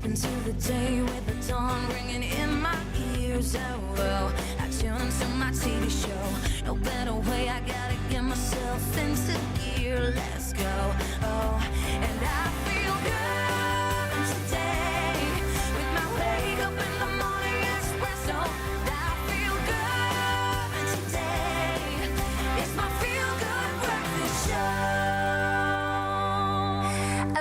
into the day with the dawn ringing in my ears. Oh, well, I tune into my TV show. No better way, I gotta get myself into gear. Let's go. Oh, and I feel good today with my wake up in the morning espresso. I feel good today. It's my feel good breakfast show.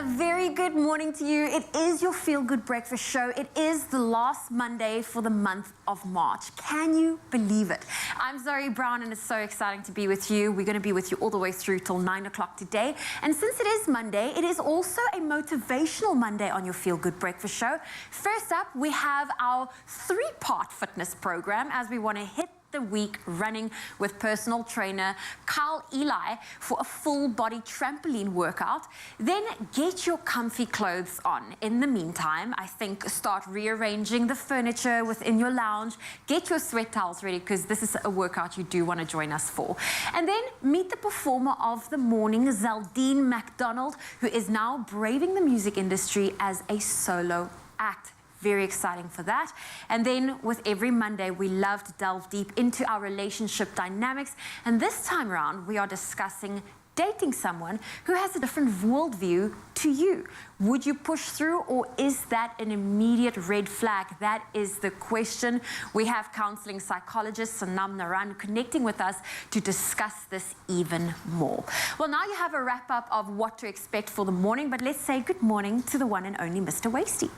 A very good morning to you. It is your Feel Good Breakfast Show. It is the last Monday for the month of March. Can you believe it? I'm Zoe Brown and it's so exciting to be with you. We're going to be with you all the way through till 9 o'clock today. And since it is Monday, it is also a motivational Monday on your Feel Good Breakfast Show. First up, we have our 3-part fitness program as we want to hit the week running with personal trainer Carl Eli for a full body trampoline workout. Then get your comfy clothes on. In the meantime, I think start rearranging the furniture within your lounge. Get your sweat towels ready because this is a workout you do want to join us for. And then meet the performer of the morning, Zaldine McDonald, who is now braving the music industry as a solo act. Very exciting for that. And then with every Monday, we love to delve deep into our relationship dynamics. And this time around, we are discussing dating someone who has a different worldview to you. Would you push through, or is that an immediate red flag? That is the question. We have counseling psychologist Sanam Naran connecting with us to discuss this even more. Well, now you have a wrap up of what to expect for the morning, but let's say good morning to the one and only Mr. Wasty.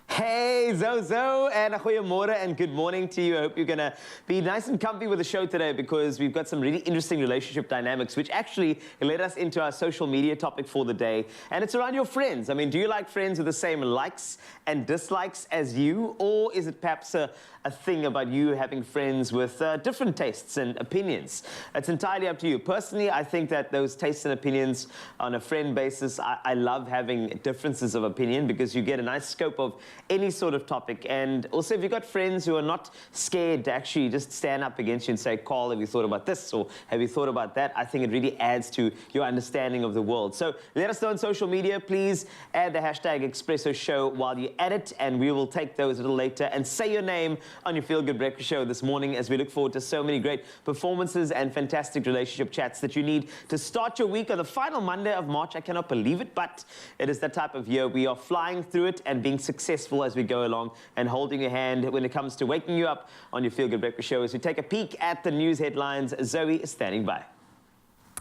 Hey, Zozo, and goeiemorgen and good morning to you. I hope you're going to be nice and comfy with the show today because we've got some really interesting relationship dynamics, which actually led us into our social media topic for the day. And it's around your friends. I mean, do you like friends with the same likes and dislikes as you? Or is it perhaps a thing about you having friends with different tastes and opinions? It's entirely up to you. Personally, I think that those tastes and opinions on a friend basis, I love having differences of opinion because you get a nice scope of any sort of topic. And also, if you've got friends who are not scared to actually just stand up against you and say, Carl, have you thought about this? Or have you thought about that? I think it really adds to your understanding of the world. So let us know on social media. Please add the hashtag Expresso Show while you're at it, and we will take those a little later. And say your name on your Feel Good Breakfast Show this morning as we look forward to so many great performances and fantastic relationship chats that you need to start your week on the final Monday of March. I cannot believe it, but it is that type of year. We are flying through it and being successful as we go along and holding your hand when it comes to waking you up on your Feel Good Breakfast Show as we take a peek at the news headlines. Zoe is standing by.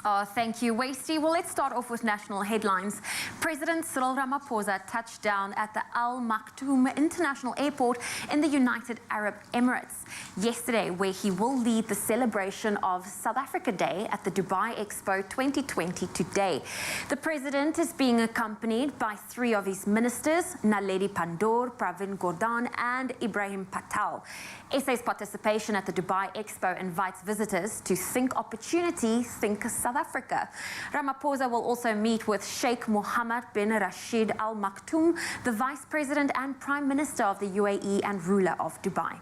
Oh, thank you, Wasty. Well, let's start off with national headlines. President Cyril Ramaphosa touched down at the Al Maktoum International Airport in the United Arab Emirates yesterday, where he will lead the celebration of South Africa Day at the Dubai Expo 2020 today. The president is being accompanied by 3 of his ministers, Naledi Pandor, Pravin Gordhan, and Ibrahim Patel. SA's participation at the Dubai Expo invites visitors to think opportunity, think South Africa. Ramaphosa will also meet with Sheikh Mohammed bin Rashid Al Maktoum, the Vice President and Prime Minister of the UAE and ruler of Dubai.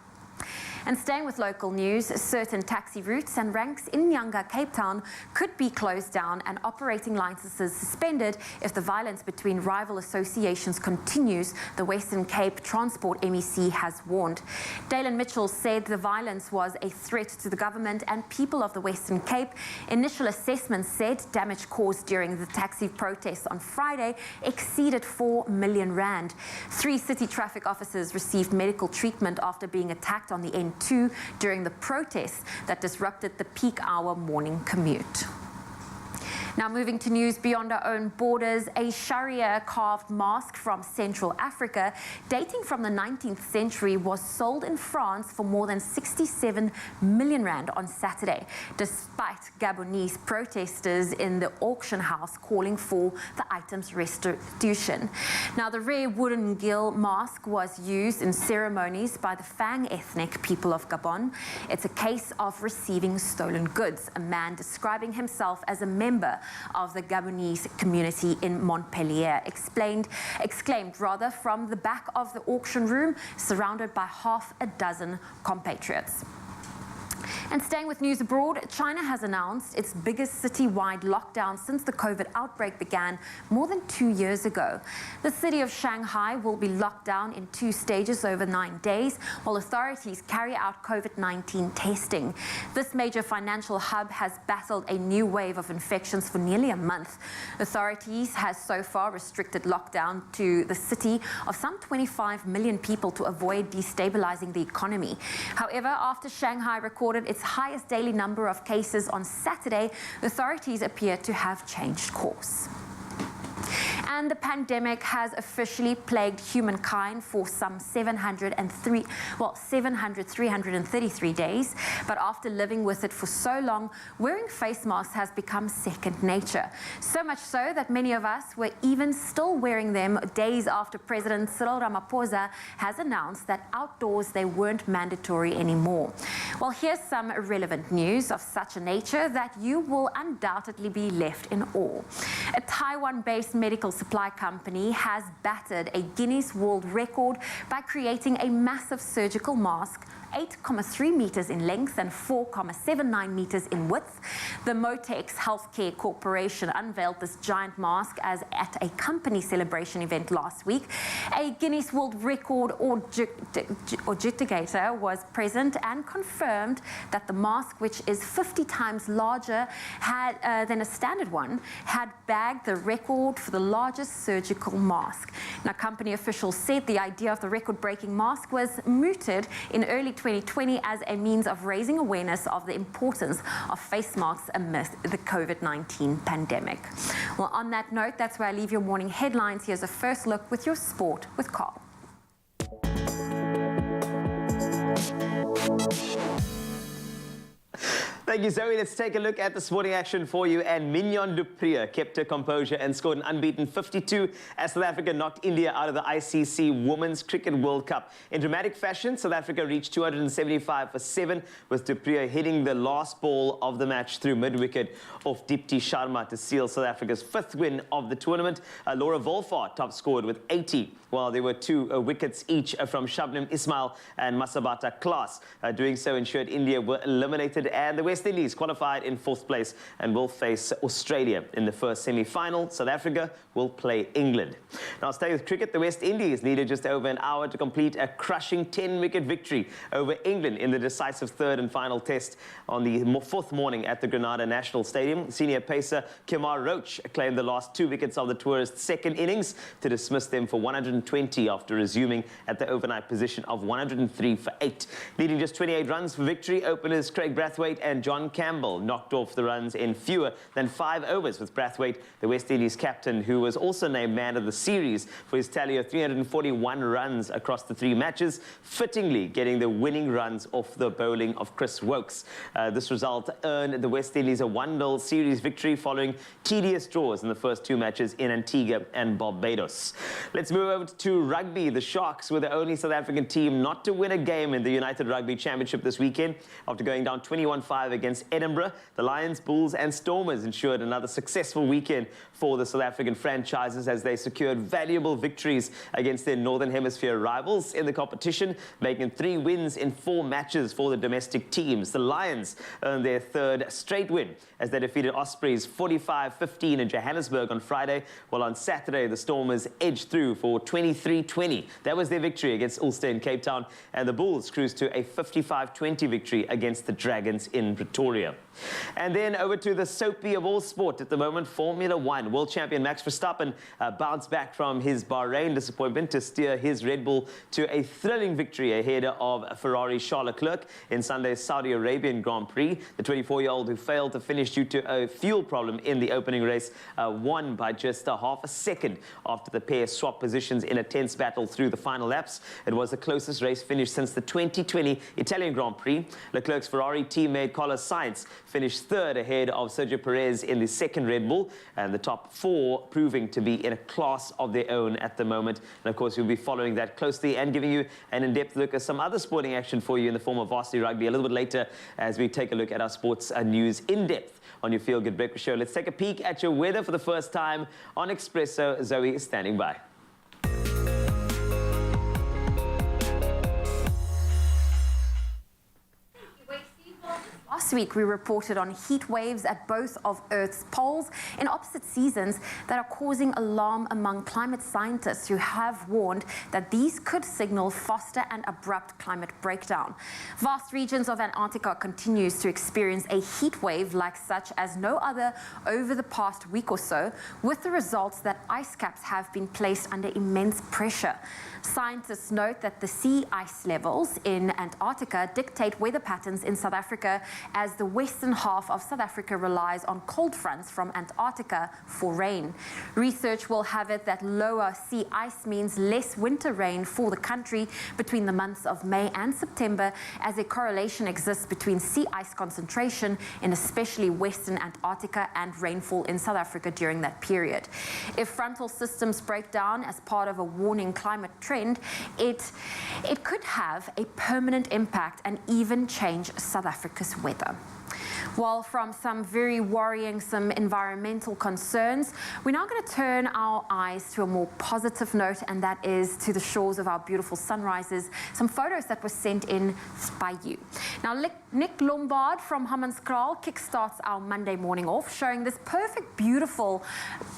And staying with local news, certain taxi routes and ranks in Nyanga, Cape Town could be closed down and operating licenses suspended if the violence between rival associations continues, the Western Cape Transport MEC has warned. Dalen Mitchell said the violence was a threat to the government and people of the Western Cape. Initial assessments said damage caused during the taxi protests on Friday exceeded 4 million rand. 3 city traffic officers received medical treatment after being attacked on the N2 during the protests that disrupted the peak hour morning commute. Now moving to news beyond our own borders, a Sharia carved mask from Central Africa dating from the 19th century was sold in France for more than 67 million rand on Saturday, despite Gabonese protesters in the auction house calling for the item's restitution. Now the rare wooden gill mask was used in ceremonies by the Fang ethnic people of Gabon. It's a case of receiving stolen goods, a man describing himself as a member of the Gabonese community in Montpellier exclaimed from the back of the auction room, surrounded by half a dozen compatriots. And staying with news abroad, China has announced its biggest city-wide lockdown since the COVID outbreak began more than 2 years ago. The city of Shanghai will be locked down in 2 stages over 9 days, while authorities carry out COVID-19 testing. This major financial hub has battled a new wave of infections for nearly a month. Authorities has so far restricted lockdown to the city of some 25 million people to avoid destabilizing the economy. However, after Shanghai recorded its highest daily number of cases on Saturday, authorities appear to have changed course. And the pandemic has officially plagued humankind for some 333 days. But after living with it for so long, wearing face masks has become second nature. So much so that many of us were even still wearing them days after President Cyril Ramaphosa has announced that outdoors they weren't mandatory anymore. Well, here's some relevant news of such a nature that you will undoubtedly be left in awe. A Taiwan-based medical supply company has battered a Guinness World Record by creating a massive surgical mask 8.3 meters in length and 4.79 meters in width. The Motex Healthcare Corporation unveiled this giant mask at a company celebration event last week. A Guinness World Record adjudicator was present and confirmed that the mask, which is 50 times larger than a standard one, had bagged the record for the largest surgical mask. Now, company officials said the idea of the record-breaking mask was mooted in early 2020 as a means of raising awareness of the importance of face masks amidst the COVID-19 pandemic. Well, on that note, that's where I leave your morning headlines. Here's a first look with your sport with Carl. Thank you, Zoe. Let's take a look at the sporting action for you. And Mignon du Preez kept her composure and scored an unbeaten 52 as South Africa knocked India out of the ICC Women's Cricket World Cup. In dramatic fashion, South Africa reached 275 for 7, with du Preez hitting the last ball of the match through mid-wicket off Deepti Sharma to seal South Africa's 5th win of the tournament. Laura Wolfhard top scored with 80, while there were 2 wickets each from Shabnim Ismail and Masabata Klaas. Doing so ensured India were eliminated, and the West Indies qualified in 4th place and will face Australia in the first semi-final. South Africa will play England. Now, staying with cricket, the West Indies needed just over an hour to complete a crushing 10-wicket victory over England in the decisive 3rd and final test on the 4th morning at the Grenada National Stadium. Senior pacer Kemar Roach claimed the last 2 wickets of the tourists' second innings to dismiss them for 120 after resuming at the overnight position of 103 for 8. Leading just 28 runs for victory, openers Craig Brathwaite and John Campbell knocked off the runs in fewer than 5 overs, with Brathwaite, the West Indies captain, who was also named man of the series for his tally of 341 runs across the 3 matches, fittingly getting the winning runs off the bowling of Chris Wokes. This result earned the West Indies a 1-0 series victory following tedious draws in the first 2 matches in Antigua and Barbados. Let's move over to rugby. The Sharks were the only South African team not to win a game in the United Rugby Championship this weekend. After going down 21-5 against Edinburgh, the Lions, Bulls and Stormers ensured another successful weekend for the South African franchises as they secured valuable victories against their Northern Hemisphere rivals in the competition, making 3 wins in 4 matches for the domestic teams. The Lions earned their 3rd straight win as they defeated Ospreys 45-15 in Johannesburg on Friday, while on Saturday the Stormers edged through for 23-20. That was their victory against Ulster in Cape Town, and the Bulls cruised to a 55-20 victory against the Dragons in Pretoria. And then over to the soapy of all sport at the moment, Formula 1. World champion Max Verstappen bounced back from his Bahrain disappointment to steer his Red Bull to a thrilling victory ahead of Ferrari Charles Leclerc in Sunday's Saudi Arabian Grand Prix. The 24-year-old, who failed to finish due to a fuel problem in the opening race, won by just half a second after the pair swapped positions in a tense battle through the final laps. It was the closest race finish since the 2020 Italian Grand Prix. Leclerc's Ferrari teammate Carlos Sainz finished 3rd ahead of Sergio Perez in the 2nd Red Bull, and the top 4 proving to be in a class of their own at the moment. And of course, we'll be following that closely and giving you an in-depth look at some other sporting action for you in the form of Varsity Rugby a little bit later as we take a look at our sports news in depth on your Feel Good Breakfast Show. Let's take a peek at your weather for the first time on Expresso. Zoe is standing by. last week, we reported on heat waves at both of Earth's poles in opposite seasons that are causing alarm among climate scientists who have warned that these could signal faster and abrupt climate breakdown. Vast regions of Antarctica continues to experience a heat wave like such as no other over the past week or so, with the results that ice caps have been placed under immense pressure. Scientists note that the sea ice levels in Antarctica dictate weather patterns in South Africa, as the western half of South Africa relies on cold fronts from Antarctica for rain. Research will have it that lower sea ice means less winter rain for the country between the months of May and September, as a correlation exists between sea ice concentration in especially western Antarctica and rainfall in South Africa during that period. If frontal systems break down as part of a warning climate trend, it could have a permanent impact and even change South Africa's weather. Well, from some very worrying environmental concerns, we're now going to turn our eyes to a more positive note, and that is to the shores of our beautiful sunrises, some photos that were sent in by you. Now, Nick Lombard from Hammanskraal kickstarts our Monday morning off, showing this perfect, beautiful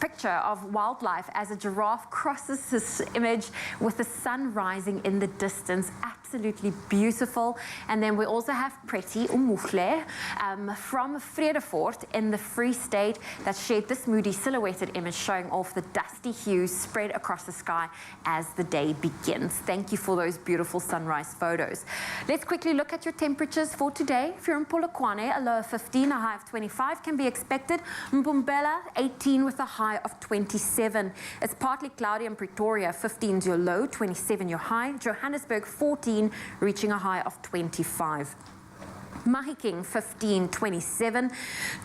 picture of wildlife as a giraffe crosses this image with the sun rising in the distance. Absolutely beautiful. And then we also have Pretty Umuhle from Vredefort in the Free State that shared this moody silhouetted image showing off the dusty hues spread across the sky as the day begins. Thank you for those beautiful sunrise photos. Let's quickly look at your temperatures for today. If you're in Polokwane, a low of 15, a high of 25 can be expected. Mpumbela, 18 with a high of 27. It's partly cloudy in Pretoria, 15 is your low, 27 your high. Johannesburg, 14, reaching a high of 25. Mahikeng, 15, 27.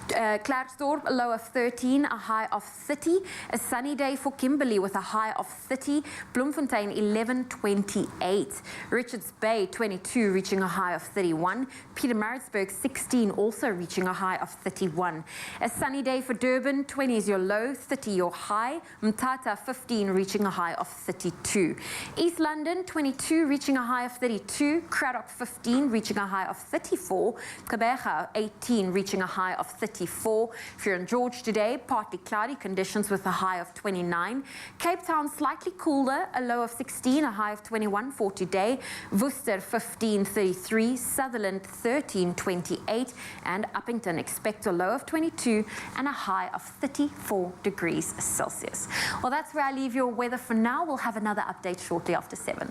Klerksdorp, a low of 13, a high of 30. A sunny day for Kimberley with a high of 30. Bloemfontein, 11, 28. Richards Bay, 22, reaching a high of 31. Pietermaritzburg, 16, also reaching a high of 31. A sunny day for Durban, 20 is your low, 30 your high. Mthatha, 15, reaching a high of 32. East London, 22, reaching a high of 32. Cradock, 15, reaching a high of 34. Gqeberha, 18, reaching a high of 34. If you're in George today, partly cloudy conditions with a high of 29. Cape Town, slightly cooler, a low of 16, a high of 21 for today. Worcester, 15, 33. Sutherland, 13, 28. And Uppington, expect a low of 22 and a high of 34 degrees Celsius. Well, that's where I leave your weather for now. We'll have another update shortly after 7.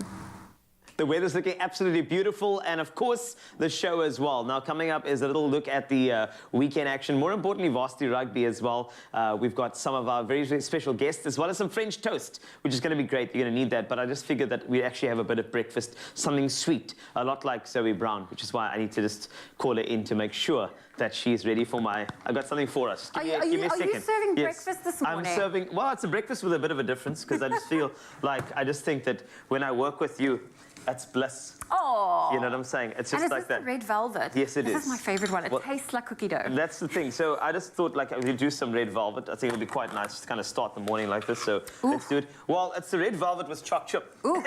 The weather's looking absolutely beautiful, and of course, the show as well. Now, coming up is a little look at the weekend action. More importantly, Varsity rugby as well. We've got some of our very, very special guests, as well as some French toast, which is going to be great. You're going to need that. But I just figured that we actually have a bit of breakfast, something sweet, a lot like Zoe Brown, which is why I need to just call her in to make sure that she's ready for my... I got something for us. Give me a second. Are you serving breakfast this morning? I'm serving... Well, it's a breakfast with a bit of a difference, because I just feel like... I just think that when I work with you, that's bliss. Oh. You know what I'm saying? It's just like that. And is this the red velvet? Yes, it is. This is my favorite one. It tastes like cookie dough. That's the thing. So I just thought, like, we'll do some red velvet. I think it'll be quite nice to kind of start the morning like this. So let's do it. Well, it's the red velvet with choc chip. Ooh.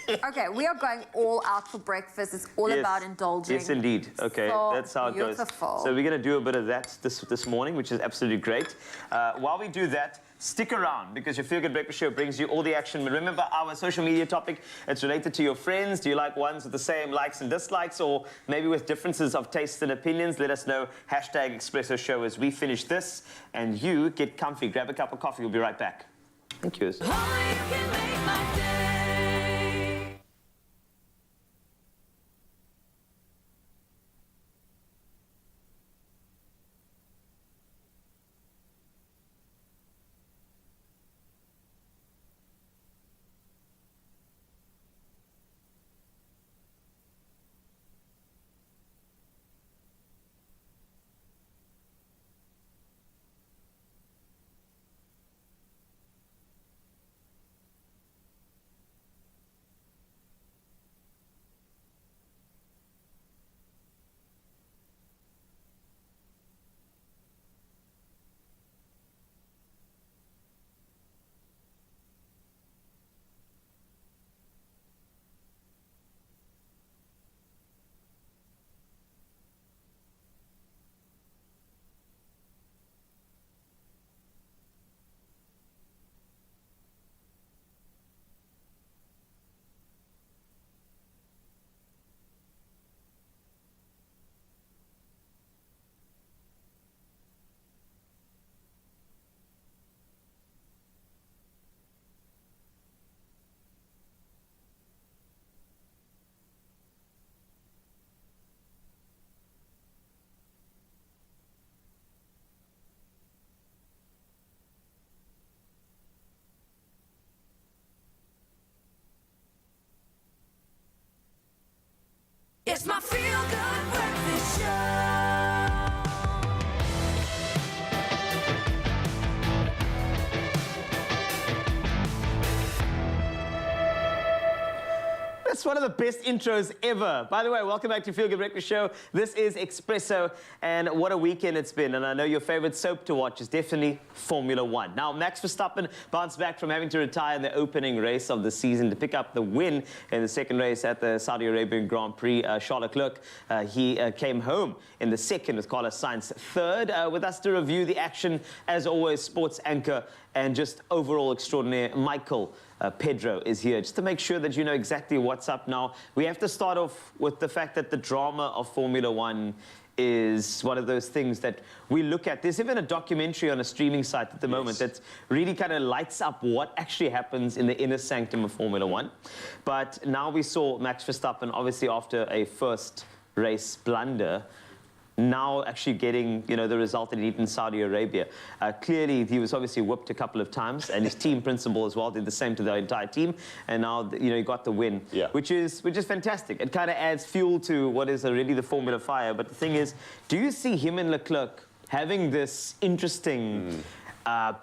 Okay, we are going all out for breakfast. It's all about indulging. Yes, indeed. Okay, so that's how it goes. Beautiful. So we're going to do a bit of that this morning, which is absolutely great. While we do that, stick around, because your Feel Good Breakfast Show brings you all the action. But remember, our social media topic, it's related to your friends. Do you like ones with the same likes and dislikes, or maybe with differences of tastes and opinions? Let us know. Hashtag Expresso Show as we finish this. And you get comfy. Grab a cup of coffee. We'll be right back. Thank you. That's one of the best intros ever. By the way, welcome back to Feel Good Breakfast Show. This is Expresso, and what a weekend it's been. And I know your favorite soap to watch is definitely Formula One. Now, Max Verstappen bounced back from having to retire in the opening race of the season to pick up the win in the second race at the Saudi Arabian Grand Prix. Charles Leclerc, he came home in the second with Carlos Sainz third. With us to review the action, as always, sports anchor and just overall extraordinaire, Michael Pedro is here, just to make sure that you know exactly what's up now. We have to start off with the fact that the drama of Formula One is one of those things that we look at. There's even a documentary on a streaming site at the moment that really kind of lights up what actually happens in the inner sanctum of Formula One. But now we saw Max Verstappen, obviously after a first race blunder, now actually getting, you know, the result that he needed in Saudi Arabia. Clearly, he was obviously whipped a couple of times, and his team principal as well did the same to the entire team. And now, you know, he got the win, which is fantastic. It kind of adds fuel to what is already the Formula fire. But the thing is, do you see him and Leclerc having this interesting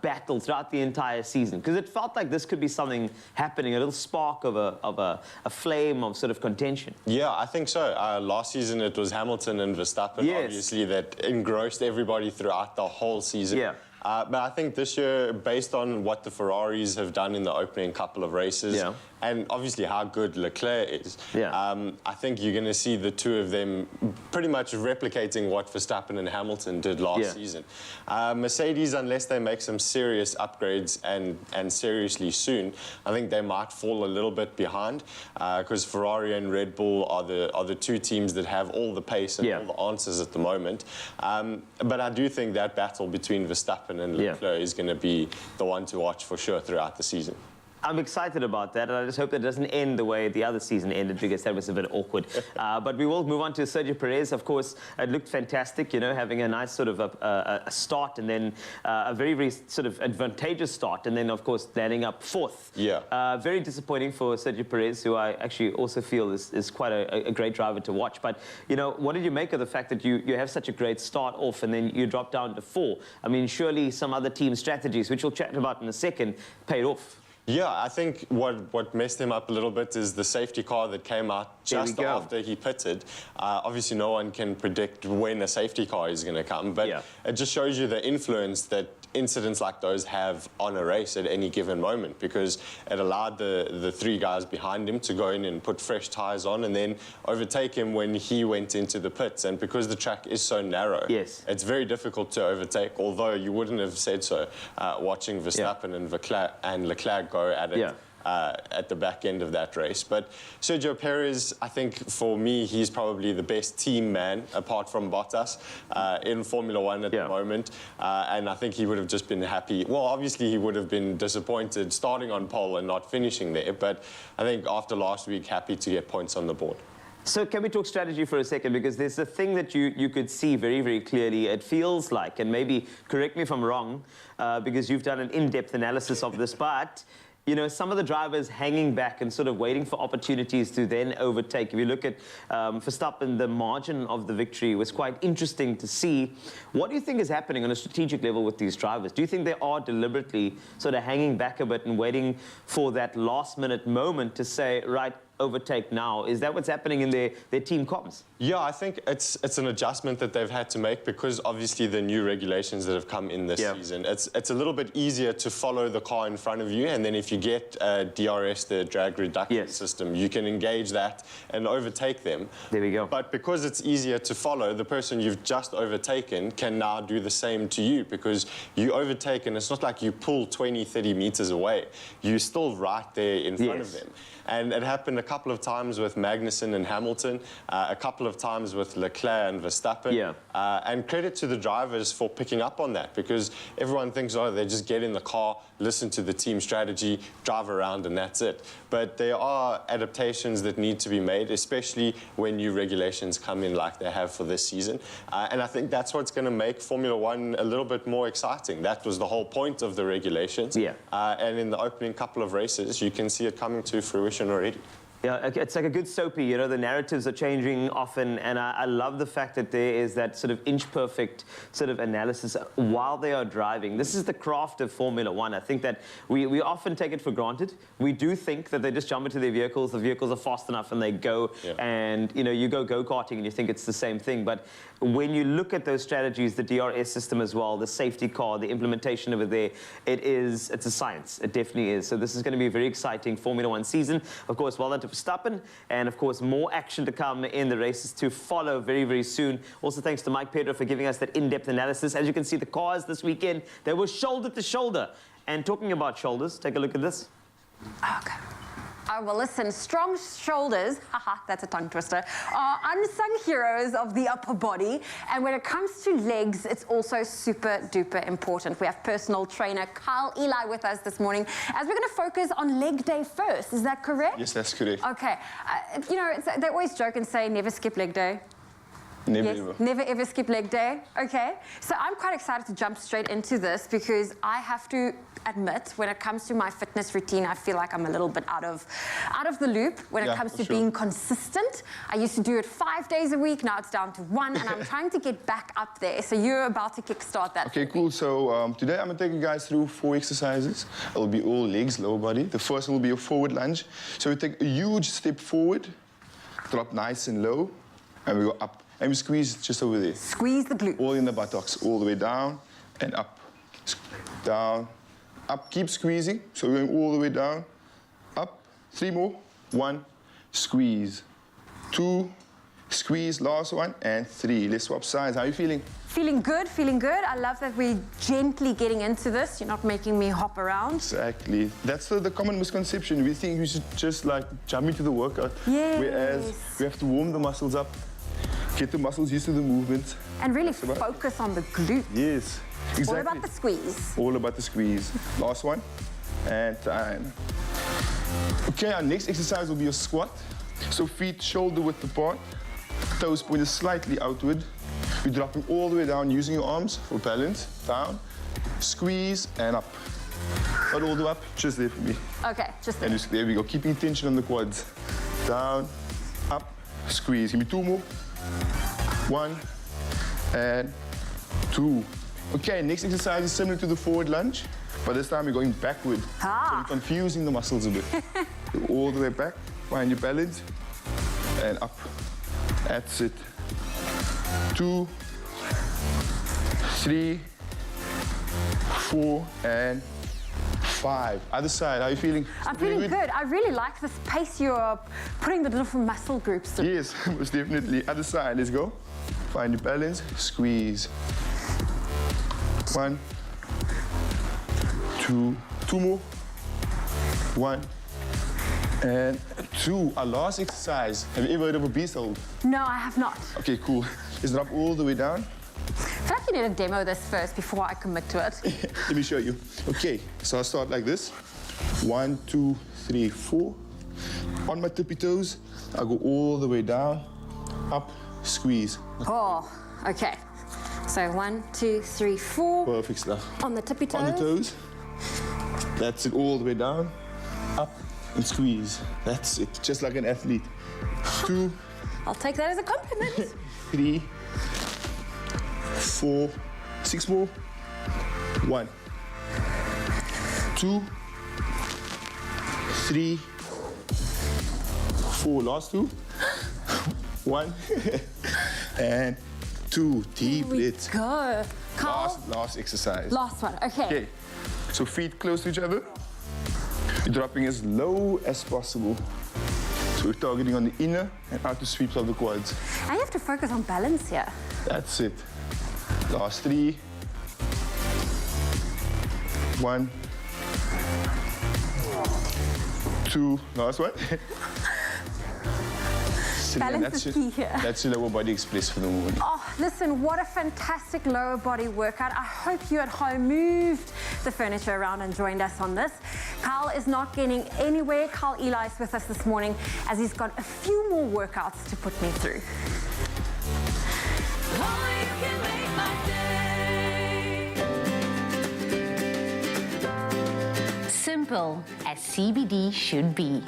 battle throughout the entire season? Because it felt like this could be something happening, a little spark of a flame of sort of contention. Yeah, I think so. Last season it was Hamilton and Verstappen, obviously, that engrossed everybody throughout the whole season. Yeah. But I think this year, based on what the Ferraris have done in the opening couple of races, and obviously how good Leclerc is, I think you're going to see the two of them pretty much replicating what Verstappen and Hamilton did last season. Mercedes, unless they make some serious upgrades and seriously soon, I think they might fall a little bit behind, because Ferrari and Red Bull are the two teams that have all the pace and all the answers at the moment. But I do think that battle between Verstappen and Leclerc is going to be the one to watch for sure throughout the season. I'm excited about that, and I just hope that it doesn't end the way the other season ended, because that was a bit awkward. But we will move on to Sergio Perez. Of course, it looked fantastic, you know, having a nice sort of a start, and then a very, very sort of advantageous start, and then, of course, landing up fourth. Very disappointing for Sergio Perez, who I actually also feel is quite a great driver to watch. But, you know, what did you make of the fact that you have such a great start off, and then you drop down to 4? I mean, surely some other team strategies, which we'll chat about in a second, paid off. Yeah, I think what messed him up a little bit is the safety car that came out just after he pitted. Obviously, no one can predict when a safety car is going to come, but it just shows you the influence that incidents like those have on a race at any given moment, because it allowed the three guys behind him to go in and put fresh tyres on and then overtake him when he went into the pits. And because the track is so narrow, it's very difficult to overtake, although you wouldn't have said so watching Verstappen and Leclerc go at it at the back end of that race. But Sergio Perez, I think for me, he's probably the best team man, apart from Bottas, in Formula One at the moment. And I think he would have just been happy. Well, obviously, he would have been disappointed starting on pole and not finishing there. But I think after last week, happy to get points on the board. So can we talk strategy for a second? Because there's a thing that you could see very, very clearly. It feels like, and maybe correct me if I'm wrong, because you've done an in-depth analysis of this, but you know, some of the drivers hanging back and sort of waiting for opportunities to then overtake. If you look at Verstappen, the margin of the victory was quite interesting to see. What do you think is happening on a strategic level with these drivers? Do you think they are deliberately sort of hanging back a bit and waiting for that last-minute moment to say, right, overtake now? Is that what's happening in their team comms? Yeah, I think it's an adjustment that they've had to make, because obviously the new regulations that have come in this season, it's a little bit easier to follow the car in front of you, and then if you get DRS, the drag reduction system, you can engage that and overtake them. There we go. But because it's easier to follow, the person you've just overtaken can now do the same to you, because you overtake, and it's not like you pull 20, 30 meters away. You're still right there in front of them. And it happened a couple of times with Magnussen and Hamilton, a couple of times with Leclerc and Verstappen. And credit to the drivers for picking up on that, because everyone thinks, oh, they just get in the car, listen to the team strategy, drive around, and that's it. But there are adaptations that need to be made, especially when new regulations come in like they have for this season. And I think that's what's going to make Formula One a little bit more exciting. That was the whole point of the regulations. And in the opening couple of races, you can see it coming to fruition already. Yeah, it's like a good soapy, you know, the narratives are changing often, and I love the fact that there is that sort of inch-perfect sort of analysis while they are driving. This is the craft of Formula One. I think that we often take it for granted. We do think that they just jump into their vehicles, the vehicles are fast enough and they go, and, you know, you go go-karting and you think it's the same thing, but when you look at those strategies, the DRS system as well, the safety car, the implementation over there, it's a science. It definitely is. So this is going to be a very exciting Formula One season. Of course, well done to Verstappen, and of course, more action to come in the races to follow very, very soon. Also, thanks to Mike Pedro for giving us that in-depth analysis. As you can see, the cars this weekend, they were shoulder to shoulder. And talking about shoulders, take a look at this. Okay. Oh, well, listen, strong shoulders, haha, that's a tongue twister, are unsung heroes of the upper body. And when it comes to legs, it's also super duper important. We have personal trainer Kyle Eli with us this morning, as we're going to focus on leg day first. Is that correct? Yes, that's correct. Okay. You know, they always joke and say, never skip leg day. Never Yes, ever. never ever skip leg day. Okay, so I'm quite excited to jump straight into this because I have to admit, when it comes to my fitness routine, I feel like I'm a little bit out of the loop when it comes to being consistent. I used to do it 5 days a week, now it's down to 1, and I'm trying to get back up there. So you're about to kickstart that. Okay, cool. So today I'm gonna take you guys through 4 exercises. It'll be all legs, lower body. The first one will be a forward lunge. So we take a huge step forward, drop nice and low, and we go up. And we squeeze just over there. Squeeze the glute. All in the buttocks, all the way down and up. Down, up, keep squeezing. So we're going all the way down, up. 3 more. 1, squeeze. 2, squeeze, last one, and 3. Let's swap sides. How are you feeling? Feeling good, feeling good. I love that we're gently getting into this. You're not making me hop around. Exactly. That's the common misconception. We think we should just like jump into the workout. Yes. Whereas we have to warm the muscles up, get the muscles used to the movement. And really focus on the glute. Yes, exactly. All about the squeeze. All about the squeeze. Last one, and time. Okay, our next exercise will be a squat. So feet shoulder width apart, toes pointed slightly outward. We're dropping all the way down using your arms for balance. Down, squeeze, and up. Not all the way up, just there for me. Okay, just there. And just, there we go, keeping tension on the quads. Down, up, squeeze. Give me 2 more. 1 and 2. Okay, next exercise is similar to the forward lunge, but this time we're going backward. So we're confusing the muscles a bit. So all the way back, find your balance, and up. That's it. 2, 3, 4, and 5. Other side, how are you feeling? I'm feeling good. I really like this pace you're putting the different muscle groups through. Yes, most definitely. Other side, let's go. Find your balance, squeeze. 1, 2, 2 more. 1 and 2. Our last exercise. Have you ever heard of a beast hold? No, I have not. Okay, cool. Let's drop all the way down. I feel like you need to demo this first before I commit to it. Let me show you. Okay, so I'll start like this. 1, 2, 3, 4. On my tippy toes, I'll go all the way down, up, squeeze. Oh, okay. So 1, 2, 3, 4. Perfect stuff. On the tippy toes. On the toes. That's it, all the way down, up, and squeeze. That's it, just like an athlete. 2. I'll take that as a compliment. 3, 4, 6 more. 1, 2, 3, 4. Last 2. 1 and 2. Deep breath. Go. Carl. Last exercise. Last one. Okay. Okay. So feet close to each other. You're dropping as low as possible. So we're targeting on the inner and outer sweeps of the quads. And you have to focus on balance here. That's it. Last 3. 1, 2. Last one. 3. And Balance is key here. That's your lower body express for the morning. Oh, listen, what a fantastic lower body workout. I hope you at home moved the furniture around and joined us on this. Carl is not getting anywhere. Carl Eli is with us this morning as he's got a few more workouts to put me through. Oh, you can make my day. Simple as CBD should be.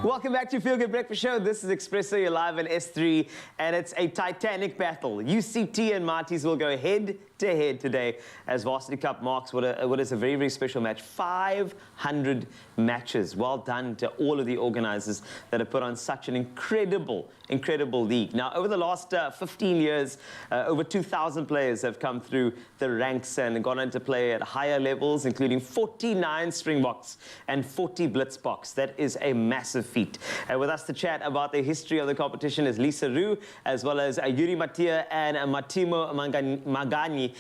Welcome back to Feel Good Breakfast Show. This is Expresso, you're live on S3, and it's a titanic battle. UCT and Marties will go head-to-head today as Varsity Cup marks what is a very, very special match. 500 matches. Well done to all of the organizers that have put on such an incredible league. Now, over the last 15 years, over 2,000 players have come through the ranks and gone on to play at higher levels, including 49 Springboks and 40 Blitzboks. That is a massive feat. With us to chat about the history of the competition is Lisa Roux, as well as Yuri Matia and Matimo Magani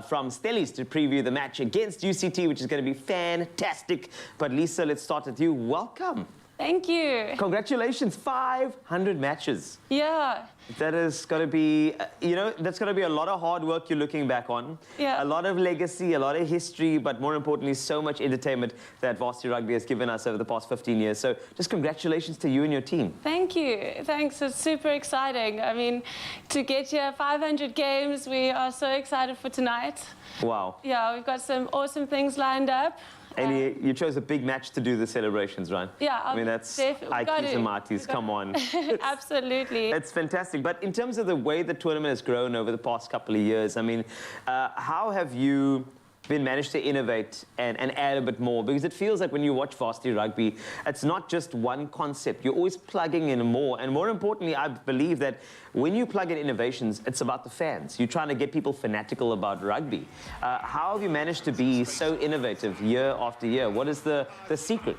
from Stellies to preview the match against UCT, which is going to be fantastic. But Lisa, let's start with you. Welcome. Thank you. Congratulations, 500 matches. Yeah. That is going to be, that's going to be a lot of hard work you're looking back on. Yeah. A lot of legacy, a lot of history, but more importantly, so much entertainment that Varsity Rugby has given us over the past 15 years. So just congratulations to you and your team. Thank you. Thanks. It's super exciting. I mean, to get here 500 games, we are so excited for tonight. Wow. Yeah, we've got some awesome things lined up. And you chose a big match to do the celebrations, right? Yeah. I mean, that's Ikes and Marties, come on. Absolutely. It's fantastic. But in terms of the way the tournament has grown over the past couple of years, I mean, how have you managed to innovate and add a bit more? Because it feels like when you watch Varsity Rugby, it's not just one concept. You're always plugging in more. And more importantly, I believe that when you plug in innovations, it's about the fans. You're trying to get people fanatical about rugby. How have you managed to be so innovative year after year? What is the secret?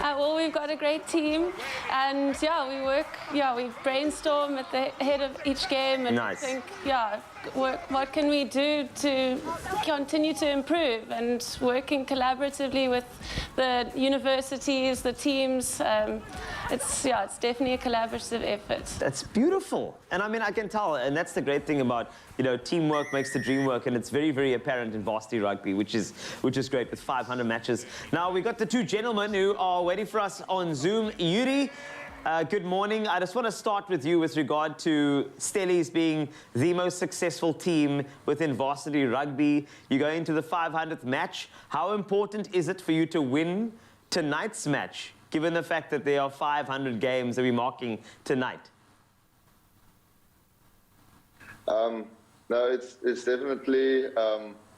Well, we've got a great team, and we brainstorm at the head of each game and think, what can we do to continue to improve, and working collaboratively with the universities, the teams. It's definitely a collaborative effort. That's beautiful. And I mean, I can tell, and that's the great thing about, teamwork makes the dream work, and it's very, very apparent in Varsity Rugby, which is great with 500 matches. Now, we got the two gentlemen who are waiting for us on Zoom. Yuri, good morning. I just want to start with you with regard to Stellies being the most successful team within Varsity Rugby. You go into the 500th match. How important is it for you to win tonight's match, given the fact that there are 500 games that we're marking tonight? No, it's definitely,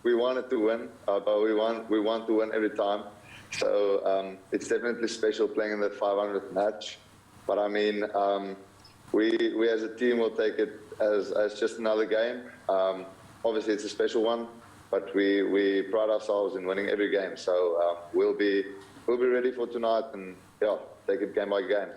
we wanted to win, but we want to win every time. So it's definitely special playing in the 500th match. But I mean, we as a team will take it as just another game. Obviously, it's a special one, but we pride ourselves in winning every game. So we'll be ready for tonight, and take it game by game.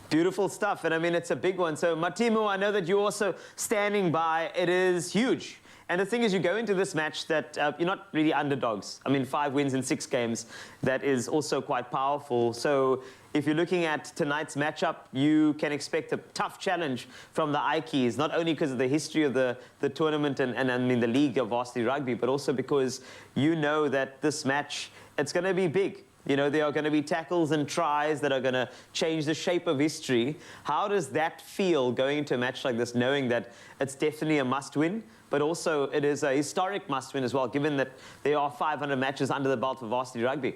Beautiful stuff, and I mean, it's a big one. So, Matimo, I know that you're also standing by. It is huge. And the thing is, you go into this match that you're not really underdogs. I mean, 5 wins in 6 games, that is also quite powerful. So if you're looking at tonight's matchup, you can expect a tough challenge from the Ikes, not only because of the history of the tournament and I mean the league of Varsity Rugby, but also because you know that this match, it's going to be big. There are going to be tackles and tries that are going to change the shape of history. How does that feel going into a match like this, knowing that it's definitely a must-win, but also it is a historic must-win as well, given that there are 500 matches under the belt for Varsity Rugby?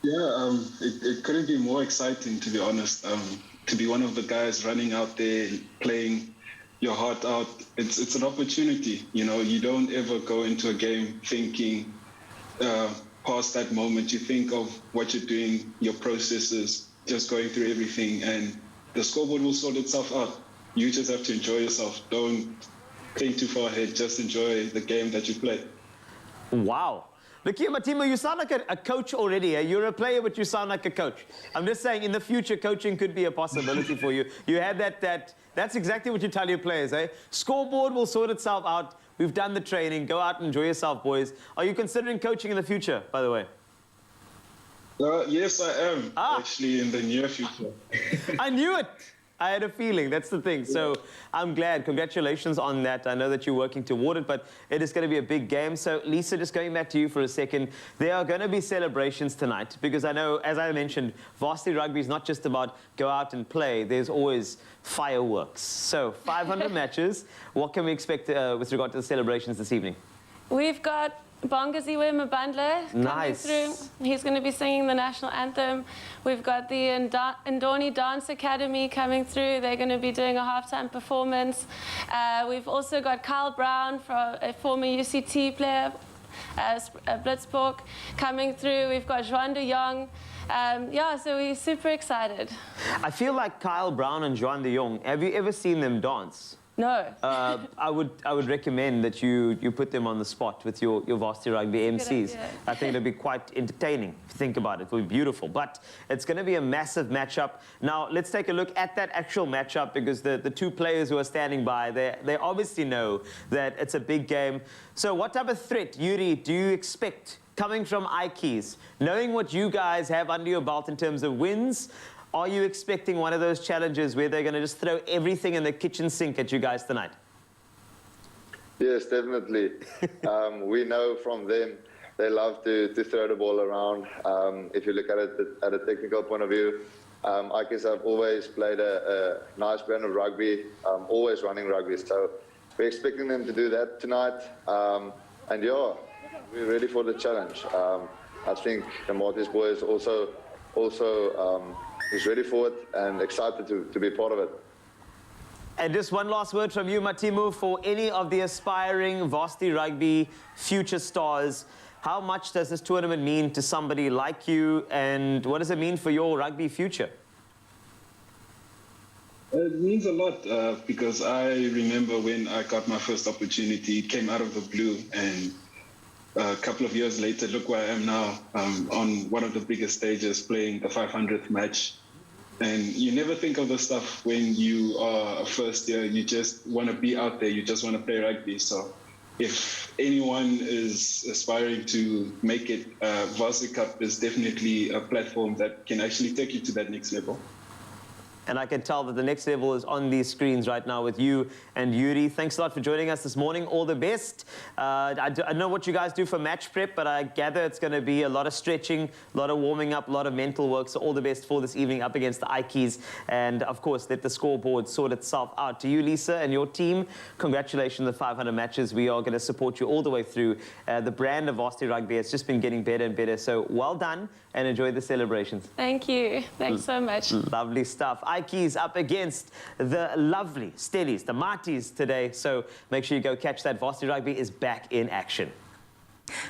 Yeah, it couldn't be more exciting, to be honest. To be one of the guys running out there, playing your heart out, it's an opportunity. You don't ever go into a game thinking past that moment. You think of what you're doing, your processes, just going through everything, and the scoreboard will sort itself out. You just have to enjoy yourself. Don't think too far ahead. Just enjoy the game that you play. Wow. Look here, Matimo, you sound like a coach already. You're a player, but you sound like a coach. I'm just saying, in the future, coaching could be a possibility for you. You had that's exactly what you tell your players, eh? Scoreboard will sort itself out. We've done the training. Go out and enjoy yourself, boys. Are you considering coaching in the future, by the way? Yes, I am, actually, in the near future. I knew it. I had a feeling. That's the thing. So I'm glad. Congratulations on that. I know that you're working toward it, but it is going to be a big game. So, Lisa, just going back to you for a second, there are going to be celebrations tonight because I know, as I mentioned, Varsity Rugby is not just about go out and play. There's always fireworks. So 500 matches. What can we expect with regard to the celebrations this evening? We've got Bongaziwe Mabandla coming Nice. through. He's going to be singing the national anthem. We've got the Ndoni Dance Academy coming through. They're going to be doing a halftime performance. We've also got Kyle Brown, a former UCT player, Blitzborg, coming through. We've got Juan de Jong. Yeah, so we're super excited. I feel like Kyle Brown and Juan de Jong, have you ever seen them dance? No. I would recommend that you put them on the spot with your Varsity Rugby MCs. idea. I think it'll be quite entertaining if you think about it. It'll be beautiful. But it's going to be a massive matchup. Now, let's take a look at that actual matchup because the two players who are standing by, they obviously know that it's a big game. So what type of threat, Yuri, do you expect coming from Ikeys? Knowing what you guys have under your belt in terms of wins, are you expecting one of those challenges where they're going to just throw everything in the kitchen sink at you guys tonight? Yes, definitely. We know from them they love to throw the ball around. If you look at it at a technical point of view, Ikeys have always played a nice brand of rugby, always running rugby. So we're expecting them to do that tonight. And yeah, we're ready for the challenge. I think the Marty's boys also is ready for it and excited to be part of it. And just one last word from you, Matimu, for any of the aspiring Varsity Rugby future stars. How much does this tournament mean to somebody like you, and what does it mean for your rugby future? It means a lot because I remember when I got my first opportunity, it came out of the blue, and a couple of years later, look where I am now, on one of the biggest stages, playing the 500th match. And you never think of the stuff when you are a first year. You just want to be out there. You just want to play rugby. So if anyone is aspiring to make it, Varsity Cup is definitely a platform that can actually take you to that next level. And I can tell that the next level is on these screens right now with you and Yuri. Thanks a lot for joining us this morning. All the best. I know what you guys do for match prep, but I gather it's going to be a lot of stretching, a lot of warming up, a lot of mental work. So all the best for this evening up against the Ikeys. And, of course, let the scoreboard sort itself out. To you, Lisa, and your team, congratulations on the 500 matches. We are going to support you all the way through. The brand of Varsity Rugby has just been getting better and better. So well done and enjoy the celebrations. Thank you. Thanks so much. Lovely stuff. Ikeys up against the lovely Stellies, the Marties today. So make sure you go catch that. Varsity Rugby is back in action.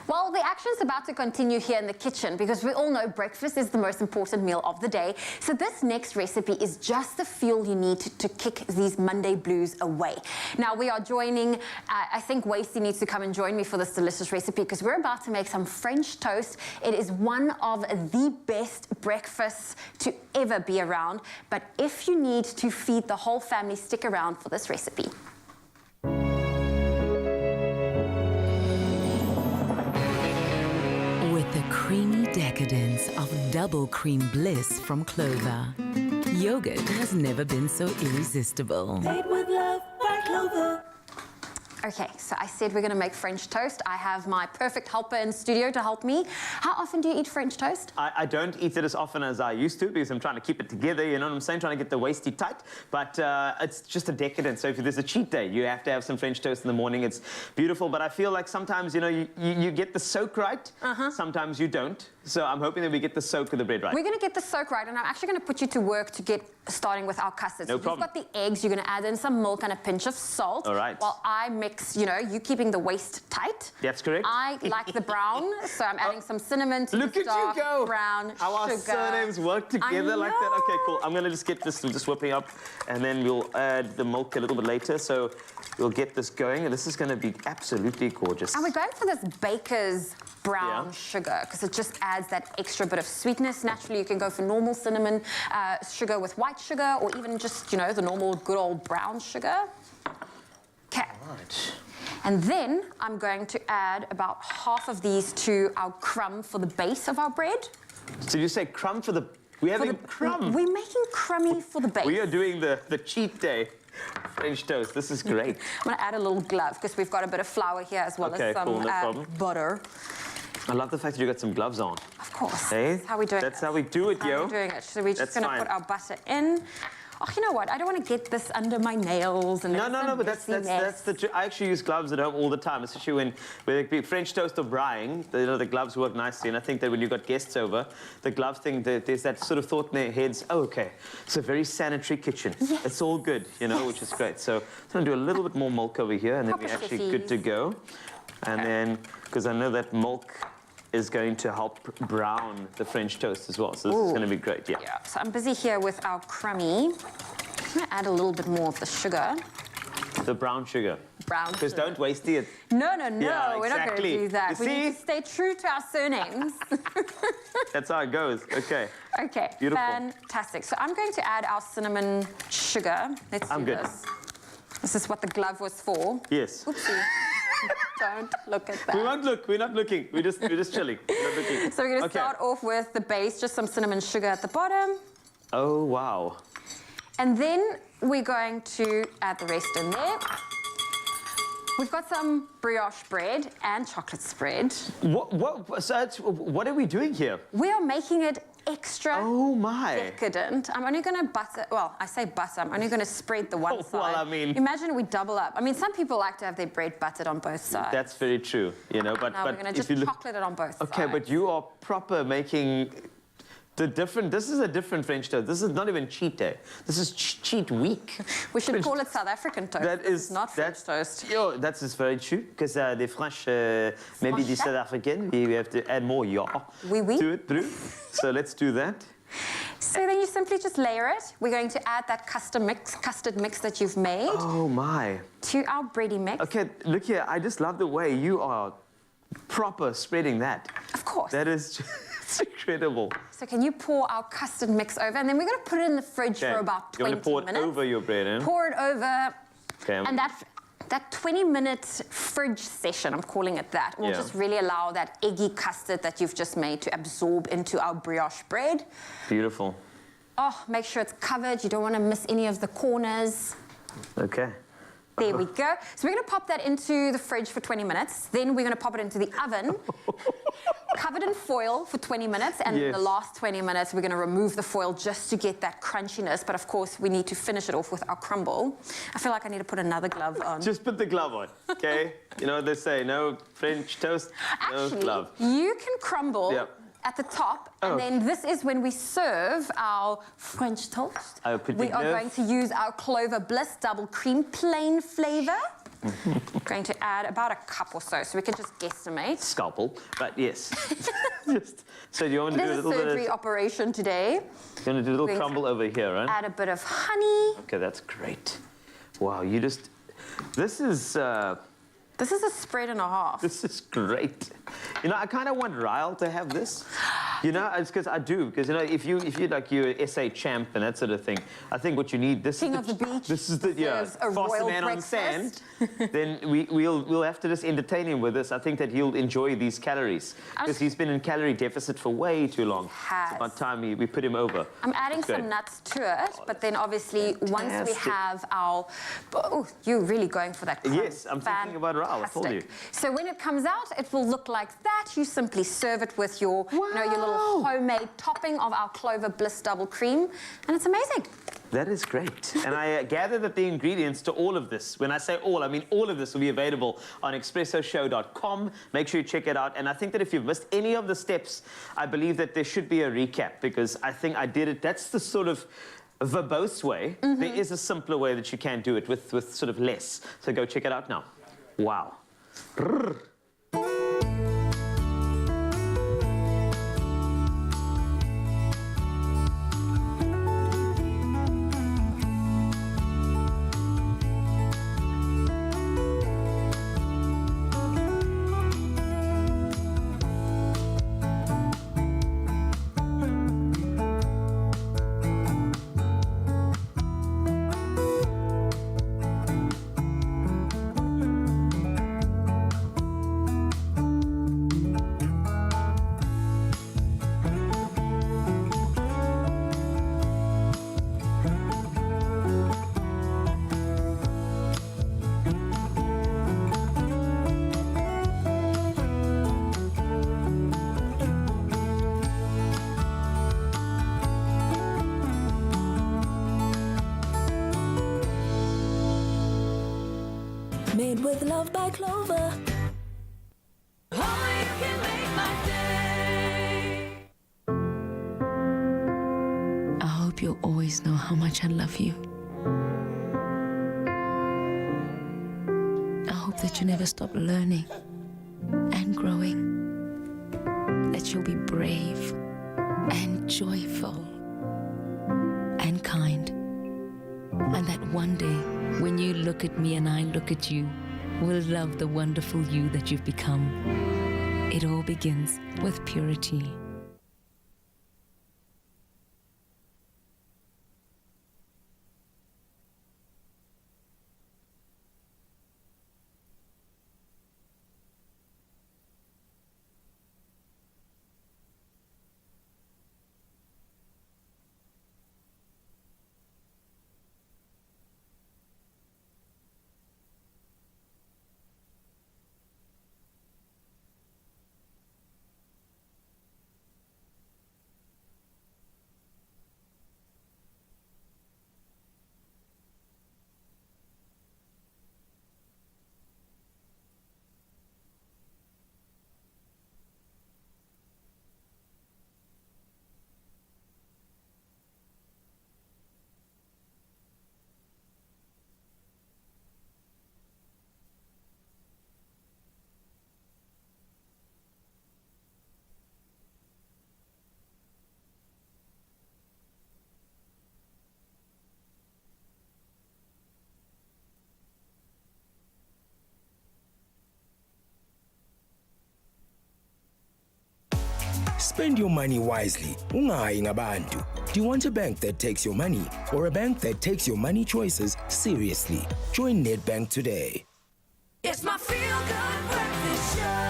Well, the action's about to continue here in the kitchen because we all know breakfast is the most important meal of the day. So this next recipe is just the fuel you need to kick these Monday blues away. Now, we are joining, I think Wasty needs to come and join me for this delicious recipe because we're about to make some French toast. It is one of the best breakfasts to ever be around. But if you need to feed the whole family, stick around for this recipe. With the creamy decadence of double cream bliss from Clover, yogurt has never been so irresistible. Made with love by Clover. Okay, so I said we're going to make French toast. I have my perfect helper in studio to help me. How often do you eat French toast? I don't eat it as often as I used to because I'm trying to keep it together, you know what I'm saying? Trying to get the waisty tight. But it's just a decadent. So if there's a cheat day, you have to have some French toast in the morning. It's beautiful. But I feel like sometimes, you know, you get the soak right. Sometimes you don't. So I'm hoping that we get the soak of the bread right. We're going to get the soak right, and I'm actually going to put you to work to get starting with our custard. No so problem. You've got the eggs, you're going to add in some milk and a pinch of salt. All right. While I mix, you know, you keeping the waist tight. That's correct. I like the brown, so I'm adding some cinnamon to Look the at dark you go. brown How sugar. our surnames work together like that. Okay, cool. I'm going to just get this just whipping up, and then we'll add the milk a little bit later. So we'll get this going, and this is going to be absolutely gorgeous. And we're going for this baker's brown sugar because it just adds that extra bit of sweetness. Naturally, you can go for normal cinnamon sugar with white sugar, or even just, you know, the normal good old brown sugar. Okay. Right. And then I'm going to add about half of these to our crumb for the base of our bread. So you say crumb for the... We're having crumb. We're making crummy for the base. We are doing the cheat day French toast. This is great. I'm going to add a little glove because we've got a bit of flour here as well as some cool, no problem. butter. I love the fact that you got some gloves on. Of course. Hey? That's how we do it. That's how we do it, yo. That's how we're doing it. So we're just going to put our butter in. oh, you know what? I don't want to get this under my nails. And No, but that's the truth. I actually use gloves at home all the time, especially when it be French toast or braaiing. The gloves work nicely, and I think that when you've got guests over, the gloves thing, there's that sort of thought in their heads, oh, okay, it's a very sanitary kitchen. Yes. It's all good, you know, which is great. So I'm going to do a little bit more milk over here, and then we're actually good to go. And then, because I know that milk is going to help brown the French toast as well. So this is going to be great, yeah. So I'm busy here with our crummy. I'm going to add a little bit more of the sugar. The brown sugar. Brown Because don't waste it. No, Yeah, we're not going to do that. You We need to stay true to our surnames. That's how it goes. Okay. Okay, Beautiful. fantastic. So I'm going to add our cinnamon sugar. Let's do this. This is what the glove was for. Yes. Oopsie. Don't look at that. We won't look. We're not looking. We're just chilling. We're not looking. So we're going to start off with the base, just some cinnamon sugar at the bottom. Oh, wow. And then we're going to add the rest in there. We've got some brioche bread and chocolate spread. What are we doing here? We are making it extra decadent. I'm only going to butter, well, I say butter, I'm only going to spread the one side. Well, I mean... Imagine we double up. I mean, some people like to have their bread buttered on both sides. That's very true, you know, but we're going to just chocolate it on both sides. Okay, but you are proper making... This is a different French toast. This is not even cheat day. This is cheat week. We should call it South African toast. That is not French toast. That is very true. Because the French, maybe the South African, we have to add more to it through. So let's do that. So then you simply just layer it. We're going to add that custard mix that you've made. Oh my. To our bready mix. Okay, look here. I just love the way you are proper spreading that. Of course. That is it's incredible. So can you pour our custard mix over? And then we're going to put it in the fridge for about 20 minutes. You're going to pour it over your bread, eh? Pour it over. Okay. And that 20-minute fridge session, I'm calling it that, will just really allow that eggy custard that you've just made to absorb into our brioche bread. Beautiful. Oh, make sure it's covered. You don't want to miss any of the corners. Okay. There we go. So we're going to pop that into the fridge for 20 minutes. Then we're going to pop it into the oven, covered in foil for 20 minutes. And in the last 20 minutes, we're going to remove the foil just to get that crunchiness. But of course, we need to finish it off with our crumble. I feel like I need to put another glove on. Just put the glove on, okay? You know what they say, no French toast, no glove. You can crumble at the top, and then this is when we serve our French toast. We are going to use our Clover Bliss double cream plain flavor. Going to add about a cup or so we can just guesstimate. Scalpel, but yes. So do you want to do a little bit of... surgery operation today. You want to do a little crumble over here, right? Add a bit of honey. Okay, that's great. Wow, you just... This is a spread and a half. This is great. You know, I kind of want Ryle to have this. You know, it's because I do. Because, you know, if you like you're SA champ and that sort of thing, I think what you need... King of the beach. This is the, faster man on sand. Then we'll have to just entertain him with this. I think that he'll enjoy these calories. Because he's been in calorie deficit for way too long. It's about time we put him over. I'm adding some nuts to it, but then obviously once we have our... Oh, you're really going for that crumb. Yes, I'm thinking about Ryle. I told you. So when it comes out, it will look like that. You simply serve it with your, you know, your little homemade topping of our Clover Bliss double cream, and it's amazing. That is great. And I gather that the ingredients to all of this, when I say all, I mean all of this, will be available on expressoshow.com. Make sure you check it out. And I think that if you've missed any of the steps, I believe that there should be a recap, because I think I did it. That's the sort of verbose way. There is a simpler way that you can do it with sort of less. So go check it out now. Wow. Made with love by Clover. Only you can make my day. I hope you'll always know how much I love you. I hope that you never stop learning and growing. That you'll be brave and joyful and kind. And that one day, when you look at me and I look at you, we'll love the wonderful you that you've become. It all begins with purity. Spend your money wisely. Ungayi ngabantu. Do you want a bank that takes your money or a bank that takes your money choices seriously? Join Nedbank today. It's my feel-good breakfast show.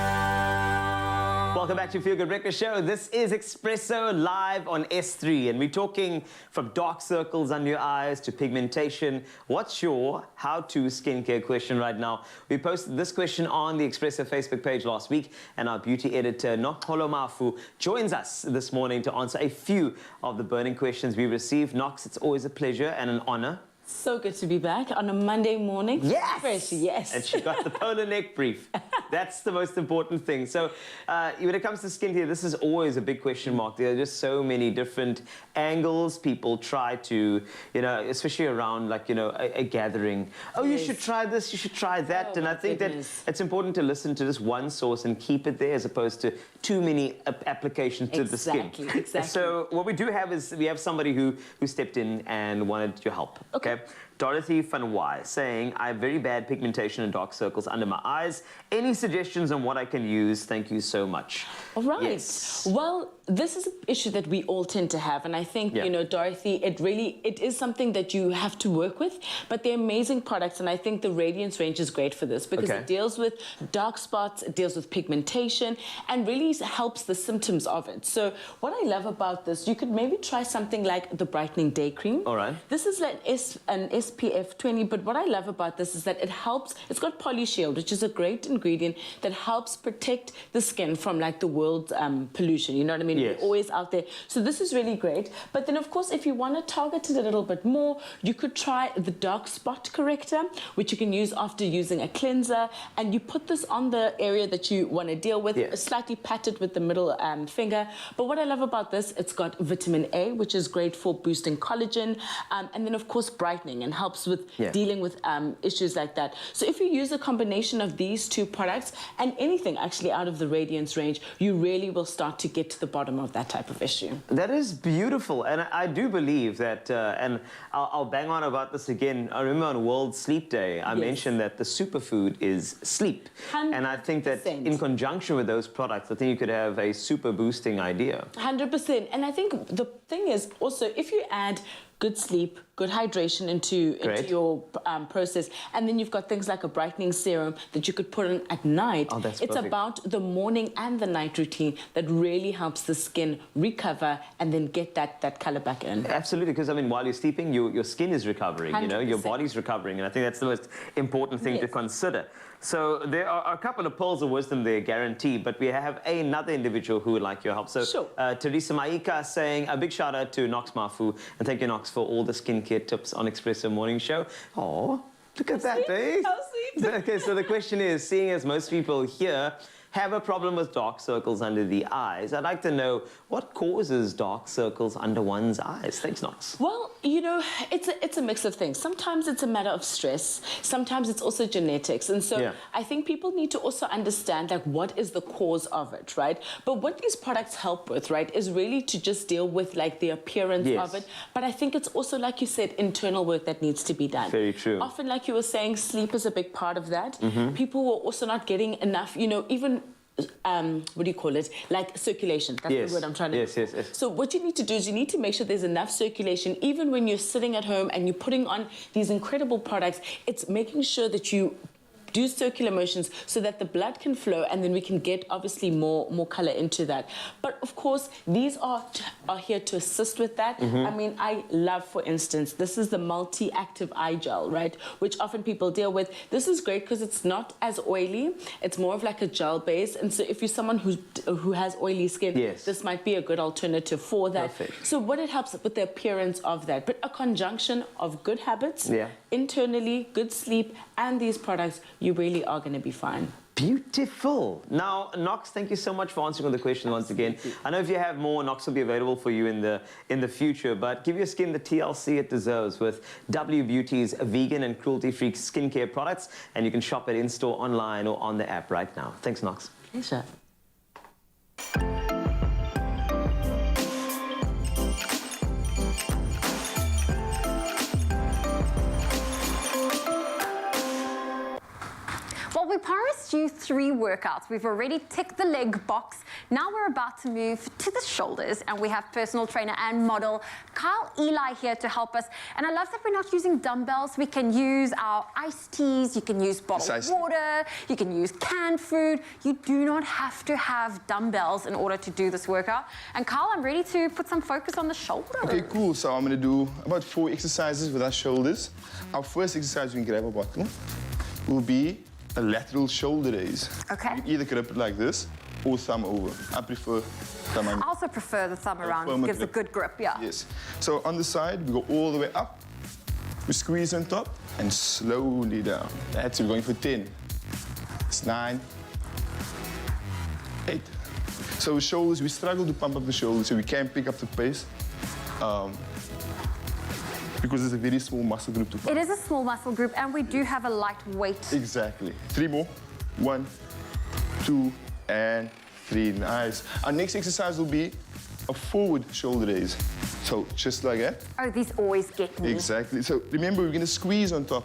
Welcome back to Feel Good Breakfast Show. This is Expresso live on S3, and we're talking from dark circles under your eyes to pigmentation. What's your how-to skincare question right now? We posted this question on the Expresso Facebook page last week, and our beauty editor, Knox Mafu, joins us this morning to answer a few of the burning questions we received. Knox, it's always a pleasure and an honor. So good to be back on a Monday morning. Yes! Fresh, yes. And she got the polar neck brief. That's the most important thing. So when it comes to skincare, this is always a big question mark. There are just so many different angles people try to, you know, especially around like, you know, a gathering. Oh, yes. You should try this, you should try that. Oh, and I think goodness. that it's important to listen to just one source and keep it there as opposed to too many applications to the skin. Exactly. So what we do have is we have somebody who stepped in and wanted your help. Okay. Dorothy van Wy saying, I have very bad pigmentation and dark circles under my eyes. Any suggestions on what I can use? Thank you so much. All right. Yes. Well, this is an issue that we all tend to have. And I think, you know, Dorothy, it is something that you have to work with. But they're amazing products. And I think the Radiance range is great for this because it deals with dark spots, it deals with pigmentation, and really helps the symptoms of it. So what I love about this, you could maybe try something like the Brightening Day Cream. All right. This is like an SPF 20, but what I love about this is that it helps, it's got Polyshield, which is a great ingredient that helps protect the skin from like the world's pollution, you know what I mean? Yes. We're always out there. So this is really great. But then of course, if you want to target it a little bit more, you could try the dark spot corrector, which you can use after using a cleanser, and you put this on the area that you want to deal with, slightly pat it with the middle finger. But what I love about this, it's got vitamin A, which is great for boosting collagen, and then of course brightening and helps with dealing with issues like that. So if you use a combination of these two products and anything actually out of the Radiance range, you really will start to get to the bottom of that type of issue. That is beautiful. And I do believe that, and I'll bang on about this again. I remember on World Sleep Day, I mentioned that the superfood is sleep. 100%. And I think that in conjunction with those products, I think you could have a super boosting idea. 100%. And I think the thing is also, if you add good sleep, good hydration into your process, and then you've got things like a brightening serum that you could put on at night. Oh, that's it's perfect. about the morning and the night routine that really helps the skin recover and then get that color back in. Absolutely, because I mean, while you're sleeping, your skin is recovering, you know, your 100%. body's recovering, and I think that's the most important thing to consider. So there are a couple of pearls of wisdom there, guaranteed, but we have another individual who would like your help. So Teresa Maika saying, a big shout out to Knox Mafu, and thank you, Knox, for all the skincare tips on Expresso Morning Show. Oh. Look at that, eh? I'll sleep. Okay, so the question is, seeing as most people here have a problem with dark circles under the eyes, I'd like to know what causes dark circles under one's eyes. Thanks, Knox. Well, you know, it's a mix of things. Sometimes it's a matter of stress. Sometimes it's also genetics. And so I think people need to also understand, like, what is the cause of it, right? But what these products help with, right, is really to just deal with, like, the appearance of it. But I think it's also, like you said, internal work that needs to be done. Very true. Often, like you were saying, sleep is a big part of that. People were also not getting enough, you know, even what do you call it? Like circulation. That's the word I'm trying to Yes. So what you need to do is you need to make sure there's enough circulation. Even when you're sitting at home and you're putting on these incredible products, it's making sure that you do circular motions so that the blood can flow, and then we can get obviously more color into that. But of course, these are here to assist with that. I mean, I love, for instance, this is the multi-active eye gel, right? Which often people deal with. This is great because it's not as oily. It's more of like a gel base. And so if you're someone who has oily skin, this might be a good alternative for that. Perfect. So what it helps with the appearance of that, but a conjunction of good habits, internally, good sleep, and these products, you really are going to be fine. Beautiful. Now, Knox, thank you so much for answering all the questions once again. I know if you have more, Knox will be available for you in the future, but give your skin the TLC it deserves with W Beauty's vegan and cruelty-free skincare products, and you can shop it in-store, online, or on the app right now. Thanks, Knox. Pleasure. Well, we promised you 3 workouts. We've already ticked the leg box. Now we're about to move to the shoulders, and we have personal trainer and model Kyle Eli here to help us. And I love that we're not using dumbbells. We can use our iced teas, you can use bottled water, you can use canned food. You do not have to have dumbbells in order to do this workout. And Kyle, I'm ready to put some focus on the shoulder. Okay, cool. So I'm going to do about 4 exercises with our shoulders. Our first exercise, you can grab a bottle, will be a lateral shoulder raise. Okay. You can either grip it like this or thumb over. I prefer thumb under. I also prefer the thumb around. It gives a good grip, Yes. So on the side, we go all the way up. We squeeze on top and slowly down. That's it. We're going for 10. It's 9. 8. So with shoulders, we struggle to pump up the shoulders, so we can't pick up the pace. Because it's a very small muscle group to pump. It is a small muscle group, and we do have a light weight. Exactly. 3 more. 1, 2, and 3. Nice. Our next exercise will be a forward shoulder raise. So just like that. Oh, these always get me. Exactly. So remember, we're going to squeeze on top.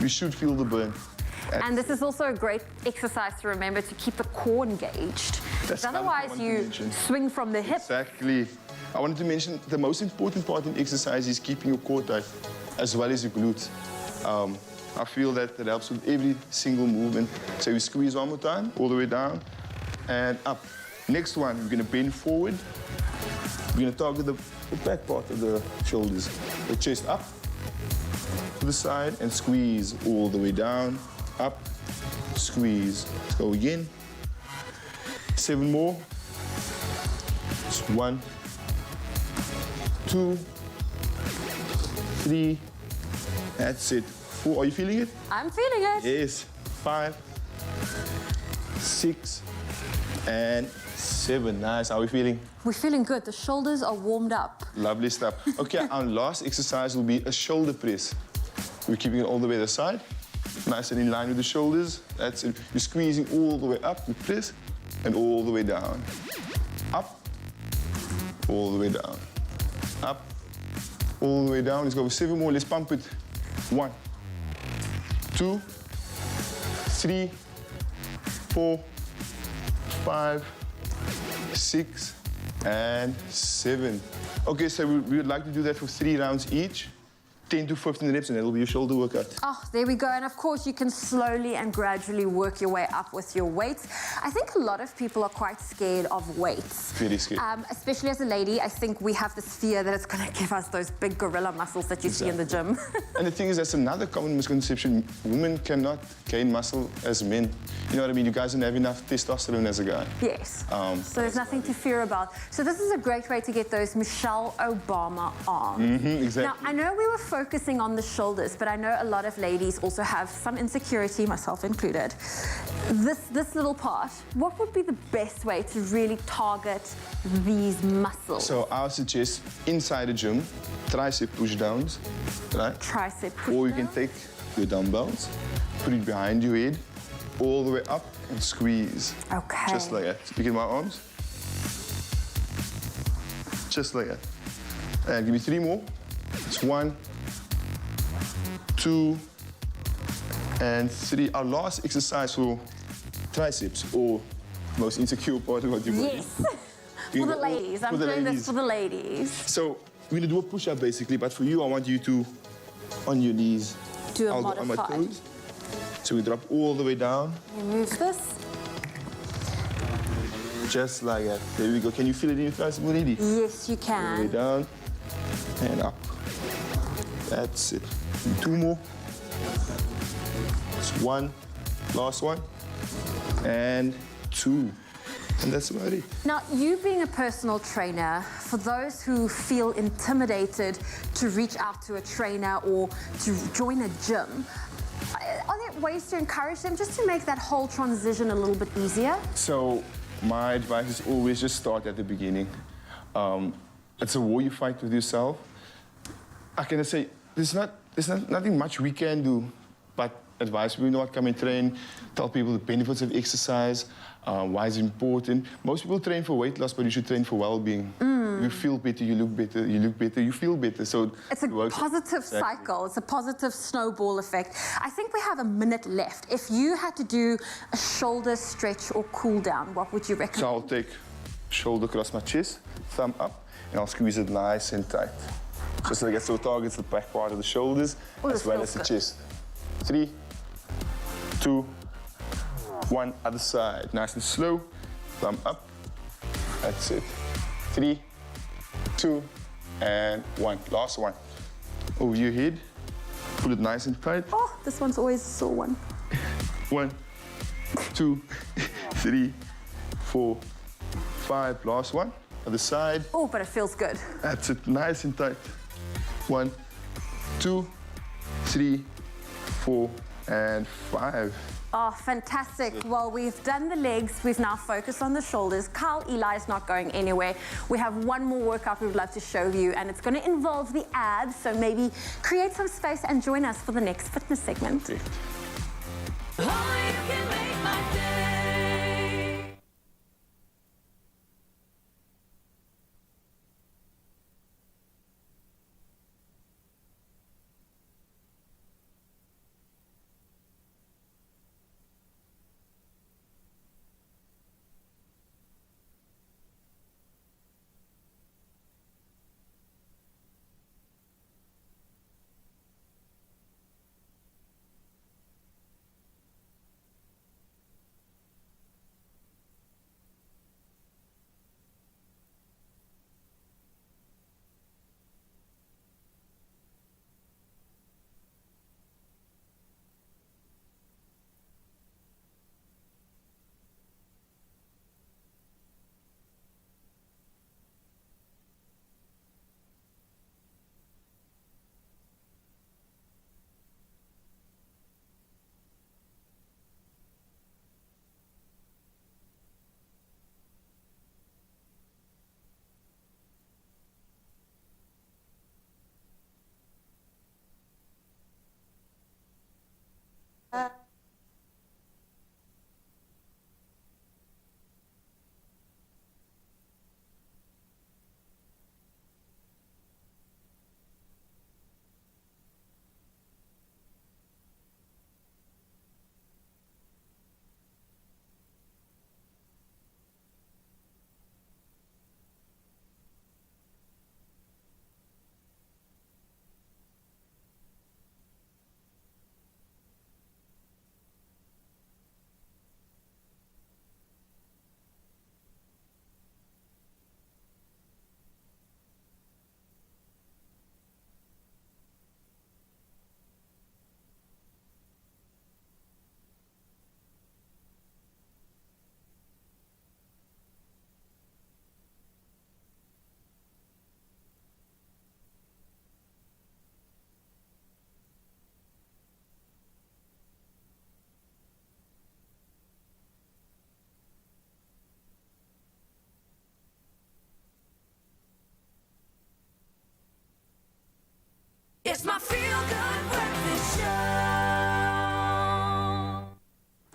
You should feel the burn. And this is also a great exercise to remember to keep the core engaged. That's otherwise you swing from the hip. Exactly. I wanted to mention the most important part in exercise is keeping your core tight as well as your glutes. I feel that helps with every single movement. So we squeeze one more time, all the way down and up. Next one, we're going to bend forward. We're going to target the back part of the shoulders. The chest up to the side and squeeze all the way down, up, squeeze. Let's go again. 7 more. Just 1, 2, 3. That's it. 4. Are you feeling it? I'm feeling it. Yes. 5, 6, and 7. Nice. How are we feeling? We're feeling good. The shoulders are warmed up. Lovely stuff. Okay, our last exercise will be a shoulder press. We're keeping it all the way to the side. Nice and in line with the shoulders. That's it. You're squeezing all the way up, you press, and all the way down. Up, all the way down. Up, all the way down. Let's go with 7 more. Let's pump it. 1, 2, 3, 4, 5, 6, and 7. Okay, so we would like to do that for 3 rounds each. 10 to 15 reps, and that'll be your shoulder workout. Oh, there we go. And of course, you can slowly and gradually work your way up with your weights. I think a lot of people are quite scared of weights. Very scared. Especially as a lady, I think we have this fear that it's going to give us those big gorilla muscles that you see in the gym. And the thing is, that's another common misconception. Women cannot gain muscle as men. You know what I mean? You guys don't have enough testosterone as a guy. Yes. So there's nothing to fear about. So this is a great way to get those Michelle Obama arms. Exactly. Now, I know we were focusing on the shoulders, but I know a lot of ladies also have some insecurity, myself included. This little part, what would be the best way to really target these muscles? So I would suggest inside the gym, tricep push-downs, right? Tricep push-downs. Or you can take your dumbbells, put it behind your head, all the way up and squeeze. Okay. Just like that. Look at my arms. Just like that. And give me 3 more. It's 1, 2, and 3. Our last exercise for triceps, or most insecure part of your body. Yes. For the ladies. I'm doing this for the ladies. So we're gonna do a push-up basically, but for you, I want you to, on your knees, do a I'll go on my modified. toes. So we drop all the way down. Remove this. Just like that. There we go. Can you feel it in your tricep already? Yes, you All the way can. down and up. That's it. And 2 more. It's 1, last one, and 2. And that's about it. Now, you being a personal trainer, for those who feel intimidated to reach out to a trainer or to join a gym, are there ways to encourage them just to make that whole transition a little bit easier? So my advice is always just start at the beginning. It's a war you fight with yourself. I can say there's nothing much we can do, but advise people not come and train, tell people the benefits of exercise, why it's important. Most people train for weight loss, but you should train for well-being. You feel better, you look better, you look better, you feel better. So it's a positive cycle. It's a positive snowball effect. I think we have a minute left. If you had to do a shoulder stretch or cool down, what would you recommend? So I'll take shoulder across my chest, thumb up, and I'll squeeze it nice and tight. Just so I get so targets the back part of the shoulders as well as the chest. 3, 2, 1, other side. Nice and slow. Thumb up. That's it. 3, 2, and 1. Last one. Over your head. Pull it nice and tight. Oh, this one's always a sore one. 1, 2, 3, 4, 5. Last one. Other side. Oh, but it feels good. That's it. Nice and tight. 1, 2, 3, 4, and 5. Oh, fantastic. Well, we've done the legs. We've now focused on the shoulders. Carl Eli is not going anywhere. We have one more workout we would love to show you, and it's going to involve the abs. So maybe create some space and join us for the next fitness segment.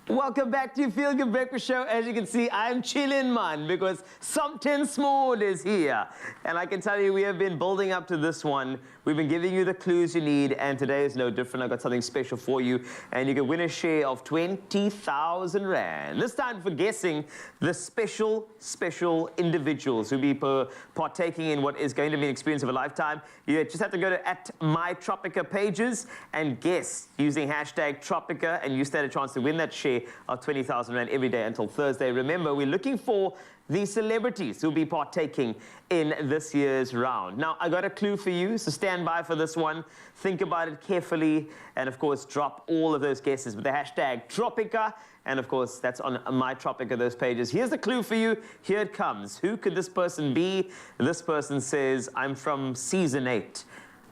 Welcome back to your Feel Good Breakfast Show. As you can see, I'm chilling, man, because something small is here. And I can tell you, we have been building up to this one. We've been giving you the clues you need, and today is no different. I've got something special for you, and you can win a share of 20,000 Rand. This time for guessing the special individuals who'll be partaking in what is going to be an experience of a lifetime. You just have to go to @mytropica pages and guess using hashtag Tropica, and you stand a chance to win that share of 20,000 Rand every day until Thursday. Remember, we're looking for the celebrities who'll be partaking in this year's round. Now, I got a clue for you, so stand by for this one. Think about it carefully, and of course, drop all of those guesses with the hashtag Tropica, and of course, that's on My Tropica, those pages. Here's the clue for you. Here it comes. Who could this person be? This person says, I'm from season 8.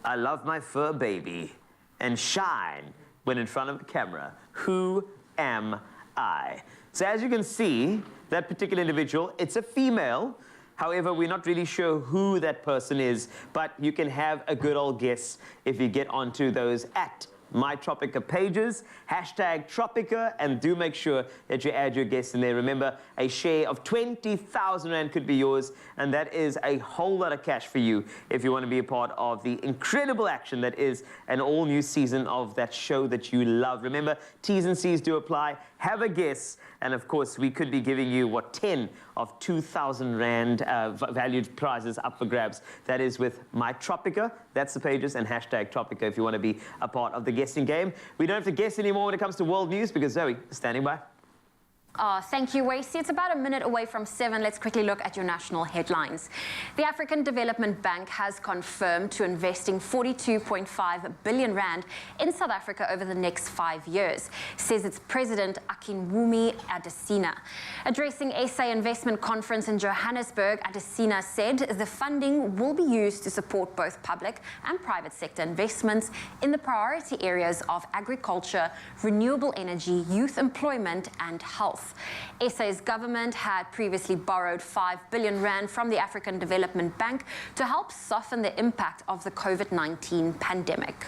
I love my fur baby and shine when in front of the camera. Who am I? So as you can see, that particular individual, it's a female. However, we're not really sure who that person is, but you can have a good old guess if you get onto those My Tropica pages, hashtag Tropica, and do make sure that you add your guests in there. Remember, a share of 20,000 Rand could be yours, and that is a whole lot of cash for you if you want to be a part of the incredible action that is an all-new season of that show that you love. Remember, T's and C's do apply. Have a guess, and of course, we could be giving you, 10 of 2,000 Rand valued prizes up for grabs. That is with My Tropica. That's the pages, and hashtag Tropica if you want to be a part of the guessing game. We don't have to guess anymore when it comes to world news because Zoe is standing by. Oh, thank you, Wasey. It's about a minute away from 7. Let's quickly look at your national headlines. The African Development Bank has confirmed to investing 42.5 billion Rand in South Africa over the next 5 years, says its president, Akinwumi Adesina. Addressing SA Investment Conference in Johannesburg, Adesina said the funding will be used to support both public and private sector investments in the priority areas of agriculture, renewable energy, youth employment, and health. SA's government had previously borrowed 5 billion Rand from the African Development Bank to help soften the impact of the COVID-19 pandemic.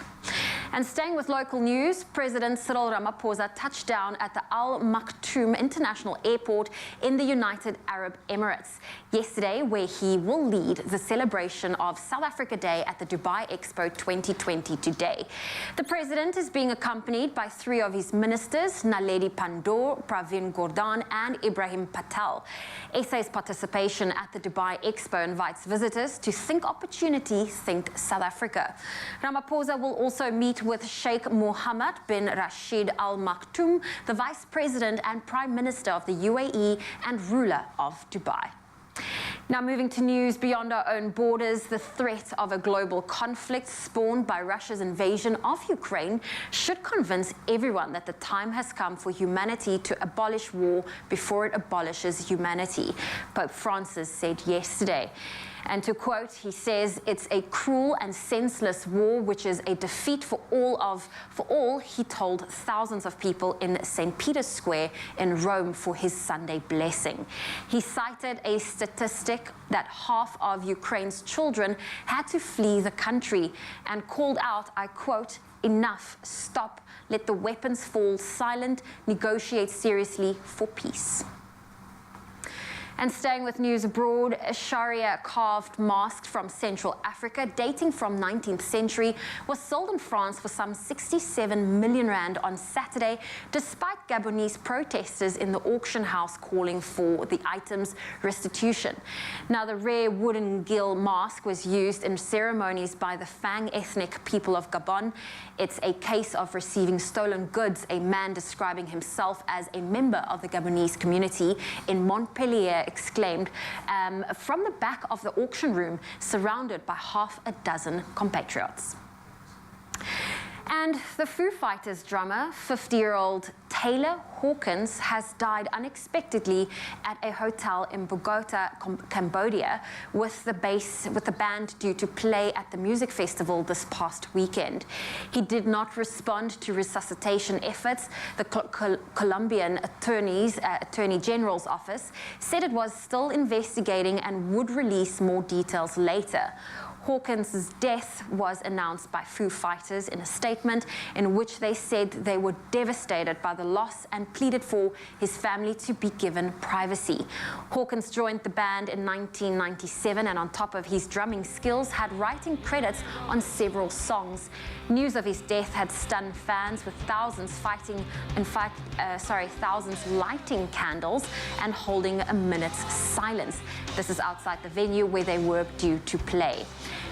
And staying with local news, President Cyril Ramaphosa touched down at the Al Maktoum International Airport in the United Arab Emirates yesterday, where he will lead the celebration of South Africa Day at the Dubai Expo 2020 today. The president is being accompanied by 3 of his ministers, Naledi Pandor, Pravin Gordhan and Ibrahim Patel. SA's participation at the Dubai Expo invites visitors to think opportunity, think South Africa. Ramaphosa will also meet with Sheikh Mohammed bin Rashid Al Maktoum, the Vice President and Prime Minister of the UAE and ruler of Dubai. Now moving to news beyond our own borders, the threat of a global conflict spawned by Russia's invasion of Ukraine should convince everyone that the time has come for humanity to abolish war before it abolishes humanity, Pope Francis said yesterday. And to quote, he says, it's a cruel and senseless war, which is a defeat for all, he told thousands of people in St. Peter's Square in Rome for his Sunday blessing. He cited a statistic that half of Ukraine's children had to flee the country and called out, I quote, enough, stop, let the weapons fall silent, negotiate seriously for peace. And staying with news abroad, a Sharia-carved mask from Central Africa dating from 19th century was sold in France for some 67 million Rand on Saturday, despite Gabonese protesters in the auction house calling for the item's restitution. Now, the rare wooden gill mask was used in ceremonies by the Fang ethnic people of Gabon. It's a case of receiving stolen goods, a man describing himself as a member of the Gabonese community in Montpellier exclaimed from the back of the auction room, surrounded by half a dozen compatriots. And the Foo Fighters drummer, 50-year-old Taylor Hawkins, has died unexpectedly at a hotel in Bogota, Cambodia, with the band due to play at the music festival this past weekend. He did not respond to resuscitation efforts. The Colombian Attorney General's office said it was still investigating and would release more details later. Hawkins' death was announced by Foo Fighters in a statement in which they said they were devastated by the loss and pleaded for his family to be given privacy. Hawkins joined the band in 1997 and on top of his drumming skills had writing credits on several songs. News of his death had stunned fans with thousands lighting candles and holding a minute's silence. This is outside the venue where they were due to play.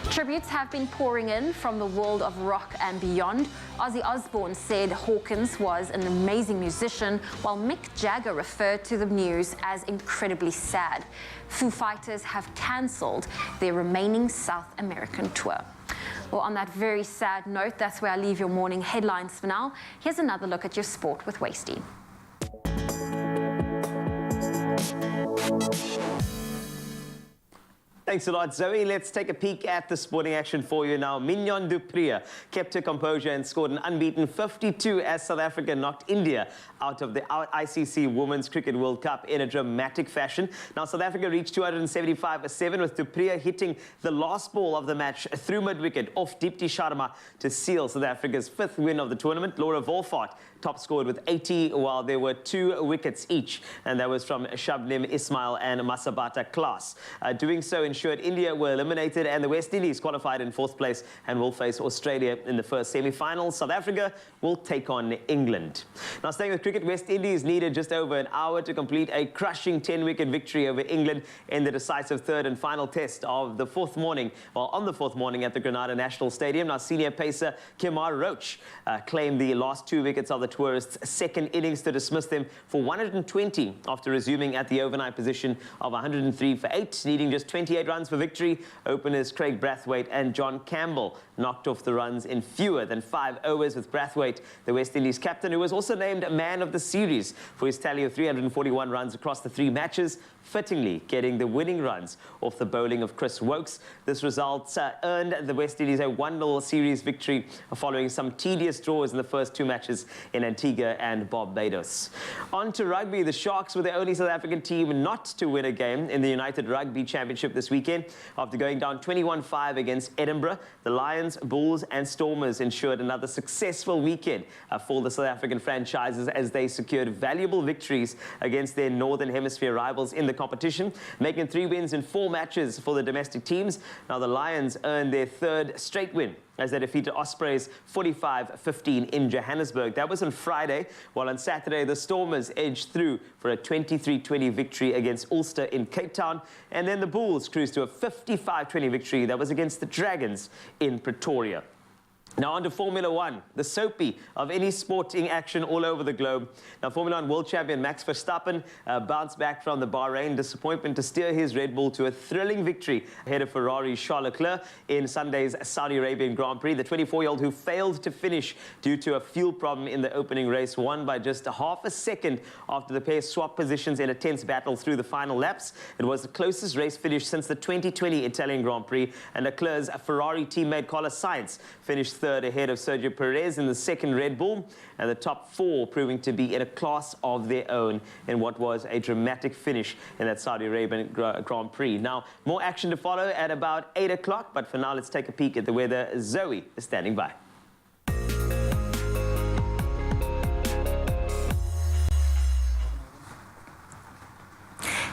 Tributes have been pouring in from the world of rock and beyond. Ozzy Osbourne said Hawkins was an amazing musician, while Mick Jagger referred to the news as incredibly sad. Foo Fighters have cancelled their remaining South American tour. Well, on that very sad note, that's where I leave your morning headlines for now. Here's another look at your sport with Wasty. Thanks a lot, Zoe. Let's take a peek at the sporting action for you now. Mignon du Preez kept her composure and scored an unbeaten 52 as South Africa knocked India out of the ICC Women's Cricket World Cup in a dramatic fashion. Now, South Africa reached 275-7 with du Preez hitting the last ball of the match through mid-wicket off Deepti Sharma to seal South Africa's 5th win of the tournament. Laura Wolfart top scored with 80, while there were 2 wickets each, and that was from Shabnim Ismail and Masabata Klaas. Doing so ensured India were eliminated, and the West Indies qualified in 4th place and will face Australia in the first semi-final. South Africa will take on England. Now, staying with cricket, West Indies needed just over an hour to complete a crushing 10-wicket victory over England in the decisive 3rd and final test of the 4th morning, on the 4th morning at the Grenada National Stadium. Now, senior pacer Kemar Roach claimed the last 2 wickets of the tourists' 2nd innings to dismiss them for 120 after resuming at the overnight position of 103 for 8, needing just 28 runs for victory. Openers Craig Brathwaite and John Campbell knocked off the runs in fewer than 5 overs, with Brathwaite, the West Indies captain, who was also named man of the series for his tally of 341 runs across the 3 matches, fittingly getting the winning runs off the bowling of Chris Wokes. This result earned the West Indies a 1-0 series victory following some tedious draws in the first 2 matches in Antigua and Barbados. On to rugby. The Sharks were the only South African team not to win a game in the United Rugby Championship this weekend. After going down 21-5 against Edinburgh, the Lions, Bulls and Stormers ensured another successful weekend for the South African franchises as they secured valuable victories against their Northern Hemisphere rivals in the competition, making 3 wins in 4 matches for the domestic teams. Now, the Lions earned their 3rd straight win as they defeated Ospreys 45-15 in Johannesburg. That was on Friday, while on Saturday, the Stormers edged through for a 23-20 victory against Ulster in Cape Town, and then the Bulls cruised to a 55-20 victory that was against the Dragons in Pretoria. Now on to Formula One, the soapy of any sporting action all over the globe. Now, Formula One world champion Max Verstappen bounced back from the Bahrain disappointment to steer his Red Bull to a thrilling victory ahead of Ferrari's Charles Leclerc in Sunday's Saudi Arabian Grand Prix. The 24-year-old, who failed to finish due to a fuel problem in the opening race, won by just half a second after the pair swapped positions in a tense battle through the final laps. It was the closest race finish since the 2020 Italian Grand Prix, and Leclerc's Ferrari teammate Carlos Sainz finished 3rd ahead of Sergio Perez in the 2nd Red Bull, and the top 4 proving to be in a class of their own in what was a dramatic finish in that Saudi Arabian Grand Prix. Now, more action to follow at about 8 o'clock, but for now, let's take a peek at the weather. Zoe is standing by.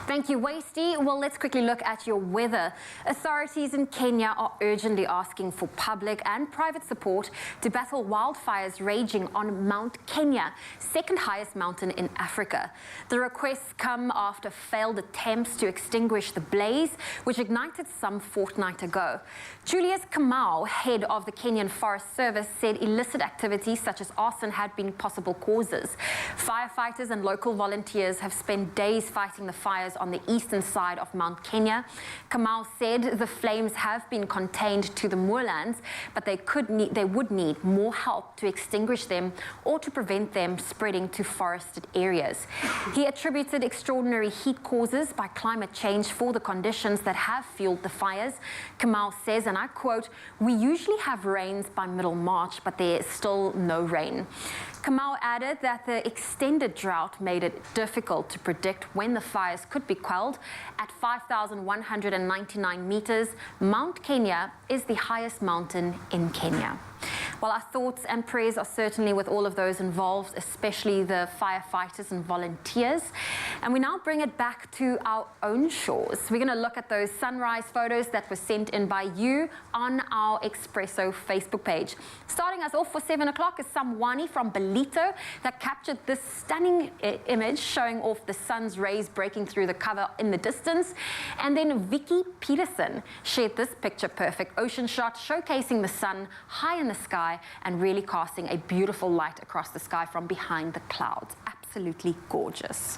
Thank you, Wasty. Well, let's quickly look at your weather. Authorities in Kenya are urgently asking for public and private support to battle wildfires raging on Mount Kenya, 2nd highest mountain in Africa. The requests come after failed attempts to extinguish the blaze, which ignited some fortnight ago. Julius Kamau, head of the Kenyan Forest Service, said illicit activities such as arson had been possible causes. Firefighters and local volunteers have spent days fighting the fires on the eastern side of Mount Kenya. Kamau said the flames have been contained to the moorlands, but they would need more help to extinguish them or to prevent them spreading to forested areas. He attributed extraordinary heat causes by climate change for the conditions that have fueled the fires. Kamau says, and I quote, "We usually have rains by middle March, but there is still no rain." Kamau added that the extended drought made it difficult to predict when the fires could be quelled. At 5,199 meters, Mount Kenya is the highest mountain in Kenya. Well, our thoughts and prayers are certainly with all of those involved, especially the firefighters and volunteers. And we now bring it back to our own shores. We're going to look at those sunrise photos that were sent in by you on our Expresso Facebook page. Starting us off for 7 o'clock is Samwani from Belito that captured this stunning image showing off the sun's rays breaking through the cover in the distance. And then Vicky Peterson shared this picture-perfect ocean shot showcasing the sun high in the sky and really casting a beautiful light across the sky from behind the clouds. Absolutely gorgeous.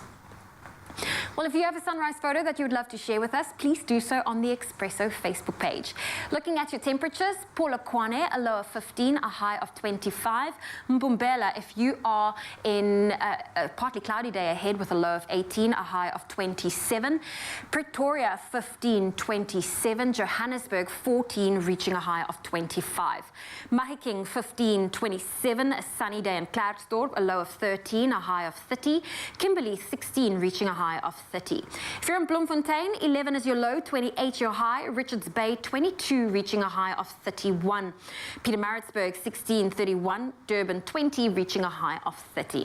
Well, if you have a sunrise photo that you would love to share with us, please do so on the Expresso Facebook page. Looking at your temperatures, Polokwane, a low of 15, a high of 25. Mpumbela, if you are in a partly cloudy day ahead with a low of 18, a high of 27. Pretoria, 15, 27. Johannesburg, 14, reaching a high of 25. Mahikeng, 15, 27, a sunny day in Klerksdorp, a low of 13, a high of 30. Kimberley, 16, reaching a high of 30. If you're in Bloemfontein, 11 is your low, 28 your high. Richards Bay, 22, reaching a high of 31. Pietermaritzburg, 16, 31. Durban, 20, reaching a high of 30.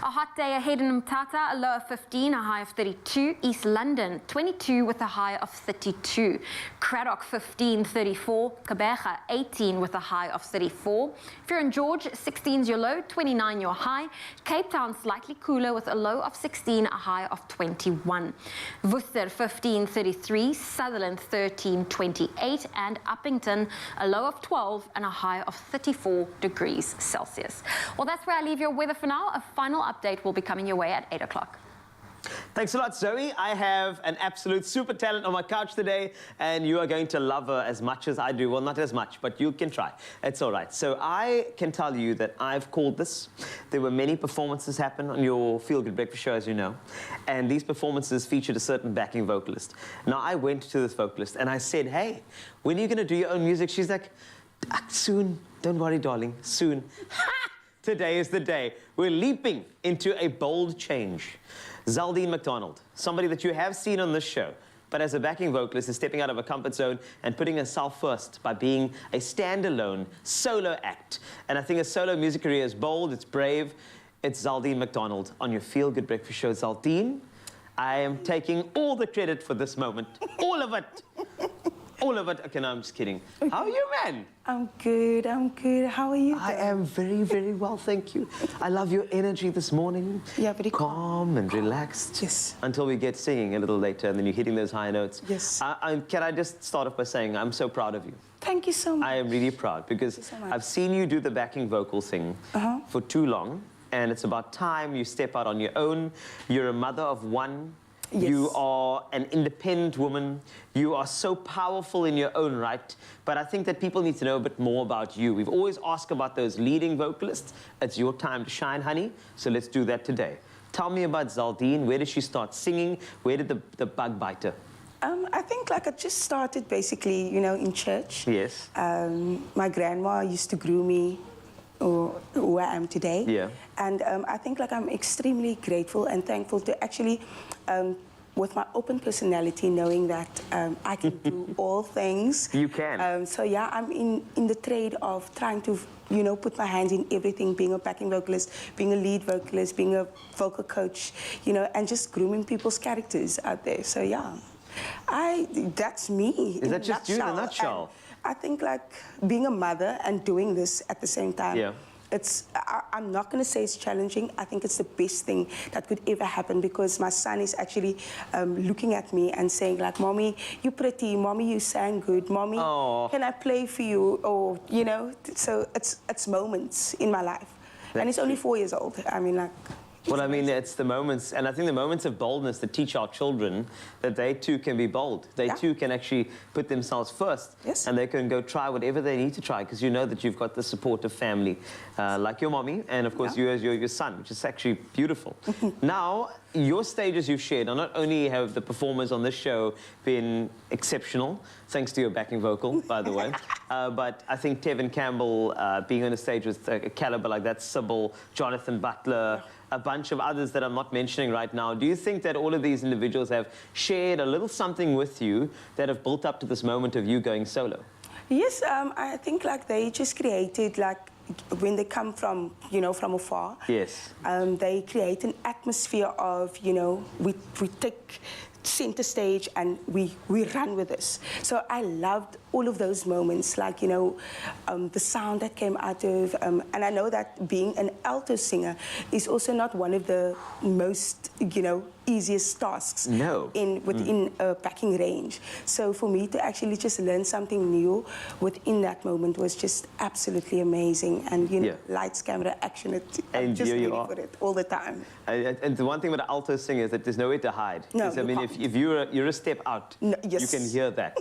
A hot day ahead in Mthatha, a low of 15, a high of 32. East London, 22 with a high of 32. Cradock, 15, 34. Kabeja, 18 with a high of 34. If you're in George, 16 is your low, 29 your high. Cape Town, slightly cooler with a low of 16, a high of 21. Worcester, 15, 33. Sutherland, 13, 28. And Uppington, a low of 12 and a high of 34 degrees Celsius. Well, that's where I leave your weather for now. A final update will be coming your way at 8 o'clock. Thanks a lot, Zoe. I have an absolute super talent on my couch today, and you are going to love her as much as I do. Well, not as much, but you can try. It's all right. So I can tell you that I've called this. There were many performances happen on your Feel Good Breakfast show, as you know, and these performances featured a certain backing vocalist. Now, I went to this vocalist, and I said, hey, when are you going to do your own music? She's like, soon. Don't worry, darling, soon. Today is the day. We're leaping into a bold change. Zaldine McDonald, somebody that you have seen on this show, but as a backing vocalist is stepping out of a comfort zone and putting herself first by being a standalone solo act. And I think a solo music career is bold, it's brave. It's Zaldine McDonald on your Feel Good Breakfast show. Zaldine, I am taking all the credit for this moment. All of it. All of it. Okay, no, I'm just kidding. How are you, man? I'm good, How are you? I am very, very well, thank you. I love your energy this morning. Yeah, very calm and relaxed. Yes. Until we get singing a little later, and then you're hitting those high notes. Yes. Can I just start off by saying I'm so proud of you. Thank you so much. I am really proud because so much. I've seen you do the backing vocal thing for too long, and it's about time you step out on your own. You're a mother of one. Yes. You are an independent woman. You are so powerful in your own right. But I think that people need to know a bit more about you. We've always asked about those leading vocalists. It's your time to shine, honey. So let's do that today. Tell me about Zaldine. Where did she start singing? Where did the bug bite her? I think I just started basically, in church. Yes. My grandma used to groom me who I am today. Yeah. And I think I'm extremely grateful and thankful to actually, with my open personality, knowing that I can do all things. You can. So yeah, I'm in the trade of trying to, put my hands in everything, being a backing vocalist, being a lead vocalist, being a vocal coach, and just grooming people's characters out there. So yeah, that's me. Is that just you in a nutshell? I think being a mother and doing this at the same time, yeah. I'm not going to say it's challenging. I think it's the best thing that could ever happen because my son is actually looking at me and saying Mommy, you're pretty. Mommy, you sang good. Mommy, can I play for you? Or, so it's moments in my life. And he's only 4 years old. I mean, well, I mean, it's the moments, and I think the moments of boldness that teach our children that they too can be bold. They too can actually put themselves first. Yes. And they can go try whatever they need to try because you know that you've got the support of family, like your mommy, and of course you as your son, which is actually beautiful. Now, your stages you've shared, not only have the performers on this show been exceptional, thanks to your backing vocal, by the way, but I think Tevin Campbell being on a stage with a caliber like that, Sybil, Jonathan Butler, a bunch of others that I'm not mentioning right now. Do you think that all of these individuals have shared a little something with you that have built up to this moment of you going solo? Yes, I think like they just created like when they come from, you know, from afar. Yes. They create an atmosphere of, you know, we take center stage and we run with this. So I loved all of those moments, like, you know, the sound that came out of, and I know that being an alto singer is also not one of the most, you know, easiest tasks within a backing range. So for me to actually just learn something new within that moment was just absolutely amazing. And, you know, lights, camera, action, I'm just ready for it all the time. And the one thing with an alto singer is that there's nowhere to hide. No, I mean, if you're a step out, you can hear that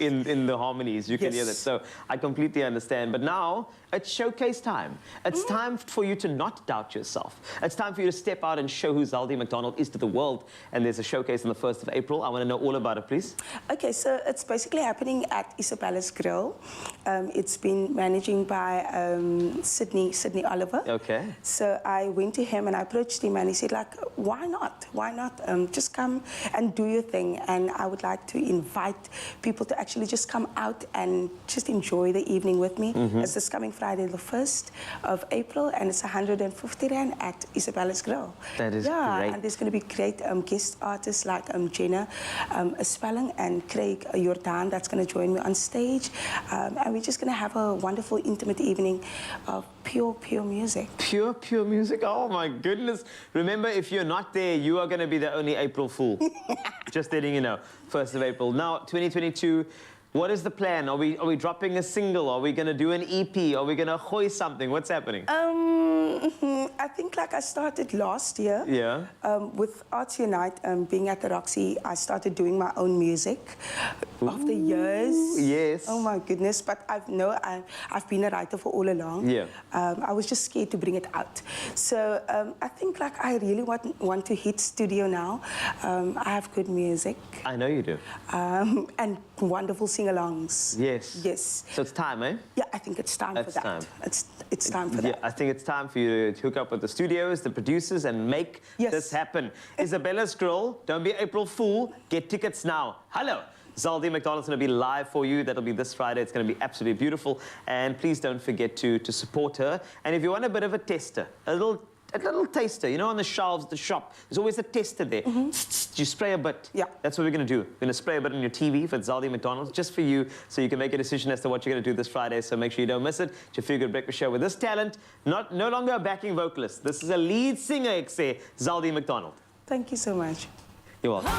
in the harmonies. You can hear that. So I completely understand. But now it's showcase time. It's time for you to not doubt yourself. It's time for you to step out and show who Zaldine McDonald is to the world. And there's a showcase on the 1st of April. I want to know all about it, please. Okay, so it's basically happening at Isabella's Grill. It's been managing by Sydney Oliver. Okay. So I went to him and I approached him and he said, like, why not? Why not? Just come and do your thing. And I would like to invite people to actually just come out and just enjoy the evening with me. It's this coming Friday, the 1st of April, and it's 150 Rand at Isabella's Grill. That is great. And there's going to be great guest artists like Jenna Spelling and Craig Jordan that's going to join me on stage. And we're just going to have a wonderful, intimate evening of pure music. Pure music? Oh, my goodness. Remember, if you're not there, you are going to be the only April Fool. Just letting you know, 1st of April. Now, 2022, what is the plan? Are we dropping a single? Are we going to do an EP? Are we going to hoist something? What's happening? I think like I started last year. Yeah. With Arts Unite being at the Roxy, I started doing my own music after years. Yes. Oh my goodness! But I've been a writer for all along. Yeah. I was just scared to bring it out. So I think like I really want to hit studio now. I have good music. I know you do. And wonderful sing-alongs. Yes. Yes. So it's time, eh? Yeah, I think it's time for that. It's time for that. I think it's time for you to hook up with the studios, the producers, and make this happen. Isabella's Grill, don't be April Fool. Get tickets now. Hello. Zaldine McDonald's going to be live for you. That'll be this Friday. It's going to be absolutely beautiful. And please don't forget to support her. And if you want a bit of a tester, a little taster, you know, on the shelves of the shop, there's always a tester there. You spray a bit. Yeah. That's what we're going to do. We're going to spray a bit on your TV for Zaldine McDonald, just for you, so you can make a decision as to what you're going to do this Friday. So make sure you don't miss it. It's your Feel Good Breakfast Show with this talent, no longer a backing vocalist. This is a lead singer, Zaldine McDonald. Thank you so much. You're welcome.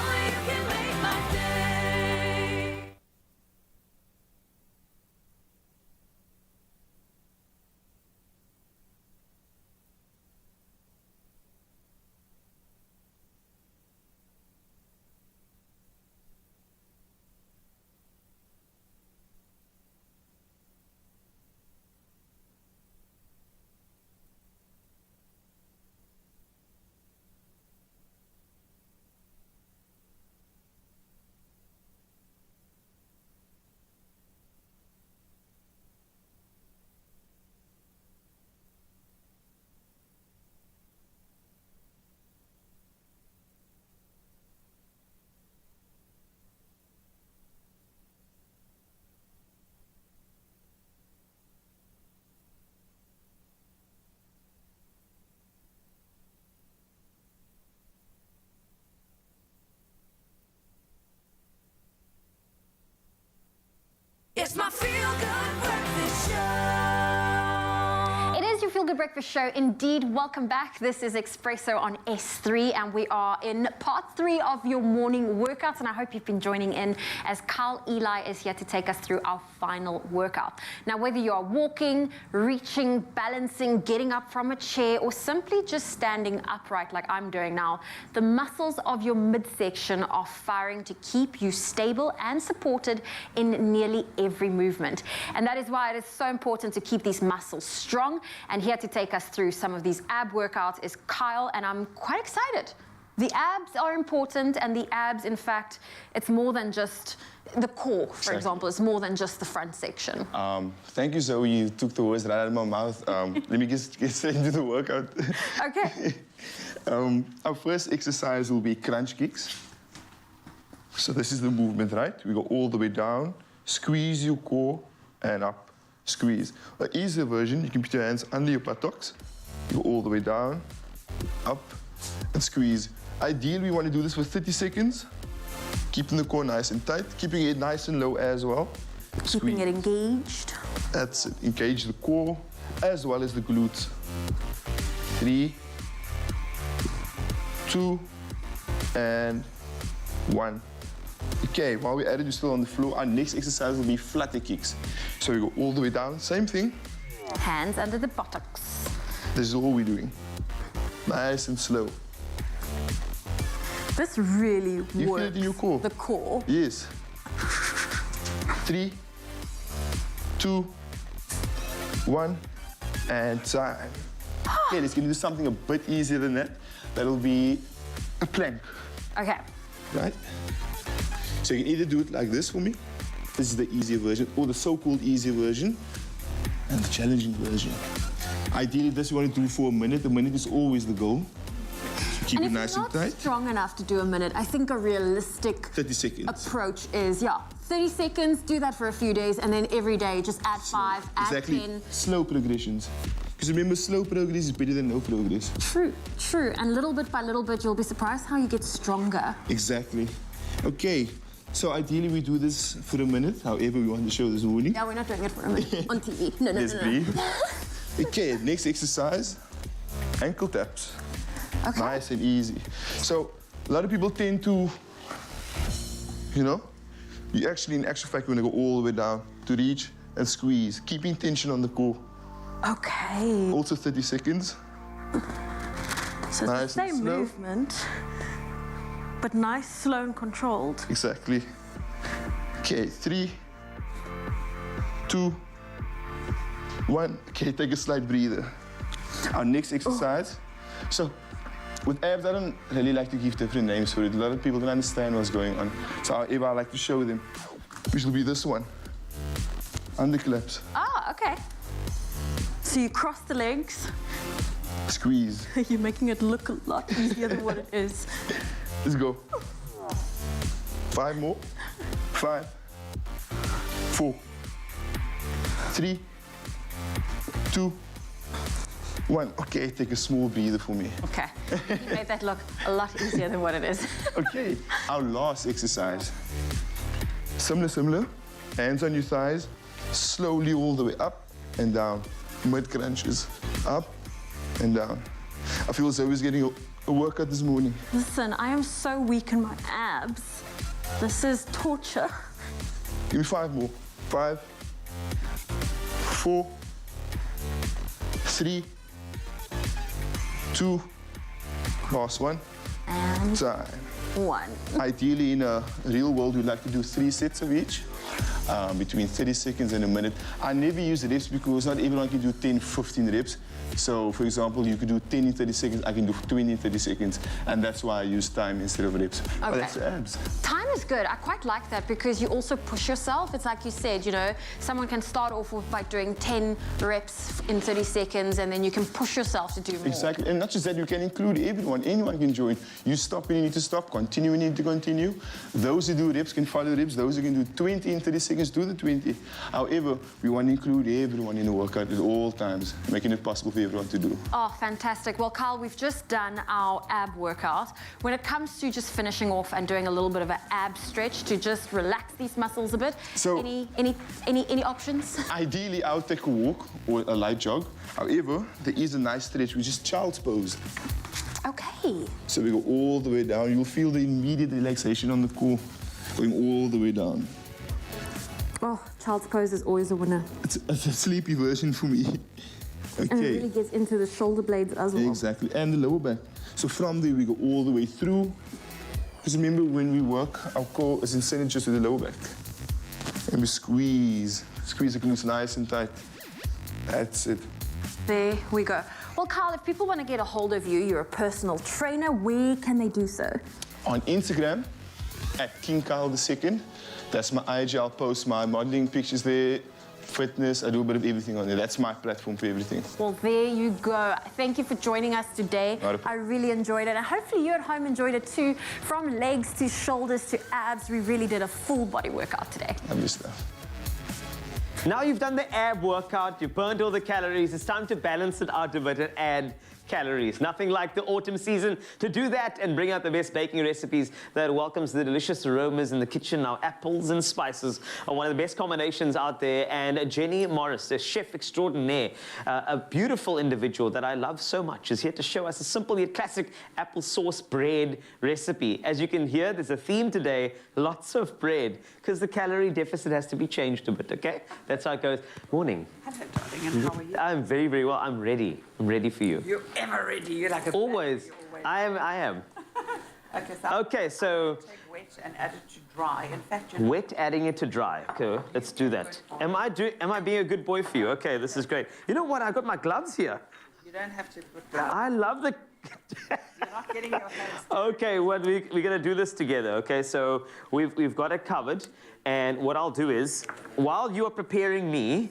It's my Feel Good Breakfast Show. It is your Feel Good Breakfast Show. Indeed, welcome back. This is Expresso on S3, and we are in part 3 of your morning workouts, and I hope you've been joining in as Carl Eli is here to take us through our final workout. Now, whether you are walking, reaching, balancing, getting up from a chair, or simply just standing upright like I'm doing now, the muscles of your midsection are firing to keep you stable and supported in nearly every movement. And that is why it is so important to keep these muscles strong. And here to take us through some of these ab workouts is Kyle, and I'm quite excited. The abs are important, and the abs, in fact, it's more than just the core, for example. It's more than just the front section. Thank you, Zoe. You took the words right out of my mouth. Let me get straight into the workout. Okay. Our first exercise will be crunch kicks. So this is the movement, right? We go all the way down, squeeze your core, and up, squeeze. The easier version, you can put your hands under your buttocks. You go all the way down, up, and squeeze. Ideally, we want to do this for 30 seconds. Keeping the core nice and tight, keeping it nice and low as well. Keeping it engaged. That's it. Engage the core as well as the glutes. 3, 2, and 1. Okay, while we're at it, we're still on the floor. Our next exercise will be flutter kicks. So we go all the way down, same thing. Hands under the buttocks. This is all we're doing. Nice and slow. This really works. You feel it in your core? The core? Yes. 3, 2, 1, and time. Okay, let's do something a bit easier than that. That'll be a plank. Okay. Right? So you can either do it like this for me. This is the easier version, or the so-called easier version, and the challenging version. Ideally, this you want to do for a minute. A minute is always the goal. So keep it nice and tight. If you're not strong enough to do a minute, I think a realistic 30 seconds. approach is, 30 seconds, do that for a few days, and then every day just add 5, add 10. Slow progressions. Because remember, slow progress is better than no progress. True, true. And little bit by little bit, you'll be surprised how you get stronger. Exactly. Okay, so ideally we do this for a minute. However, we want to show this morning. Yeah, we're not doing it for a minute on TV. No. Let's breathe. Okay, next exercise, ankle taps. Okay. Nice and easy. So a lot of people tend to, you actually, in actual fact, we're gonna go all the way down to reach and squeeze, keeping tension on the core. Okay. Also 30 seconds. So nice it's the same and slow. movement, but nice, slow and controlled. Exactly. Okay, 3, 2, 1. Okay, take a slight breather. Our next exercise. So, with abs, I don't really like to give different names for it. A lot of people don't understand what's going on. So, however, I like to show them, which will be this one. Underclaps. Ah, okay. So you cross the legs. Squeeze. You're making it look a lot easier than what it is. Let's go. 5 more. 5, 4, 3, 2, 1. Okay, take a small breather for me. Okay. You made that look a lot easier than what it is. Okay, our last exercise. Similar. Hands on your thighs. Slowly all the way up and down. Mid crunches. Up and down. I feel Zoe's getting a workout this morning. Listen, I am so weak in my abs. This is torture. Give me 5 more. 5, 4, 3, 2, last one. And time. 1. Ideally, in a real world, we'd like to do 3 sets of each. Between 30 seconds and a minute. I never use reps because not everyone can do 10, 15 reps. So, for example, you could do 10 in 30 seconds, I can do 20 in 30 seconds, and that's why I use time instead of reps. Okay. But that's abs. Time is good. I quite like that because you also push yourself. It's like you said, someone can start off by doing 10 reps in 30 seconds, and then you can push yourself to do more. Exactly, and not just that, you can include everyone. Anyone can join. You stop when you need to stop, continue when you need to continue. Those who do reps can follow reps. Those who can do 20 in 30 seconds, do the 20. However, we want to include everyone in the workout at all times, making it possible for everyone to do. Oh, fantastic. Well, Carl, we've just done our ab workout. When it comes to just finishing off and doing a little bit of an ab stretch to just relax these muscles a bit, so, any options? Ideally, I would take a walk or a light jog. However, there is a nice stretch, which is child's pose. Okay. So we go all the way down. You'll feel the immediate relaxation on the core, going all the way down. Oh, child's pose is always a winner. It's a sleepy version for me. Okay. And it really gets into the shoulder blades as well. Exactly, and the lower back. So from there, we go all the way through. Because remember, when we work, our core is in synergy with the lower back. And we squeeze the glutes nice and tight. That's it. There we go. Well, Well, Carl, if people want to get a hold of you, you're a personal trainer, where can they do so? On Instagram, at King Carl II. That's my IG. I'll post my modeling pictures there, fitness. I do a bit of everything on there. That's my platform for everything. Well, there you go. Thank you for joining us today. I really enjoyed it. And hopefully you at home enjoyed it too. From legs to shoulders to abs, we really did a full body workout today. Lovely stuff. Now you've done the ab workout, you've burned all the calories, it's time to balance it out a bit and add calories. Nothing like the autumn season to do that and bring out the best baking recipes that welcomes the delicious aromas in the kitchen. Now, apples and spices are one of the best combinations out there. And Jenny Morris, a chef extraordinaire, a beautiful individual that I love so much, is here to show us a simple yet classic applesauce bread recipe. As you can hear, there's a theme today, lots of bread, because the calorie deficit has to be changed a bit, okay? That's how it goes. Morning. Hello, darling, and how are you? I'm very, very well. I'm ready. I'm ready for you. You're ever ready. You're like a always. baby, always. I am. Okay, so take wet and add it to dry. In fact, wet, adding it to dry. Okay, let's do that. Am I being a good boy for you? Okay, this is great. You know what? I got my gloves here. You don't have to put gloves. I love the. You're not getting your hands. Okay, well, we're gonna do this together. Okay, so we've got it covered, and what I'll do is, while you are preparing me,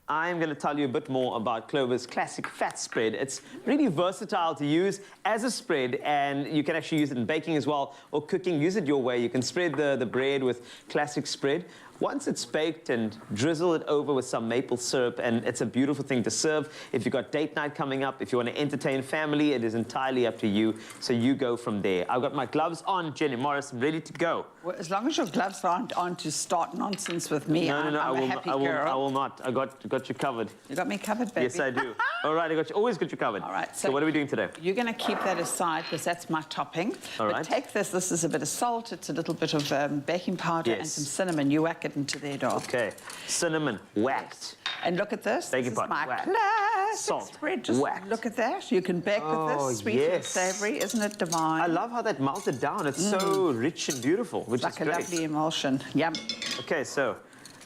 I'm going to tell you a bit more about Clover's classic fat spread. It's really versatile to use as a spread, and you can actually use it in baking as well, or cooking. Use it your way. You can spread the bread with classic spread. Once it's baked, and drizzle it over with some maple syrup, and it's a beautiful thing to serve. If you've got date night coming up, if you want to entertain family, it is entirely up to you. So you go from there. I've got my gloves on, Jenny Morris, ready to go. Well, as long as your gloves aren't on to start nonsense with me, I'm a happy girl. I will not. I got you covered. You got me covered, baby. Yes, I do. All right, always got you covered. All right. So what are we doing today? You're going to keep that aside because that's my topping. All but right. take this. This is a bit of salt. It's a little bit of baking powder and some cinnamon. You whack it into there, dog. Okay, cinnamon whacked. And look at this. Baking this is my powder, classic salt spread. Just whacked. look at that. You can bake with this, sweet and savoury. Isn't it divine? I love how that melted down. It's so rich and beautiful, which it's like is great. a lovely emulsion. Yum. Okay, so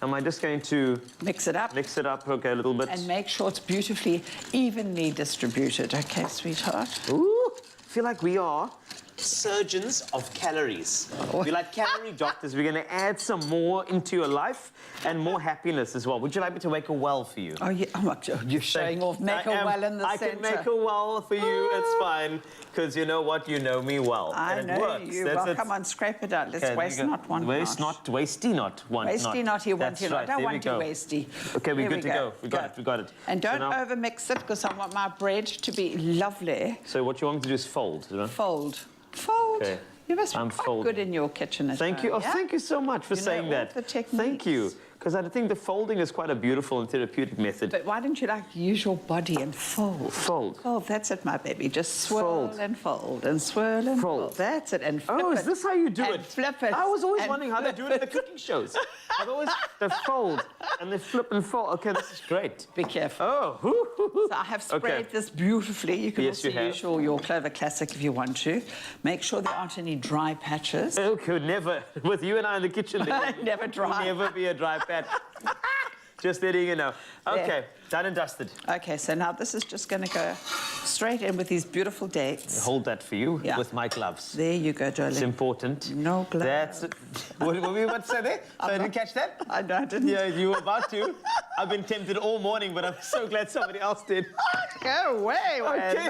am I just going to mix it up? Mix it up, okay, a little bit. And make sure it's beautifully, evenly distributed. Okay, sweetheart. Ooh, I feel like we are surgeons of calories. We're like calorie doctors. We're going to add some more into your life and more happiness as well. Would you like me to make a well for you? Oh, yeah. Oh, you're showing off. Make a well in the centre. I can make a well for you. It's fine. Because you know what? You know me well. I and know it works. you well. Come on, scrape it out. Let's waste not one Waste not, wasty not one. Wasty not, you want That's you right. not. I don't There want we you go. wasty. Okay, we're good to go. We got it. And don't overmix it because I want my bread to be lovely. So what you want me to do is fold, you know? Fold. Fold. Okay. You must be quite good in your kitchen at Thank you. home, Oh, thank you so much for saying that. Thank you. Because I think the folding is quite a beautiful and therapeutic method. But why don't you use your body and fold? Fold. Fold, that's it, my baby. Just swirl and fold and swirl and fold. That's it, and flip it. Oh, is this how you do and it? Flip it. I was always wondering how they do it in the cooking shows. I've always, they fold and they flip and fold. Okay, this is great. Be careful. Oh, So I have sprayed this beautifully. You can also use your Clover Classic if you want to. Make sure there aren't any dry patches. Okay, never. With you and I in the kitchen, never dry. Never be a dry patch. Just letting you know. Okay, done and dusted. Okay, so now this is just going to go straight in with these beautiful dates. Hold that for you with my gloves. There you go, darling. It's important. No gloves. That's it. What were we about to say there? So I didn't catch that? I didn't. Yeah, you were about to. I've been tempted all morning, but I'm so glad somebody else did. Go away, okay.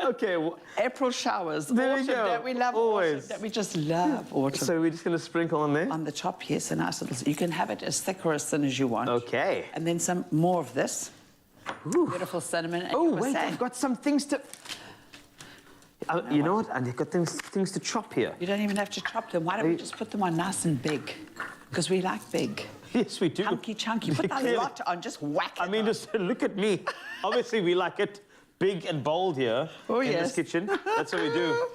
Okay. April showers. There autumn, we go. Don't we love Always. autumn? Don't we just love autumn? So we're just going to sprinkle on there? On the top, yes, a nice little... You can have it as thick or as thin as you want. Okay. And then some more of this. Ooh. Beautiful cinnamon. And oh, wait, I've got some things to... you know what? And I've got things to chop here. You don't even have to chop them. Why don't we just put them on nice and big? Because we like big. Yes, we do. Chunky, chunky. Put a lot on. Just whack it I mean, just look at me. Obviously, we like it big and bold here in this kitchen. That's what we do.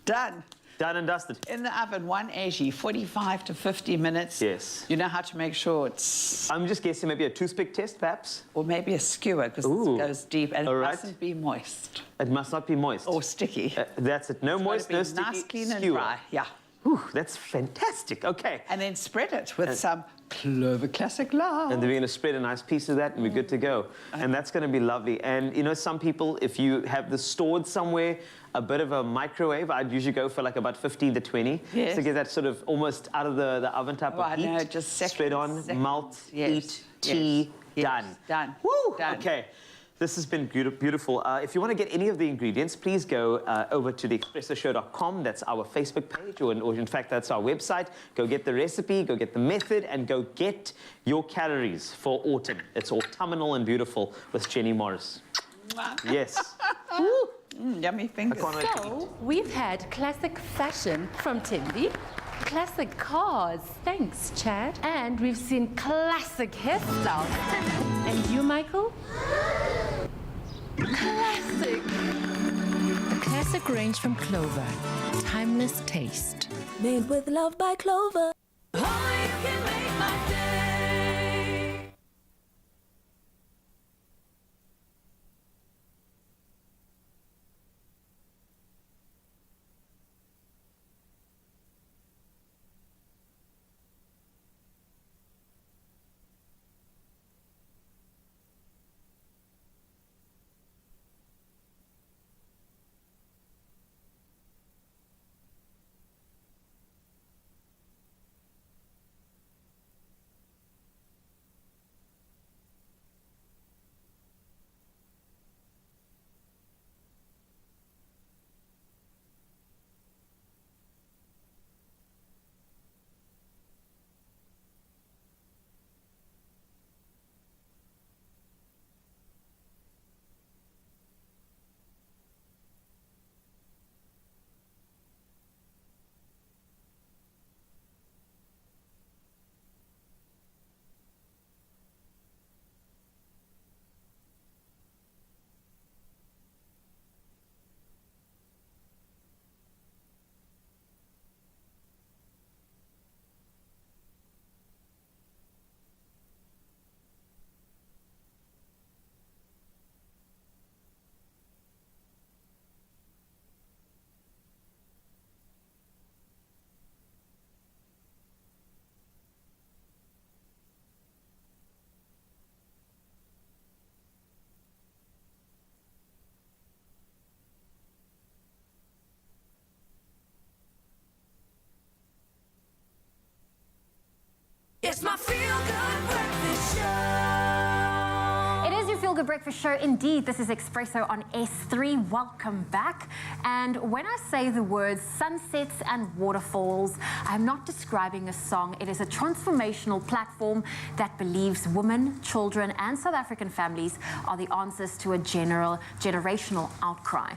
Done. Done and dusted. In the oven, 180, 45 to 50 minutes. Yes. You know how to make sure it's... I'm just guessing maybe a toothpick test, perhaps? Or maybe a skewer, because it goes deep, and it mustn't be moist. It must not be moist. Or sticky. That's it. No moist, no sticky, nice, clean, and skewer. dry. Yeah. Ooh, that's fantastic. Okay. And then spread it with some Clover Classic lard. And then we're going to spread a nice piece of that and we're good to go. And that's going to be lovely. And, you know, some people, if you have this stored somewhere, a bit of a microwave, I'd usually go for like about 15 to 20. Yes. To get that sort of almost out of the oven type of heat. No, just seconds, spread on, seconds. malt, Yes. eat, tea, Yes. done. Done. Woo! Done. Okay. This has been beautiful. If you want to get any of the ingredients, please go over to the expressoshow.com. That's our Facebook page, or in fact, that's our website. Go get the recipe, go get the method, and go get your calories for autumn. It's autumnal and beautiful with Jenny Morris. Yes. Yummy fingers. So, we've had classic fashion from Timby, classic cars, thanks Chad, and we've seen classic hairstyles. And you, Michael? Classic. A classic range from Clover. Timeless taste. Made with love by Clover. Oh, you can make my day. It's my feel-good breakfast show. It is your feel-good breakfast show. Indeed, this is Expresso on S3. Welcome back. And when I say the words sunsets and waterfalls, I'm not describing a song. It is a transformational platform that believes women, children, and South African families are the answers to a generational outcry.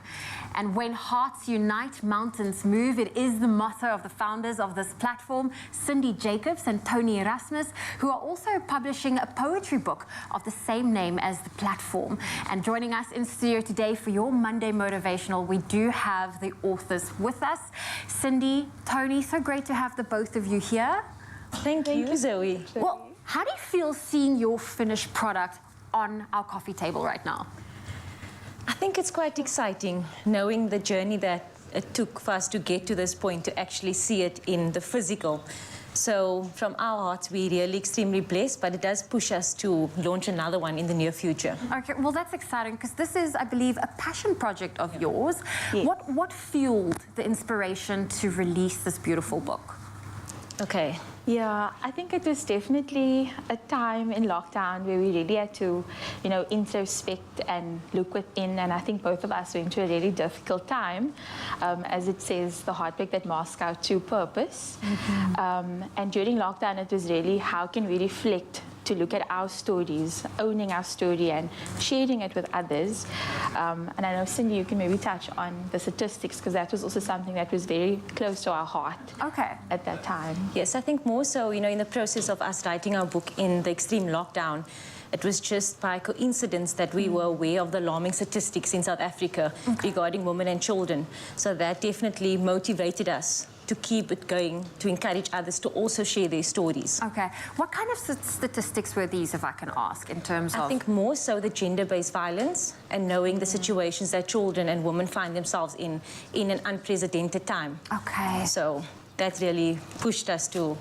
And when hearts unite, mountains move. It is the motto of the founders of this platform, Cindy Jacobs and Tony Erasmus, who are also publishing a poetry book of the same name as the platform. And joining us in studio today for your Monday Motivational, we do have the authors with us. Cindy, Tony, so great to have the both of you here. Thank you, Zoe. Well, how do you feel seeing your finished product on our coffee table right now? I think it's quite exciting knowing the journey that it took for us to get to this point to actually see it in the physical. So from our hearts, we're really extremely blessed, but it does push us to launch another one in the near future. Okay, well, that's exciting because this is, I believe, a passion project of yours. Yes. What fueled the inspiration to release this beautiful book? Okay. Yeah, I think it was definitely a time in lockdown where we really had to, introspect and look within. And I think both of us went through a really difficult time. As it says, the heartbreak that masks our true purpose. Mm-hmm. And during lockdown, it was really how can we reflect to look at our stories, owning our story and sharing it with others. And I know, Cindy, you can maybe touch on the statistics because that was also something that was very close to our heart at that time. Yes, I think more so, in the process of us writing our book in the extreme lockdown, it was just by coincidence that we were aware of the alarming statistics in South Africa regarding women and children. So that definitely motivated us to keep it going, to encourage others to also share their stories. Okay. What kind of statistics were these, if I can ask, in terms of... I think more so the gender-based violence and knowing the situations that children and women find themselves in an unprecedented time. Okay. So... that really pushed us to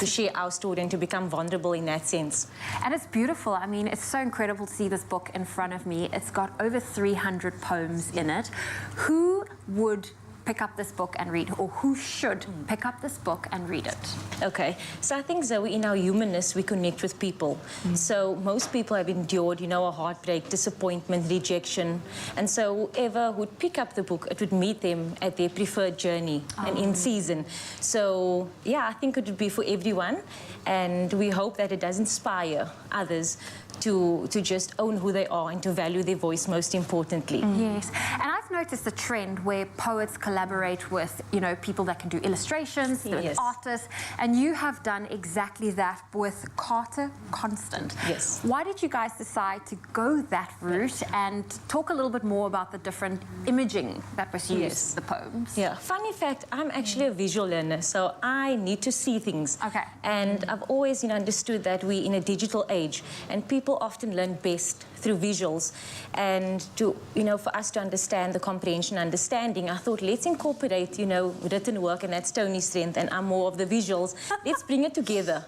share our story and to become vulnerable in that sense. And it's beautiful. I mean, it's so incredible to see this book in front of me. It's got over 300 poems in it. Who would pick up this book and read, or who should pick up this book and read it? Okay, so I think, Zoe, in our humanness, we connect with people. So most people have endured, a heartbreak, disappointment, rejection. And so whoever would pick up the book, it would meet them at their preferred journey and in season. So, yeah, I think it would be for everyone. And we hope that it does inspire others to just own who they are and to value their voice most importantly. Yes, and I've noticed a trend where poets collaborate with, people that can do illustrations, with artists, and you have done exactly that with Carter Constant. Yes. Why did you guys decide to go that route, and talk a little bit more about the different imaging that was used in the poems? Yeah, funny fact, I'm actually a visual learner, so I need to see things. Okay. And I've always understood that we're in a digital age, and people often learn best through visuals. And to, for us to understand the comprehension, understanding, I thought, let's incorporate, written work, and that's Tony's strength, and I'm more of the visuals. Let's bring it together,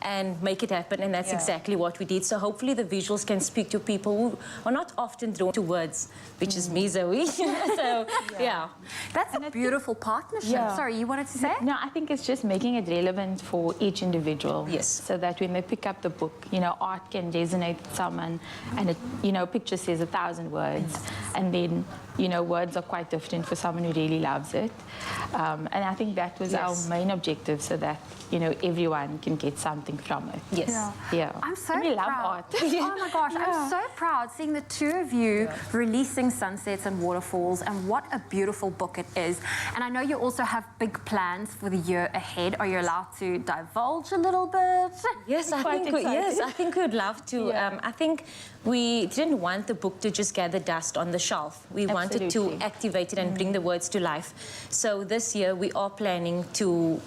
and make it happen, and that's exactly what we did. So hopefully the visuals can speak to people who are not often drawn to words, which is me, Zoe. So, yeah. That's a beautiful partnership. Yeah. Sorry, you wanted to say? No, I think it's just making it relevant for each individual. Yes. So that when they pick up the book, art can resonate with someone, and it, a picture says 1,000 words, and then, words are quite different for someone who really loves it. And I think that was our main objective, so that, everyone can get something from it. Yes. Yeah. I'm so we proud. love art. Oh my gosh, I'm so proud seeing the two of you releasing Sunsets and Waterfalls, and what a beautiful book it is. And I know you also have big plans for the year ahead. Are you allowed to divulge a little bit? Yes, I think we'd love to. I think we didn't want the book to just gather dust on the shelf. We wanted to activate it and bring the words to life. So this year we are planning to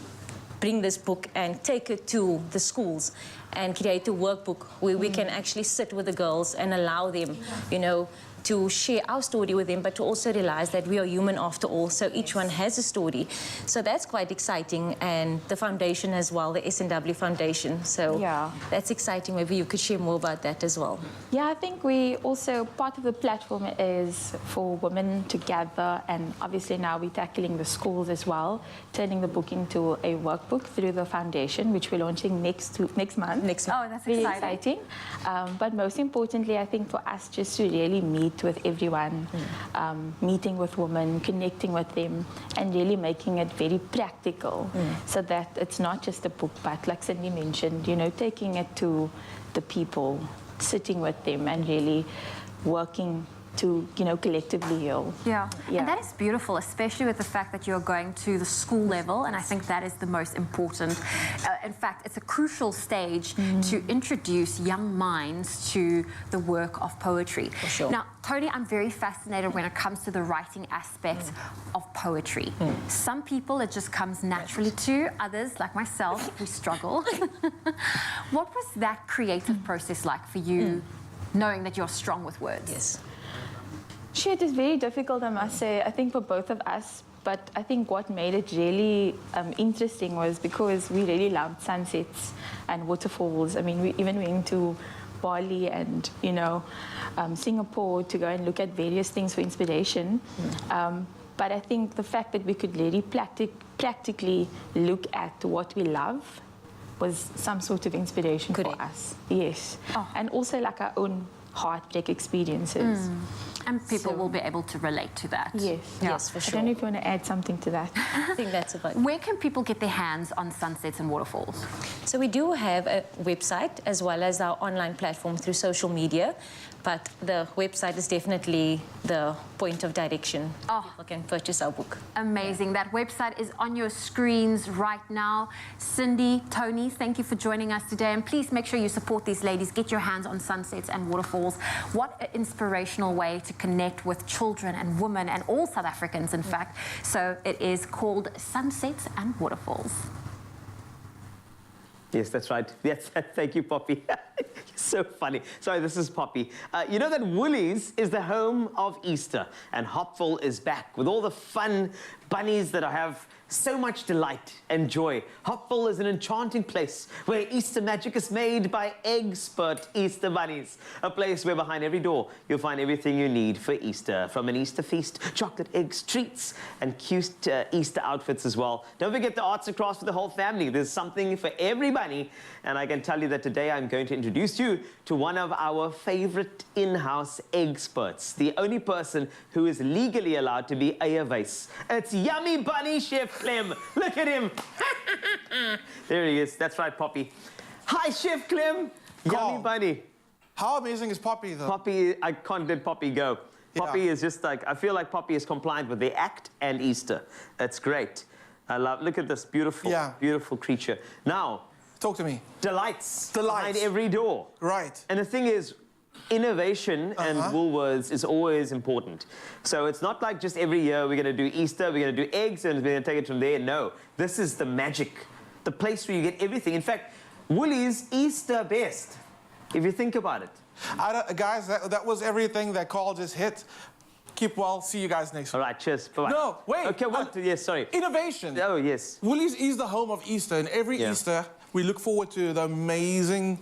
bring this book and take it to the schools and create a workbook where we can actually sit with the girls and allow them, to share our story with them, but to also realize that we are human after all, so each one has a story. So that's quite exciting, and the foundation as well, the S&W Foundation. So that's exciting. Maybe you could share more about that as well. Yeah, I think we also, part of the platform is for women to gather, and obviously now we're tackling the schools as well, turning the book into a workbook through the foundation, which we're launching next month. Oh, that's Very exciting. But most importantly, I think for us just to really meet with everyone, meeting with women, connecting with them, and really making it very practical, so that it's not just a book, but like Cindy mentioned, taking it to the people, sitting with them, and really working to, collectively heal. Yeah, and that is beautiful, especially with the fact that you're going to the school level, and I think that is the most important. In fact, it's a crucial stage to introduce young minds to the work of poetry. For sure. Now, Tony, I'm very fascinated when it comes to the writing aspect of poetry. Some people it just comes naturally to, others, like myself, we struggle. What was that creative process like for you, knowing that you're strong with words? Yes. Sure, it is very difficult, I must say, I think for both of us. But I think what made it really interesting was because we really loved sunsets and waterfalls. I mean, we even went to Bali and, Singapore to go and look at various things for inspiration. But I think the fact that we could really practically look at what we love was some sort of inspiration for us. Yes. And also like our own heartbreak experiences. And people will be able to relate to that. Yes. Yes, for sure. I don't know if you want to add something to that. I think that's about. Where can people get their hands on Sunsets and Waterfalls? So we do have a website as well as our online platform through social media, but the website is definitely the point of direction. People can purchase our book. Amazing. That website is on your screens right now. Cindy, Tony, thank you for joining us today, and please make sure you support these ladies. Get your hands on Sunsets and Waterfalls. What an inspirational way to connect with children and women and all South Africans, in fact. So it is called Sunsets and Waterfalls. Yes, that's right. Yes, thank you, Poppy. So funny. Sorry, this is Poppy. You know that Woolies is the home of Easter, and Hopful is back with all the fun bunnies that have so much delight and joy. Hopful is an enchanting place where Easter magic is made by expert Easter bunnies. A place where behind every door you'll find everything you need for Easter, from an Easter feast, chocolate eggs, treats, and cute Easter outfits as well. Don't forget the arts and crafts for the whole family. There's something for every bunny, and I can tell you that today I'm going to introduce you to one of our favorite in-house experts, the only person who is legally allowed to be a vase. It's Yummy Bunny Chef Clem. Look at him. There he is. That's right, Poppy. Hi, Chef Clem. Yummy Bunny. How amazing is Poppy, though? Poppy, I can't let Poppy go. Poppy is just like, I feel like Poppy is compliant with the act and Easter. That's great. I love, look at this beautiful, beautiful creature. Now, talk to me. Delights. Behind every door. Right. And the thing is, innovation and Woolworths is always important. So it's not like just every year we're going to do Easter, we're going to do eggs, and we're going to take it from there. No, this is the magic, the place where you get everything. In fact, Woolies Easter best, if you think about it. Guys, that was everything that Carl just hit. Keep well. See you guys next week. All right, cheers. Bye-bye. No, wait. Okay, what? Yes, sorry. Innovation. Oh, yes. Woolies is the home of Easter, and every Easter we look forward to the amazing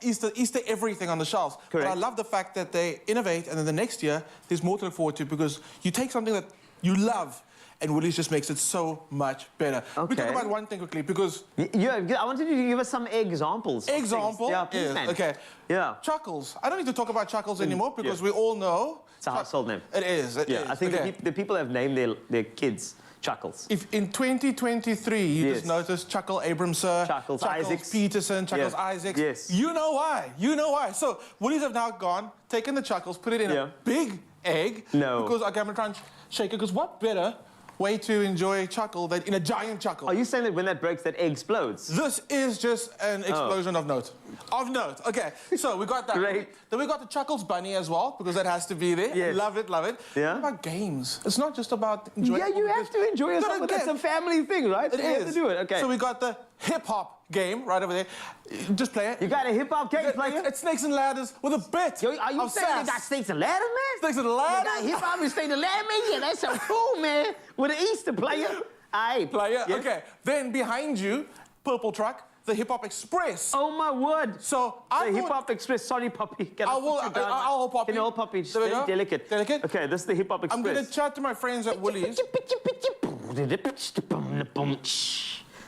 Easter everything on the shelves. Correct. But I love the fact that they innovate, and then the next year there's more to look forward to, because you take something that you love, and Woolies just makes it so much better. We talk about one thing quickly, because... Yeah, I wanted you to give us some examples. Example? Yeah, please, man. Okay. Yeah. Chuckles. I don't need to talk about Chuckles anymore, because we all know... It's a household name. It is. It is. I think the people have named their kids Chuckles. If in 2023 you just notice Chuckle Abramser, Chuckles Isaacs, Peterson, Chuckles Isaacs, yes. You know why. You know why. So Woolies have now taken the Chuckles, put it in a big egg. No. Because I'm going to try and shake it, because what better way to enjoy Chuckle than in a giant Chuckle? Are you saying that when that breaks, that egg explodes? This is just an explosion of note. Of note. Okay, so we got that. Great. Then we got the Chuckles bunny as well, because that has to be there. Yes. Love it, love it. Yeah. What about games? It's not just about enjoying. Yeah, you have to enjoy yourself, but that's a family thing, right? It You have to do it, okay. So we got the hip-hop game right over there. Just play it. You got a hip-hop game player? It's Snakes and Ladders with a bit. Yo, are you saying you got Snakes and Ladders, man? Snakes and Ladders? You got hip-hop and Snakes and Ladders, man? Yeah, that's so cool, man. With an Easter player. Aye. Player, okay. Then behind you, purple truck, the Hip Hop Express. Oh, my word. So the Hip Hop Express. Sorry, Poppy. I'll hold Poppy. Can you hold Poppy? Just very delicate. Delicate? Okay, this is the Hip Hop Express. I'm going to chat to my friends at Woolies.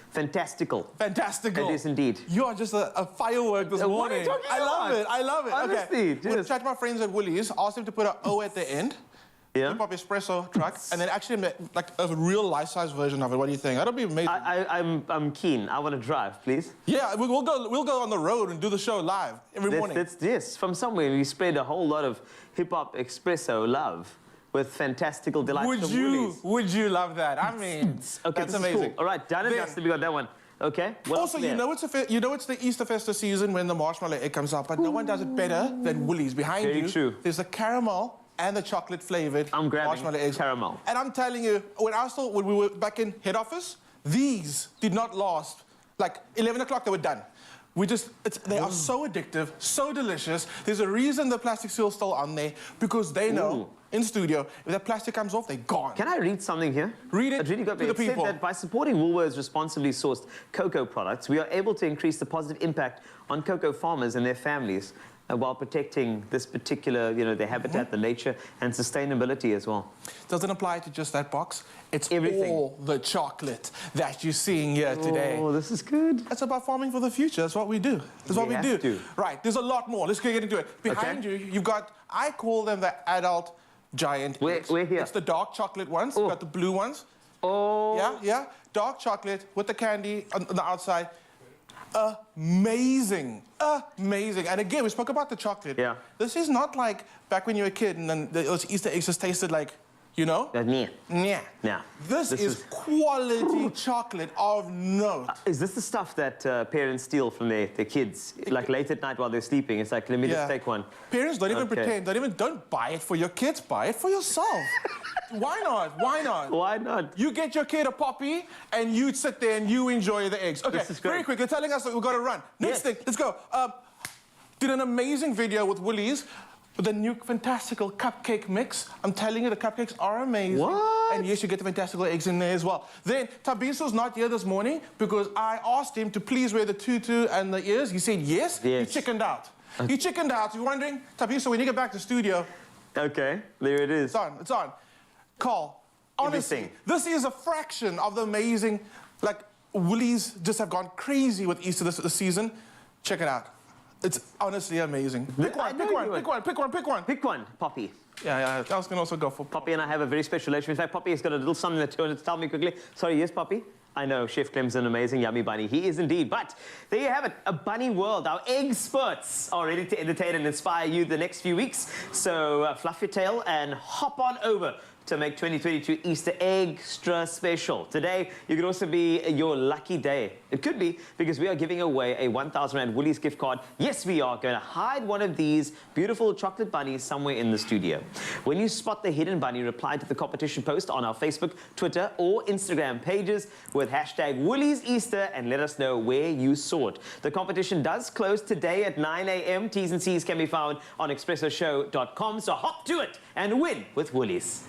Fantastical. Fantastical. It is indeed. You are just a firework this morning. What are you talking I about? love it. I love it. Honestly, okay. I'm going to chat to my friends at Woolies, ask them to put an O at the end. Yeah. Hip Hop Espresso truck, and then actually make like a real life-size version of it. What do you think? That'll be amazing. I'm keen. I want to drive, please. Yeah, we'll go on the road and do the show live every morning. Yes, from somewhere we spread a whole lot of Hip Hop Espresso love with fantastical delight. Would you love that? I mean, okay, that's amazing. Cool. All right, done and dusted. We got that one. Okay. Also, you know it's the Easter festive season when the marshmallow egg comes out, but no one does it better than Woolies. Behind you, there's the caramel and the chocolate flavored marshmallow eggs. Caramel. And I'm telling you, when we were back in head office, these did not last. Like 11 o'clock, they were done. They are so addictive, so delicious. There's a reason the plastic seal's still on there, because they know in studio, if that plastic comes off, they're gone. Can I read something here? Read it to the people. It said that by supporting Woolworths' responsibly sourced cocoa products, we are able to increase the positive impact on cocoa farmers and their families, while protecting this particular, their habitat, the nature, and sustainability as well. Doesn't apply to just that box. It's everything. All the chocolate that you're seeing here today. Oh, this is good. It's about farming for the future. That's what we do. That's what we do. Right, there's a lot more. Let's get into it. Behind you, you've got, I call them the adult giant. We're here. It's the dark chocolate ones. You've got the blue ones. Oh. Yeah. Dark chocolate with the candy on the outside. Amazing. And again, we spoke about the chocolate. Yeah. This is not like back when you were a kid and then those Easter eggs just tasted like, Yeah. Yeah. This is quality chocolate of note. Is this the stuff that parents steal from their kids, like late at night while they're sleeping? It's like, let me just take one. Parents don't even pretend. Don't buy it for your kids. Buy it for yourself. Why not? Why not? Why not? You get your kid a poppy, and you sit there and you enjoy the eggs. Okay, very quick. You're telling us that we've got to run. Next thing, let's go. Did an amazing video with Woolies with the new fantastical cupcake mix. I'm telling you, the cupcakes are amazing. What? And yes, you get the fantastical eggs in there as well. Then, Tabiso's not here this morning because I asked him to please wear the tutu and the ears. He said yes. He chickened out. He chickened out. You're wondering, Tabiso, when you get back to the studio... Okay, there it is. It's on, it's on. Carl, honestly, this is a fraction of the amazing... Like, Woolies just have gone crazy with Easter this season. Check it out. It's honestly amazing. Pick one, Pick one, Poppy. Yeah, I was going to also go for Poppy, and I have a very special relationship. In fact, Poppy has got a little something that you wanted to tell me quickly. Sorry, yes, Poppy? I know, Chef Clem's an amazing yummy bunny. He is indeed. But there you have it, a bunny world. Our experts are ready to entertain and inspire you the next few weeks. So fluff your tail and hop on over to make 2022 Easter extra special. Today, you could also be your lucky day. It could be because we are giving away a 1,000 Rand Woolies gift card. Yes, we are going to hide one of these beautiful chocolate bunnies somewhere in the studio. When you spot the hidden bunny, reply to the competition post on our Facebook, Twitter, or Instagram pages with hashtag Woolies Easter and let us know where you saw it. The competition does close today at 9 a.m. T's and C's can be found on expressoshow.com. So hop to it and win with Woolies.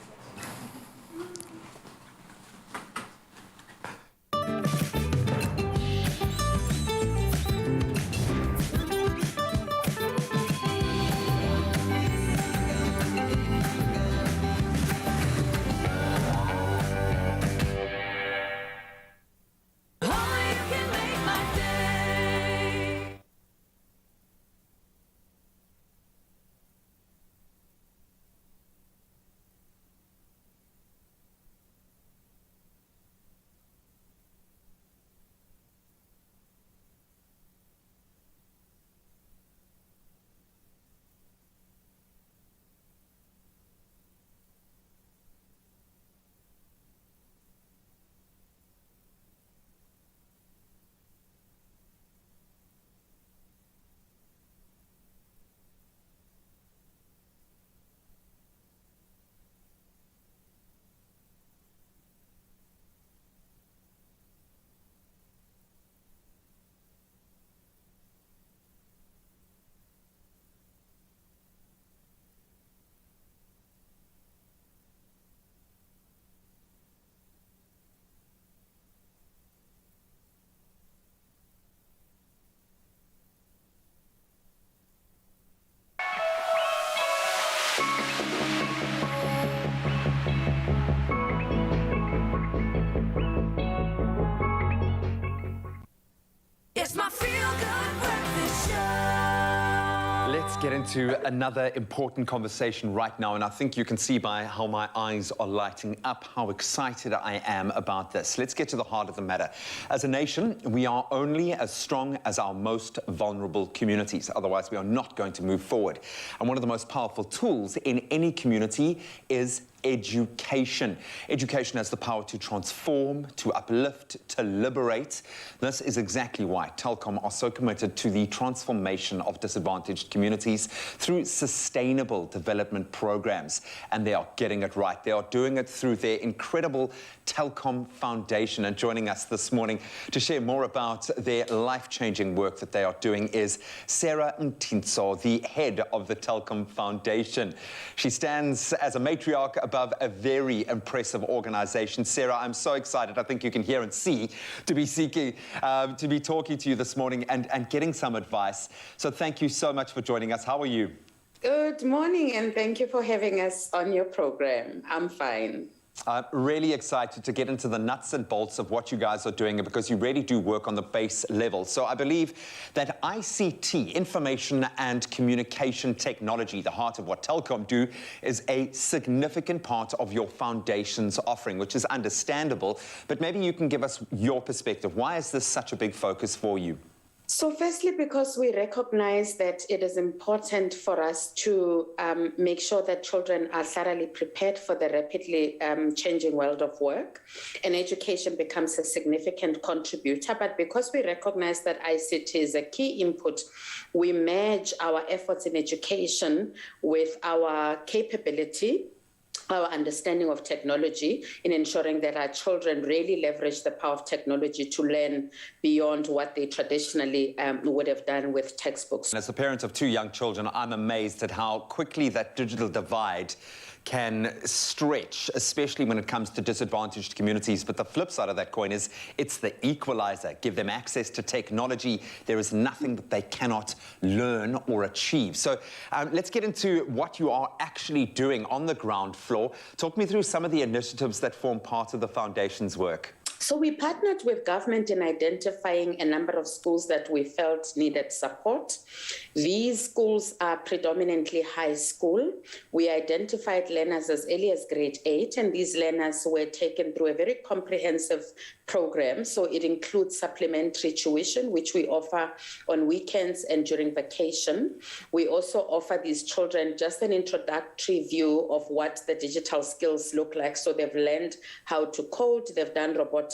It's my feel-good breakfast show. Let's get into another important conversation right now, and I think you can see by how my eyes are lighting up how excited I am about this. Let's get to the heart of the matter. As a nation, we are only as strong as our most vulnerable communities. Otherwise, we are not going to move forward. And one of the most powerful tools in any community is education. Education has the power to transform, to uplift, to liberate. This is exactly why Telkom are so committed to the transformation of disadvantaged communities through sustainable development programs. And they are getting it right. They are doing it through their incredible Telecom Foundation. And joining us this morning to share more about their life-changing work that they are doing is Sarah Mtintso, the head of the Telecom Foundation. She stands as a matriarch above a very impressive organization. Sarah, I'm so excited. I think you can hear and see to be talking to you this morning and getting some advice. So thank you so much for joining us. How are you? Good morning, and thank you for having us on your program. I'm fine. I'm really excited to get into the nuts and bolts of what you guys are doing because you really do work on the base level. So I believe that ICT, information and communication technology, the heart of what Telkom do, is a significant part of your foundation's offering, which is understandable. But maybe you can give us your perspective. Why is this such a big focus for you? So firstly, because we recognize that it is important for us to make sure that children are thoroughly prepared for the rapidly changing world of work, and education becomes a significant contributor. But because we recognize that ICT is a key input, we merge our efforts in education with our capability our understanding of technology in ensuring that our children really leverage the power of technology to learn beyond what they traditionally would have done with textbooks. As a parent of 2 young children, I'm amazed at how quickly that digital divide can stretch, especially when it comes to disadvantaged communities. But the flip side of that coin is it's the equalizer. Give them access to technology. There is nothing that they cannot learn or achieve. So let's get into what you are actually doing on the ground floor. Talk me through some of the initiatives that form part of the foundation's work. So we partnered with government in identifying a number of schools that we felt needed support. These schools are predominantly high school. We identified learners as early as grade 8, and these learners were taken through a very comprehensive program. So it includes supplementary tuition, which we offer on weekends and during vacation. We also offer these children just an introductory view of what the digital skills look like. So they've learned how to code, they've done robotics.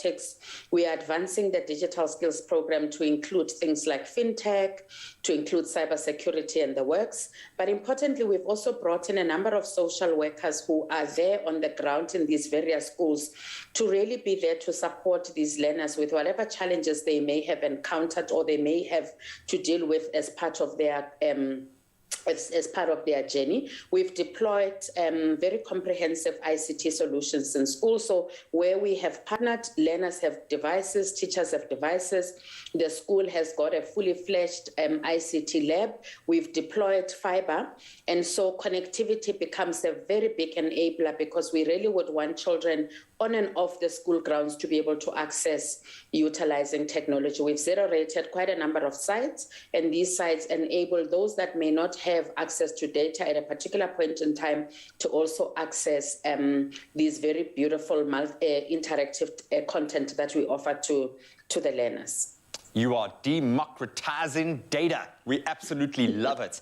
We are advancing the digital skills program to include things like fintech, to include cybersecurity and the works. But importantly, we've also brought in a number of social workers who are there on the ground in these various schools to really be there to support these learners with whatever challenges they may have encountered or they may have to deal with as part of their as part of their journey. We've deployed very comprehensive ICT solutions in school. So where we have partnered, learners have devices, teachers have devices. The school has got a fully fledged ICT lab. We've deployed fiber. And so connectivity becomes a very big enabler because we really would want children on and off the school grounds to be able to access utilizing technology. We've zero-rated quite a number of sites, and these sites enable those that may not have access to data at a particular point in time to also access these very beautiful interactive content that we offer to the learners. You are democratizing data. We absolutely love it.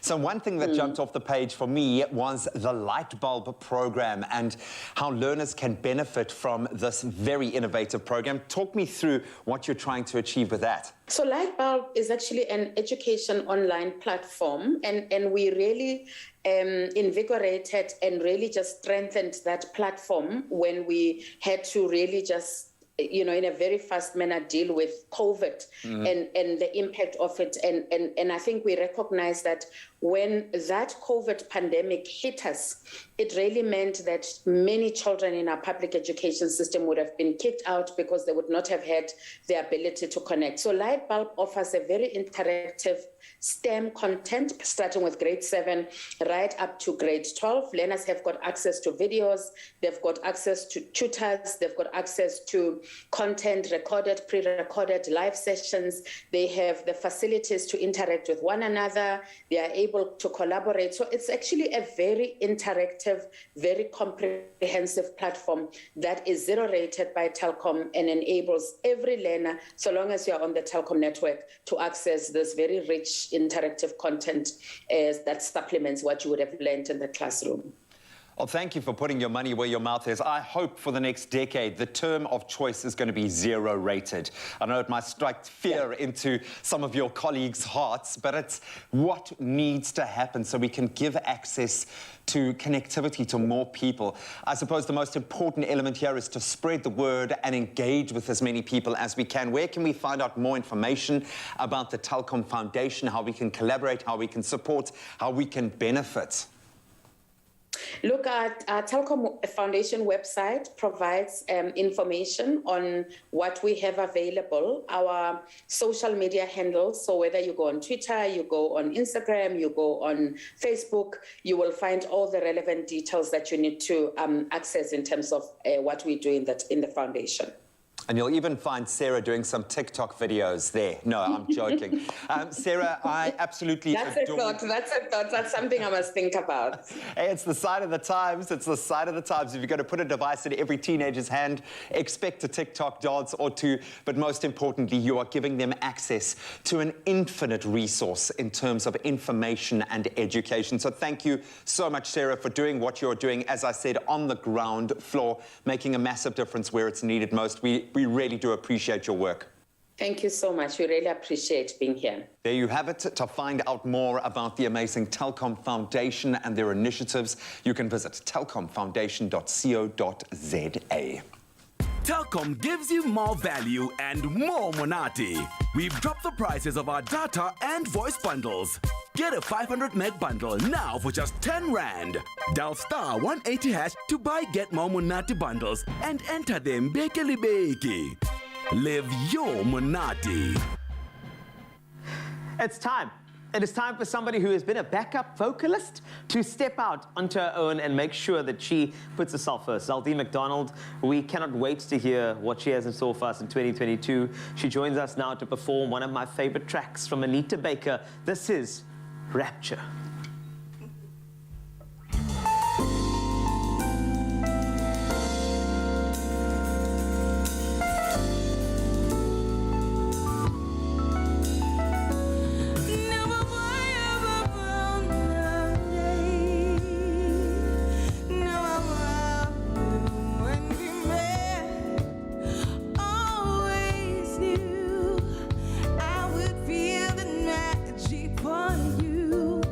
So one thing that jumped off the page for me was the light bulb program and how learners can benefit from this very innovative program. Talk me through what you're trying to achieve with that. So Lightbulb is actually an education online platform, and we really invigorated and really just strengthened that platform when we had to really just in a very fast manner deal with COVID and the impact of it. And I think we recognize that when that COVID pandemic hit us, it really meant that many children in our public education system would have been kicked out because they would not have had the ability to connect. So Lightbulb offers a very interactive STEM content, starting with grade 7 right up to grade 12. Learners have got access to videos, they've got access to tutors, they've got access to content recorded, pre-recorded live sessions. They have the facilities to interact with one another. They are able to collaborate. So it's actually a very interactive, very comprehensive platform that is zero-rated by Telkom and enables every learner, so long as you're on the Telkom network, to access this very rich interactive content that supplements what you would have learned in the classroom. Well, thank you for putting your money where your mouth is. I hope for the next decade the term of choice is going to be zero-rated. I know it might strike fear into some of your colleagues' hearts, but it's what needs to happen so we can give access to connectivity to more people. I suppose the most important element here is to spread the word and engage with as many people as we can. Where can we find out more information about the Telecom Foundation, how we can collaborate, how we can support, how we can benefit? Look at our Telecom Foundation website provides information on what we have available, our social media handles. So whether you go on Twitter, you go on Instagram, you go on Facebook, you will find all the relevant details that you need to access in terms of what we do in the foundation. And you'll even find Sarah doing some TikTok videos there. No, I'm joking. Sarah, I absolutely That's a thought. That's something I must think about. Hey, it's the sign of the times. It's the sign of the times. If you're going to put a device in every teenager's hand, expect a TikTok dance or two. But most importantly, you are giving them access to an infinite resource in terms of information and education. So thank you so much, Sarah, for doing what you're doing, as I said, on the ground floor, making a massive difference where it's needed most. We really do appreciate your work. Thank you so much. We really appreciate being here. There you have it. To find out more about the amazing Telecom Foundation and their initiatives, you can visit telecomfoundation.co.za. Telkom gives you more value and more Monati. We've dropped the prices of our data and voice bundles. Get a 500 meg bundle now for just 10 Rand. Dial star 180 hash to buy Get More Monati bundles and enter them Bekeli Beki. Live your Monati. It's time. It is time for somebody who has been a backup vocalist to step out onto her own and make sure that she puts herself first. Zaldine McDonald, we cannot wait to hear what she has in store for us in 2022. She joins us now to perform one of my favorite tracks from Anita Baker. This is Rapture. For you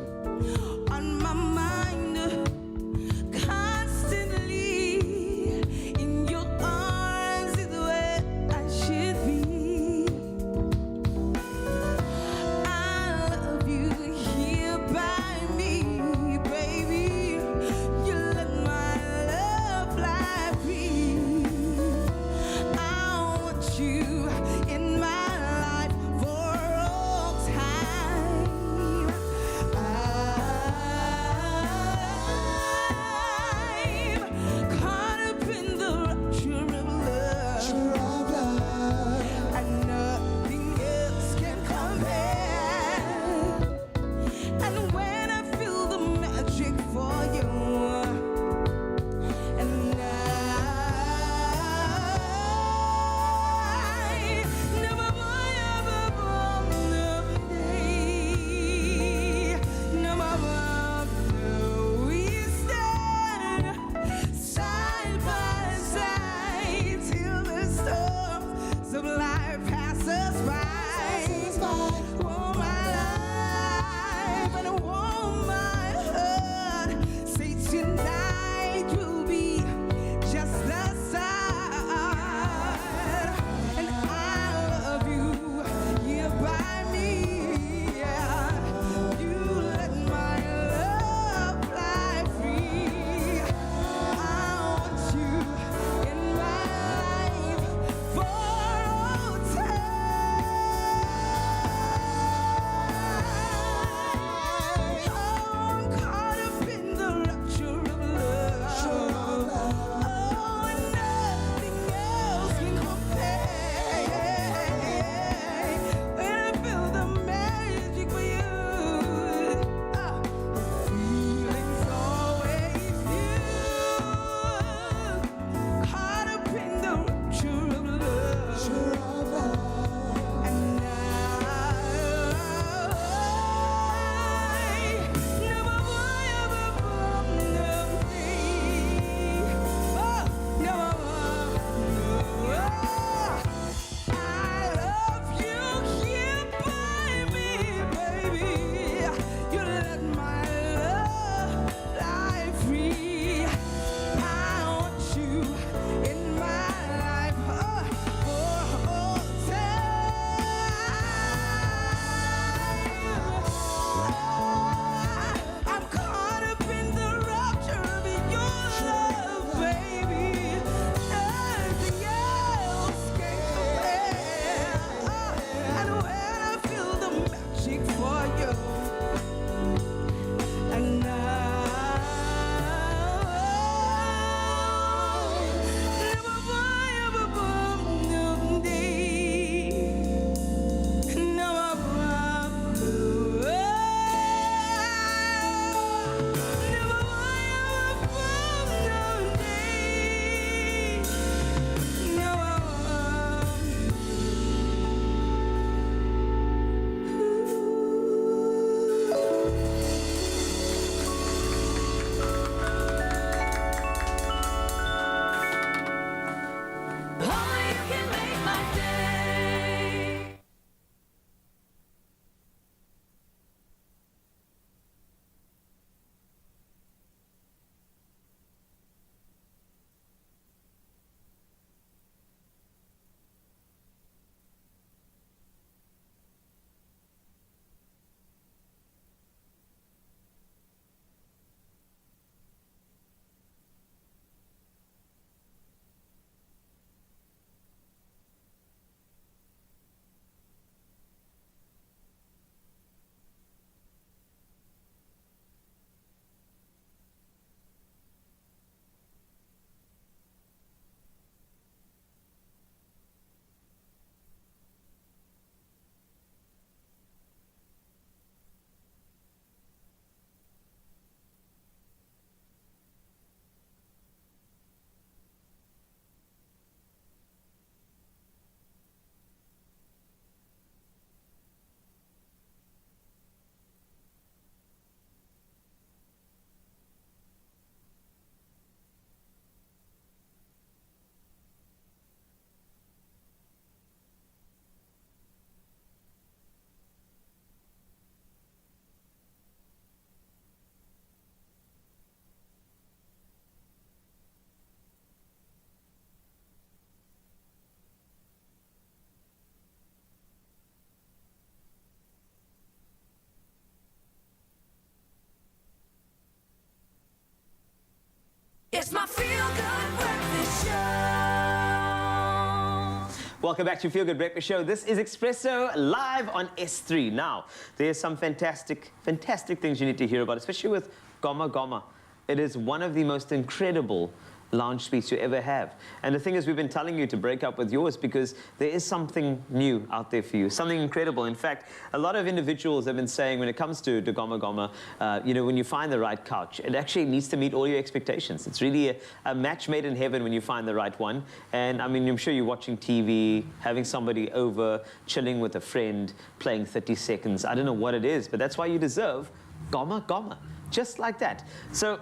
Welcome back to Feel Good Breakfast Show. This is Expresso live on S3. Now, there's some fantastic things you need to hear about, especially with Goma Goma. It is one of the most incredible lounge suites you ever have. And the thing is, we've been telling you to break up with yours because there is something new out there for you, something incredible. In fact, a lot of individuals have been saying when it comes to Goma Goma, you know, when you find the right couch, it actually needs to meet all your expectations. It's really a match made in heaven when you find the right one. And I mean, I'm sure you're watching TV, having somebody over, chilling with a friend, playing 30 seconds. I don't know what it is, but that's why you deserve Goma Goma, just like that. So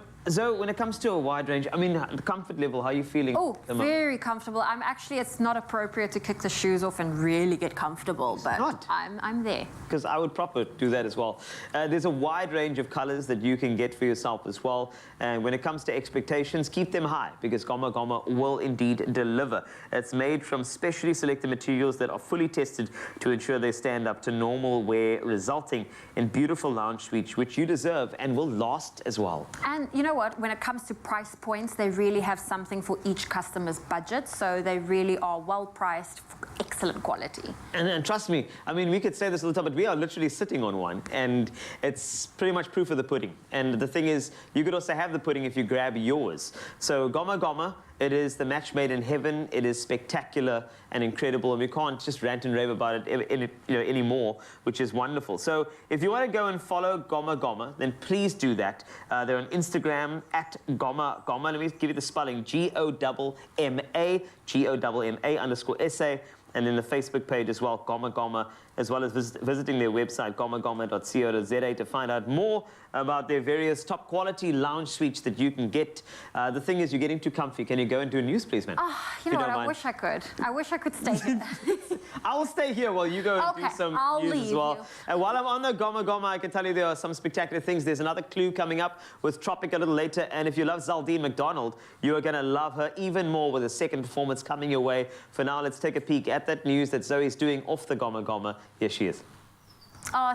when it comes to a wide range, I mean, the comfort level, how are you feeling? Oh, very comfortable. It's not appropriate to kick the shoes off and really get comfortable, but I'm there. Because I would proper do that as well. There's a wide range of colors that you can get for yourself as well. And when it comes to expectations, keep them high because Goma Goma will indeed deliver. It's made from specially selected materials that are fully tested to ensure they stand up to normal wear, resulting in beautiful lounge suites, which you deserve and will last as well. And you know what? When it comes to price points, they really have something for each customer's budget. So they really are well priced for excellent quality. And trust me, I mean, we could say this all the time, but we are literally sitting on one and it's pretty much proof of the pudding. And the thing is, you could also have the pudding if you grab yours. So Goma Goma, it is the match made in heaven. It is spectacular and incredible, and we can't just rant and rave about it anymore, which is wonderful. So if you want to go and follow Goma Goma, then please do that. They're on Instagram at Goma Goma. Let me give you the spelling: Gomma, Gomma_SA. And then the Facebook page as well, Goma Goma, as well as visiting their website, gomagoma.co.za, to find out more about their various top quality lounge suites that you can get. The thing is, you're getting too comfy. Can you go and do news, please, man? You know what? I wish I could. I wish I could stay here. I will stay here while you go and do some news as well. And while I'm on the Goma Goma, I can tell you there are some spectacular things. There's another clue coming up with Tropica a little later. And if you love Zaldine McDonald, you are going to love her even more with a second performance coming your way. For now, let's take a peek at that news that Zoe's doing off the Goma Goma. Here she is.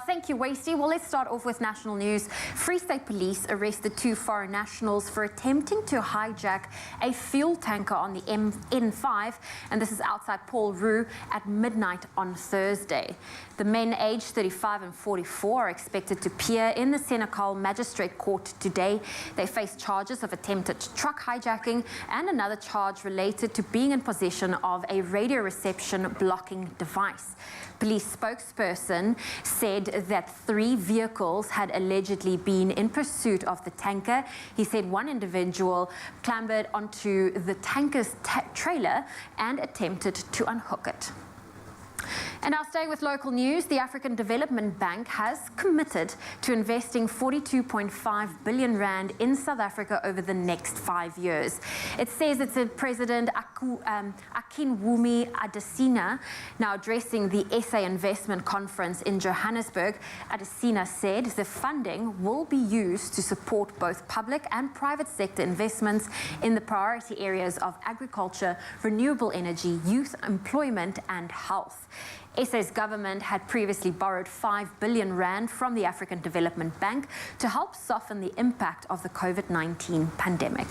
Thank you, Wasty. Well, let's start off with national news. Free State Police arrested 2 foreign nationals for attempting to hijack a fuel tanker on the N5, and this is outside Paul Roux at midnight on Thursday. The men aged 35 and 44 are expected to appear in the Senekal Magistrate Court today. They face charges of attempted truck hijacking and another charge related to being in possession of a radio reception blocking device. Police spokesperson said that 3 vehicles had allegedly been in pursuit of the tanker. He said one individual clambered onto the tanker's trailer and attempted to unhook it. And now staying with local news, the African Development Bank has committed to investing 42.5 billion rand in South Africa over the next 5 years. It says it's President Akinwumi Adesina now addressing the SA Investment Conference in Johannesburg. Adesina said the funding will be used to support both public and private sector investments in the priority areas of agriculture, renewable energy, youth employment and health. SA's government had previously borrowed 5 billion rand from the African Development Bank to help soften the impact of the COVID-19 pandemic.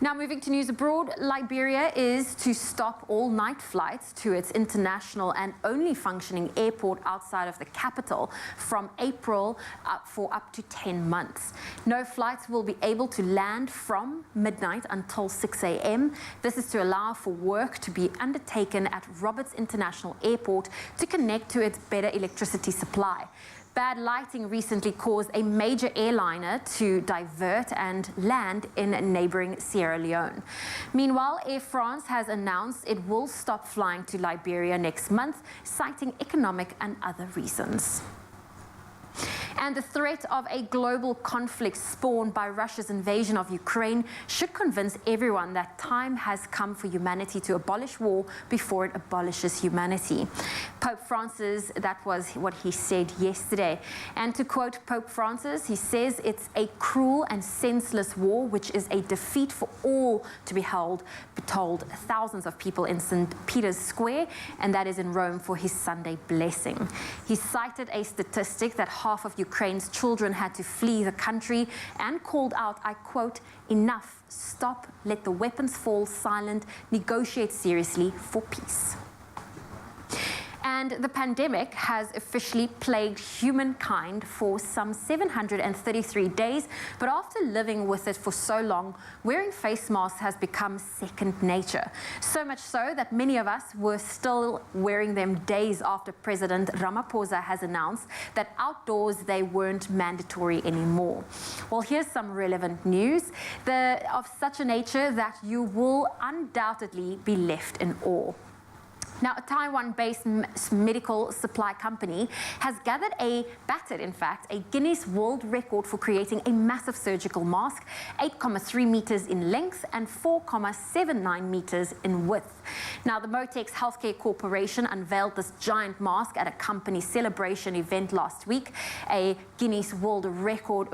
Now moving to news abroad, Liberia is to stop all night flights to its international and only functioning airport outside of the capital from April for up to 10 months. No flights will be able to land from midnight until 6 a.m. This is to allow for work to be undertaken at Roberts International Airport to connect to its better electricity supply. Bad lighting recently caused a major airliner to divert and land in neighboring Sierra Leone. Meanwhile, Air France has announced it will stop flying to Liberia next month, citing economic and other reasons. And the threat of a global conflict spawned by Russia's invasion of Ukraine should convince everyone that time has come for humanity to abolish war before it abolishes humanity. Pope Francis, that was what he said yesterday. And to quote Pope Francis, he says it's a cruel and senseless war, which is a defeat for all to be told thousands of people in St. Peter's Square, and that is in Rome for his Sunday blessing. He cited a statistic that half of Ukraine's children had to flee the country and called out, I quote, "Enough, stop, let the weapons fall, silent, negotiate seriously for peace." And the pandemic has officially plagued humankind for some 733 days, but after living with it for so long, wearing face masks has become second nature. So much so that many of us were still wearing them days after President Ramaphosa has announced that outdoors they weren't mandatory anymore. Well, here's some relevant news of such a nature that you will undoubtedly be left in awe. Now, a Taiwan-based medical supply company has battered a Guinness World Record for creating a massive surgical mask, 8.3 meters in length and 4.79 meters in width. Now, the Motex Healthcare Corporation unveiled this giant mask at a company celebration event last week. A Guinness World Record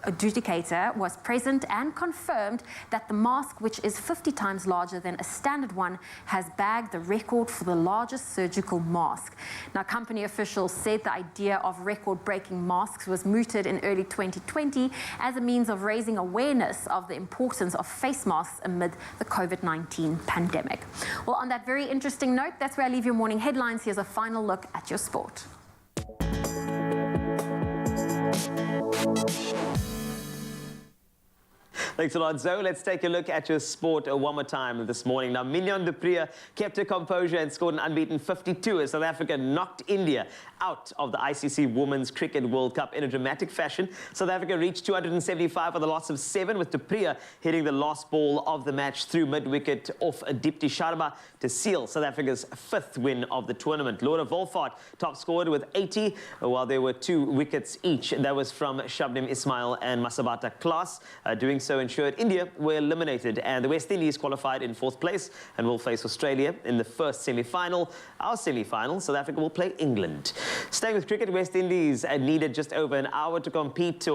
adjudicator was present and confirmed that the mask, which is 50 times larger than a standard one, has bagged the record for the largest surgical mask. Now, company officials said the idea of record-breaking masks was mooted in early 2020 as a means of raising awareness of the importance of face masks amid the COVID-19 pandemic. Well, on that very interesting note, that's where I leave your morning headlines. Here's a final look at your sport. Thanks a lot, Zoe. Let's take a look at your sport one more time this morning. Now, Mignon du Preez kept her composure and scored an unbeaten 52 as South Africa knocked India out of the ICC Women's Cricket World Cup in a dramatic fashion. South Africa reached 275 with a loss of 7, with du Preez hitting the last ball of the match through mid-wicket off Dipti Sharma to seal South Africa's 5th win of the tournament. Laura Wolfhard top scored with 80, while there were 2 wickets each. That was from Shabnim Ismail and Masabata Klaas. Doing so ensured India were eliminated, and the West Indies qualified in 4th place and will face Australia in the first semi-final. Our semi-final, South Africa will play England. Staying with cricket, West Indies needed just over an hour to complete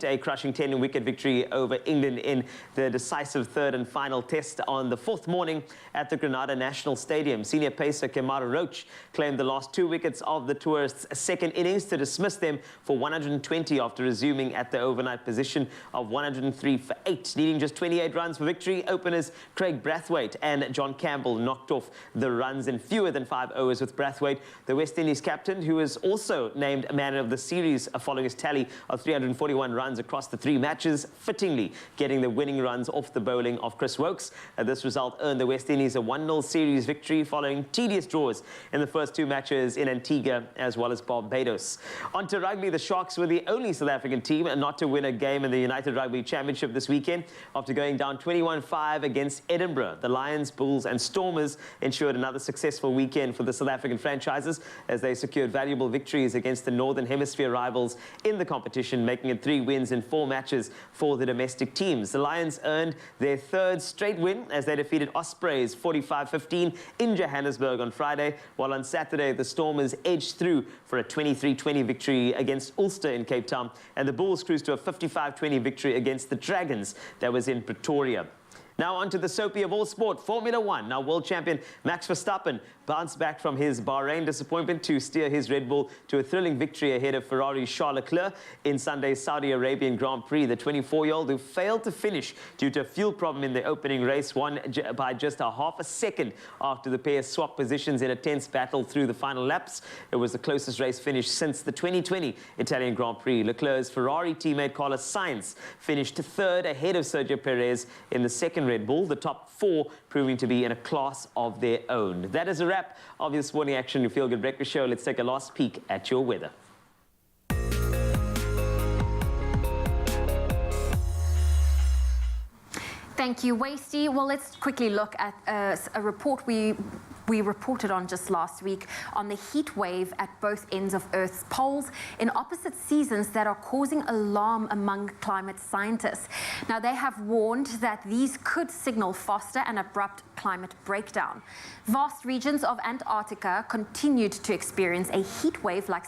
a crushing 10-wicket victory over England in the decisive 3rd and final test on the 4th morning at the Grenada National Stadium. Senior pacer Kemar Roach claimed the last 2 wickets of the tourists' 2nd innings to dismiss them for 120 after resuming at the overnight position of 103 for 8. Needing just 28 runs for victory, openers Craig Brathwaite and John Campbell knocked off the runs in fewer than 5 overs, with Brathwaite, the West Indies captain, who was also named man of the series following his tally of 341 runs across the 3 matches, fittingly getting the winning runs off the bowling of Chris Wokes. This result earned the West Indies a 1-0 series victory following tedious draws in the first 2 matches in Antigua as well as Barbados. On to rugby, the Sharks were the only South African team not to win a game in the United Rugby Championship this weekend after going down 21-5 against Edinburgh. The Lions, Bulls and Stormers ensured another successful weekend for the South African franchises as they secured valuable victories against the Northern Hemisphere rivals in the competition, making it 3 wins in 4 matches for the domestic teams. The Lions earned their 3rd straight win as they defeated Ospreys 45-15 in Johannesburg on Friday, while on Saturday the Stormers edged through for a 23-20 victory against Ulster in Cape Town, and the Bulls cruised to a 55-20 victory against the Dragons that was in Pretoria. Now on to the soapy of all sport, Formula 1. Now world champion Max Verstappen bounced back from his Bahrain disappointment to steer his Red Bull to a thrilling victory ahead of Ferrari's Charles Leclerc in Sunday's Saudi Arabian Grand Prix. The 24-year-old, who failed to finish due to a fuel problem in the opening race, won by just a half a second after the pair swapped positions in a tense battle through the final laps. It was the closest race finish since the 2020 Italian Grand Prix. Leclerc's Ferrari teammate Carlos Sainz finished 3rd ahead of Sergio Perez in the 2nd Red Bull, the top 4 proving to be in a class of their own. That is a wrap of this morning action, your Feel Good Breakfast Show. Let's take a last peek at your weather. Thank you, Wasty. Well, let's quickly look at a report we reported on just last week on the heat wave at both ends of Earth's poles in opposite seasons that are causing alarm among climate scientists. Now, they have warned that these could signal faster and abrupt climate breakdown. Vast regions of Antarctica continued to experience a heat wave like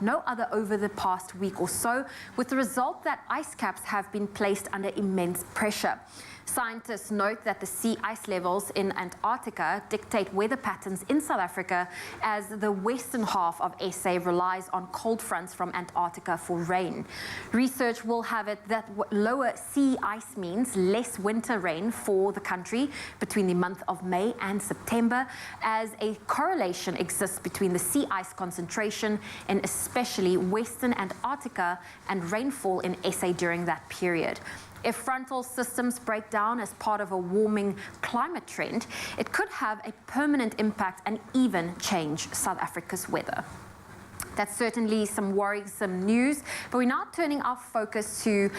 no other over the past week or so, with the result that ice caps have been placed under immense pressure. Scientists note that the sea ice levels in Antarctica dictate weather patterns in South Africa, as the western half of SA relies on cold fronts from Antarctica for rain. Research will have it that lower sea ice means less winter rain for the country between the month of May and September, as a correlation exists between the sea ice concentration in especially western Antarctica and rainfall in SA during that period. If frontal systems break down as part of a warming climate trend, it could have a permanent impact and even change South Africa's weather. That's certainly some worrisome news, but we're now turning our focus to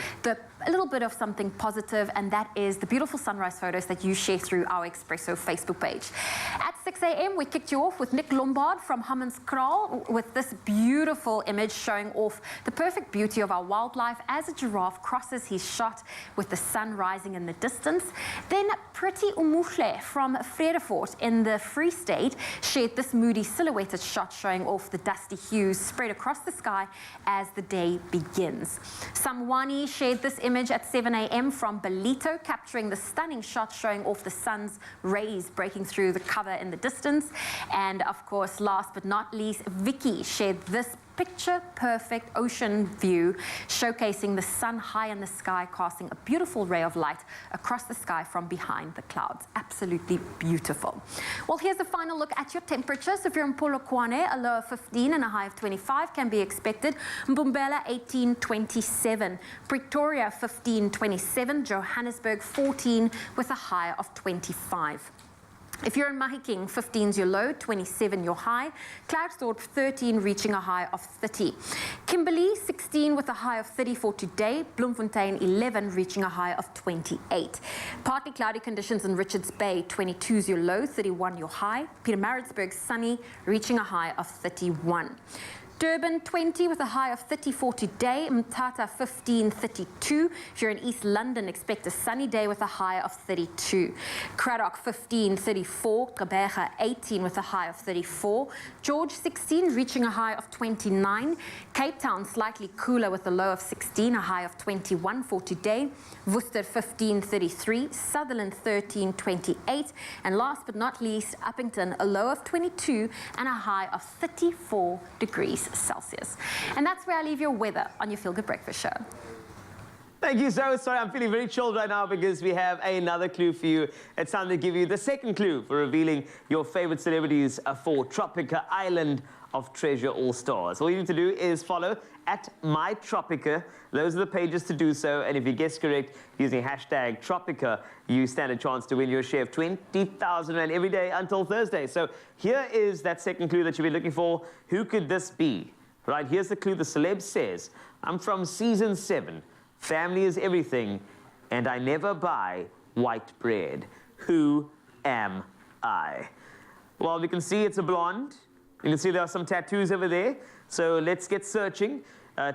a little bit of something positive, and that is the beautiful sunrise photos that you share through our Expresso Facebook page. At 6 a.m., we kicked you off with Nick Lombard from Hammanskraal with this beautiful image showing off the perfect beauty of our wildlife as a giraffe crosses his shot with the sun rising in the distance. Then Pretty Umuhle from Vredefort in the Free State shared this moody silhouetted shot showing off the dusty hues spread across the sky as the day begins. Samwani shared this image at 7 a.m. from Belito, capturing the stunning shot showing off the sun's rays breaking through the cover in the distance. And of course, last but not least, Vicky shared this picture-perfect ocean view showcasing the sun high in the sky, casting a beautiful ray of light across the sky from behind the clouds. Absolutely beautiful. Well, here's a final look at your temperatures. If you're in Polokwane, a low of 15 and a high of 25 can be expected. Mbombela, 18-27. Pretoria, 15-27. Johannesburg, 14 with a high of 25. If you're in Mahikeng, 15 is your low, 27 your high. Klerksdorp, 13, reaching a high of 30. Kimberley, 16 with a high of 34 today. Bloemfontein, 11, reaching a high of 28. Partly cloudy conditions in Richards Bay, 22 is your low, 31 your high. Pietermaritzburg, sunny, reaching a high of 31. Durban, 20 with a high of 34 today. Mthatha, 15, 32. If you're in East London, expect a sunny day with a high of 32. Cradock, 15, 34. Gqeberha, 18 with a high of 34. George, 16, reaching a high of 29. Cape Town, slightly cooler with a low of 16, a high of 21 for today. Worcester, 15, 33. Sutherland, 13, 28. And last but not least, Uppington, a low of 22 and a high of 34 degrees Celsius. And that's where I leave your weather on your Feel Good Breakfast Show. Thank you so. Sorry, I'm feeling very chilled right now because we have another clue for you. It's time to give you the second clue for revealing your favorite celebrities for Tropica Island of Treasure All-Stars. All you need to do is follow at MyTropica. Those are the pages to do so. And if you guess correct using hashtag Tropica, you stand a chance to win your share of 20,000 Rand every day until Thursday. So here is that second clue that you've been looking for. Who could this be? Right, here's the clue. The celeb says, I'm from season 7. Family is everything, and I never buy white bread. Who am I? Well, we can see it's a blonde. You can see there are some tattoos over there. So let's get searching.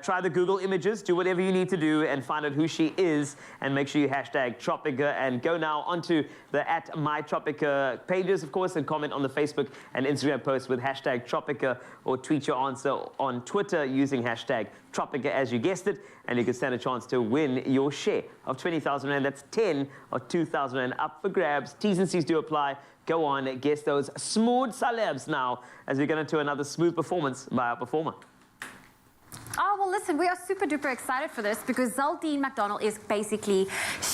Try the Google images, do whatever you need to do and find out who she is, and make sure you hashtag Tropica and go now onto the at MyTropica pages, of course, and comment on the Facebook and Instagram posts with hashtag Tropica, or tweet your answer on Twitter using hashtag Tropica, as you guessed it, and you can stand a chance to win your share of 20,000 Rand. That's 10 or 2,000 Rand up for grabs. T's and C's do apply. Go on, guess those smooth celebs now as we get into another smooth performance by our performer. Oh, well, listen, we are super duper excited for this because Zaldine McDonald is basically,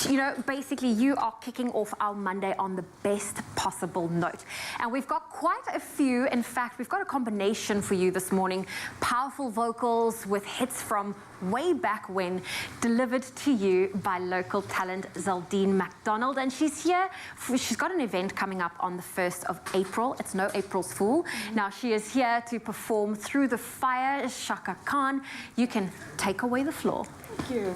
you are kicking off our Monday on the best possible note. And we've got quite a few. In fact, we've got a combination for you this morning. Powerful vocals with hits from way back when, delivered to you by local talent Zaldine McDonald. And she's here. She's got an event coming up on the 1st of April. It's no April's Fool. Now, she is here to perform Through the Fire, Shaka Khan. You can take away the floor. Thank you.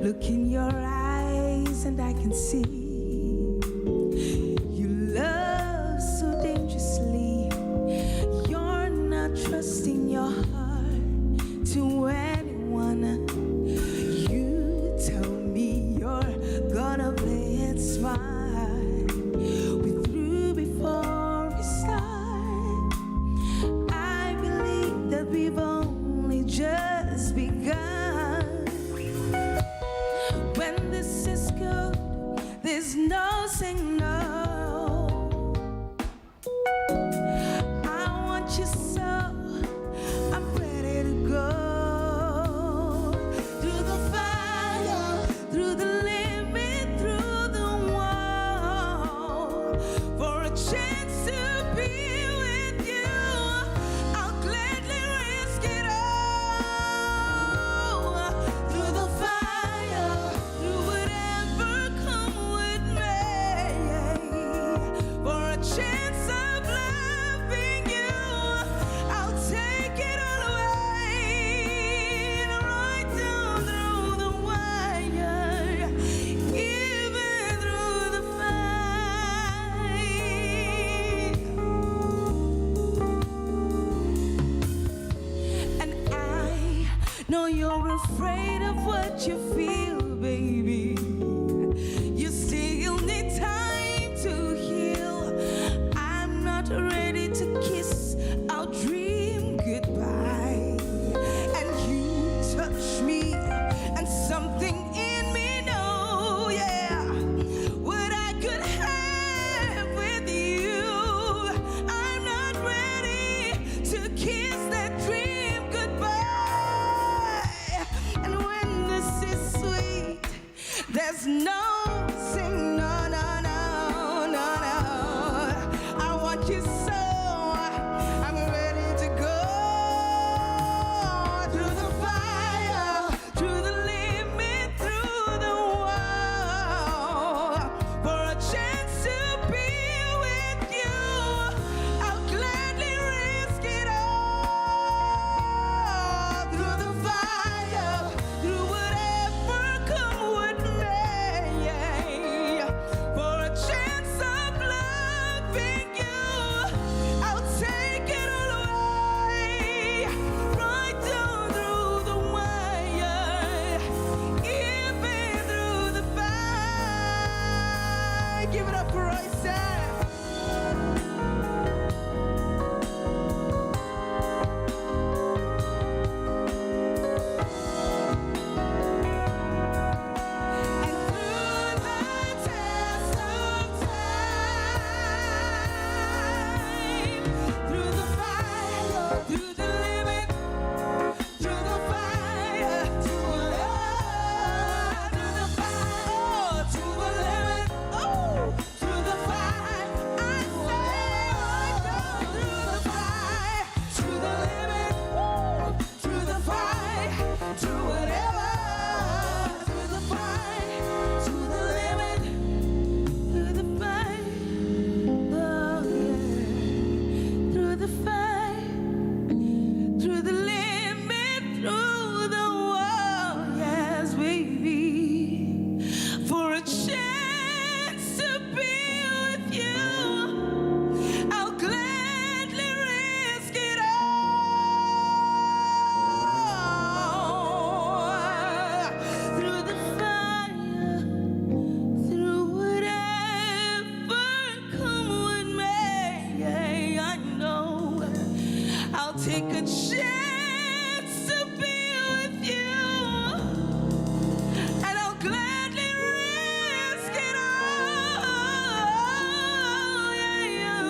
Look in your eyes and I can see you love so dangerously. You're not trusting your heart to anyone. You tell There's no saying no. I want you so, I'm ready to go. Through the fire, through the limit, through the wall. For a chance to be with you, I'll gladly risk it all. Through the fire, through whatever come with me. For a chance of loving you, I'll take it all away. Right down through the wire, even through the fight. And I know you're afraid of what you feel, baby. You still need time to heal. I'm not ready to kiss our dream goodbye. And you touch me, and something in me know, yeah, what I could have with you. I'm not ready to kiss that dream goodbye. And when this is sweet, there's no saying no, no, no, no, no. I want you so, I'm ready to go. Through the fire, through the limit, through the wall. For a chance to be with you, I'll gladly risk it all. Through the fire, through whatever come with me. For a chance of loving you, I'll take it all away. Right down through the wire, even through the fight. Give it up for Royce. Through the fire, through the limit, through the fire, to love, through the fire, to the limit, oh, through the fire, I say, through the fire, to the limit, through the fire, to whatever, through the fire, to the limit, through the fire, oh yeah. Through the fire, through the limit, through the wall, yes, baby. For a chance to be with you, I'll gladly risk it all. Through the fire, through whatever come with me, I know I'll take a chance to be with you, and I'll gladly risk it all, yeah.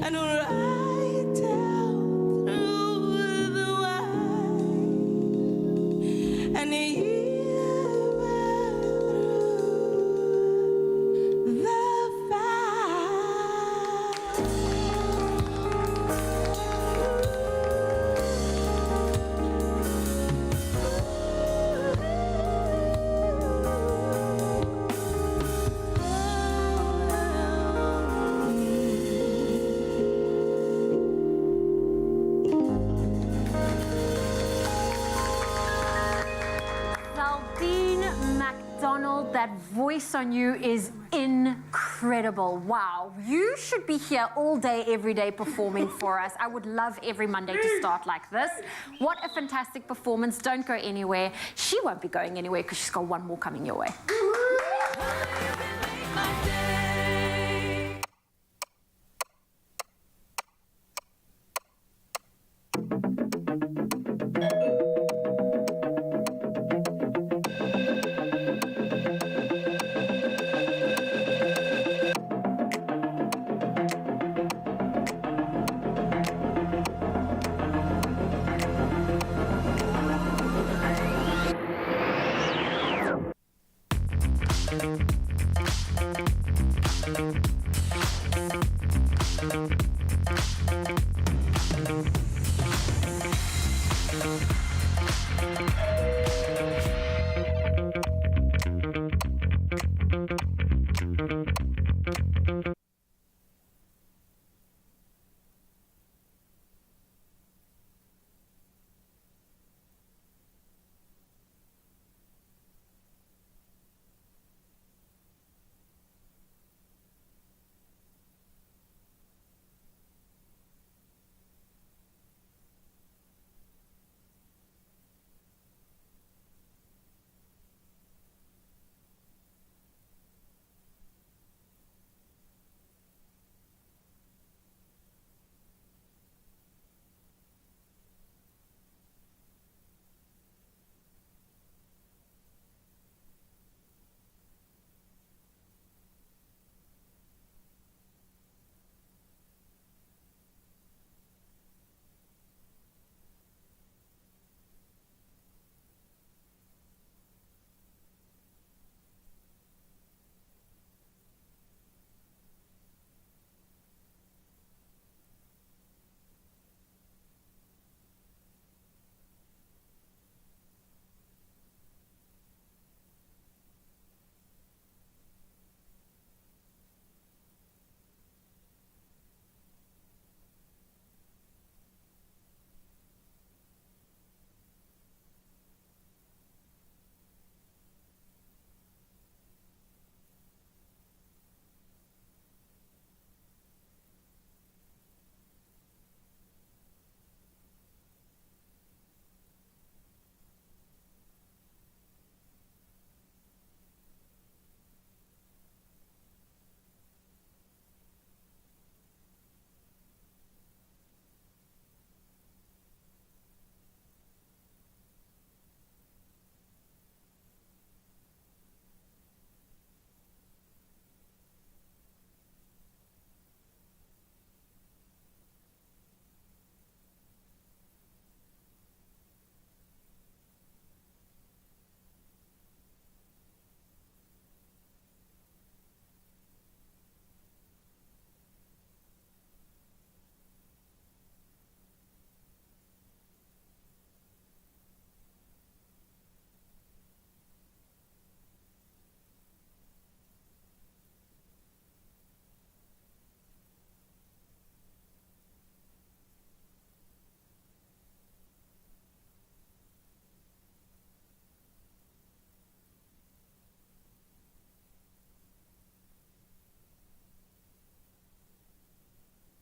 And right down through the wire, and even through the Zaldine McDonald, that voice on you is incredible. Wow. You should be here all day, every day performing for us. I would love every Monday to start like this. What a fantastic performance. Don't go anywhere. She won't be going anywhere because she's got one more coming your way.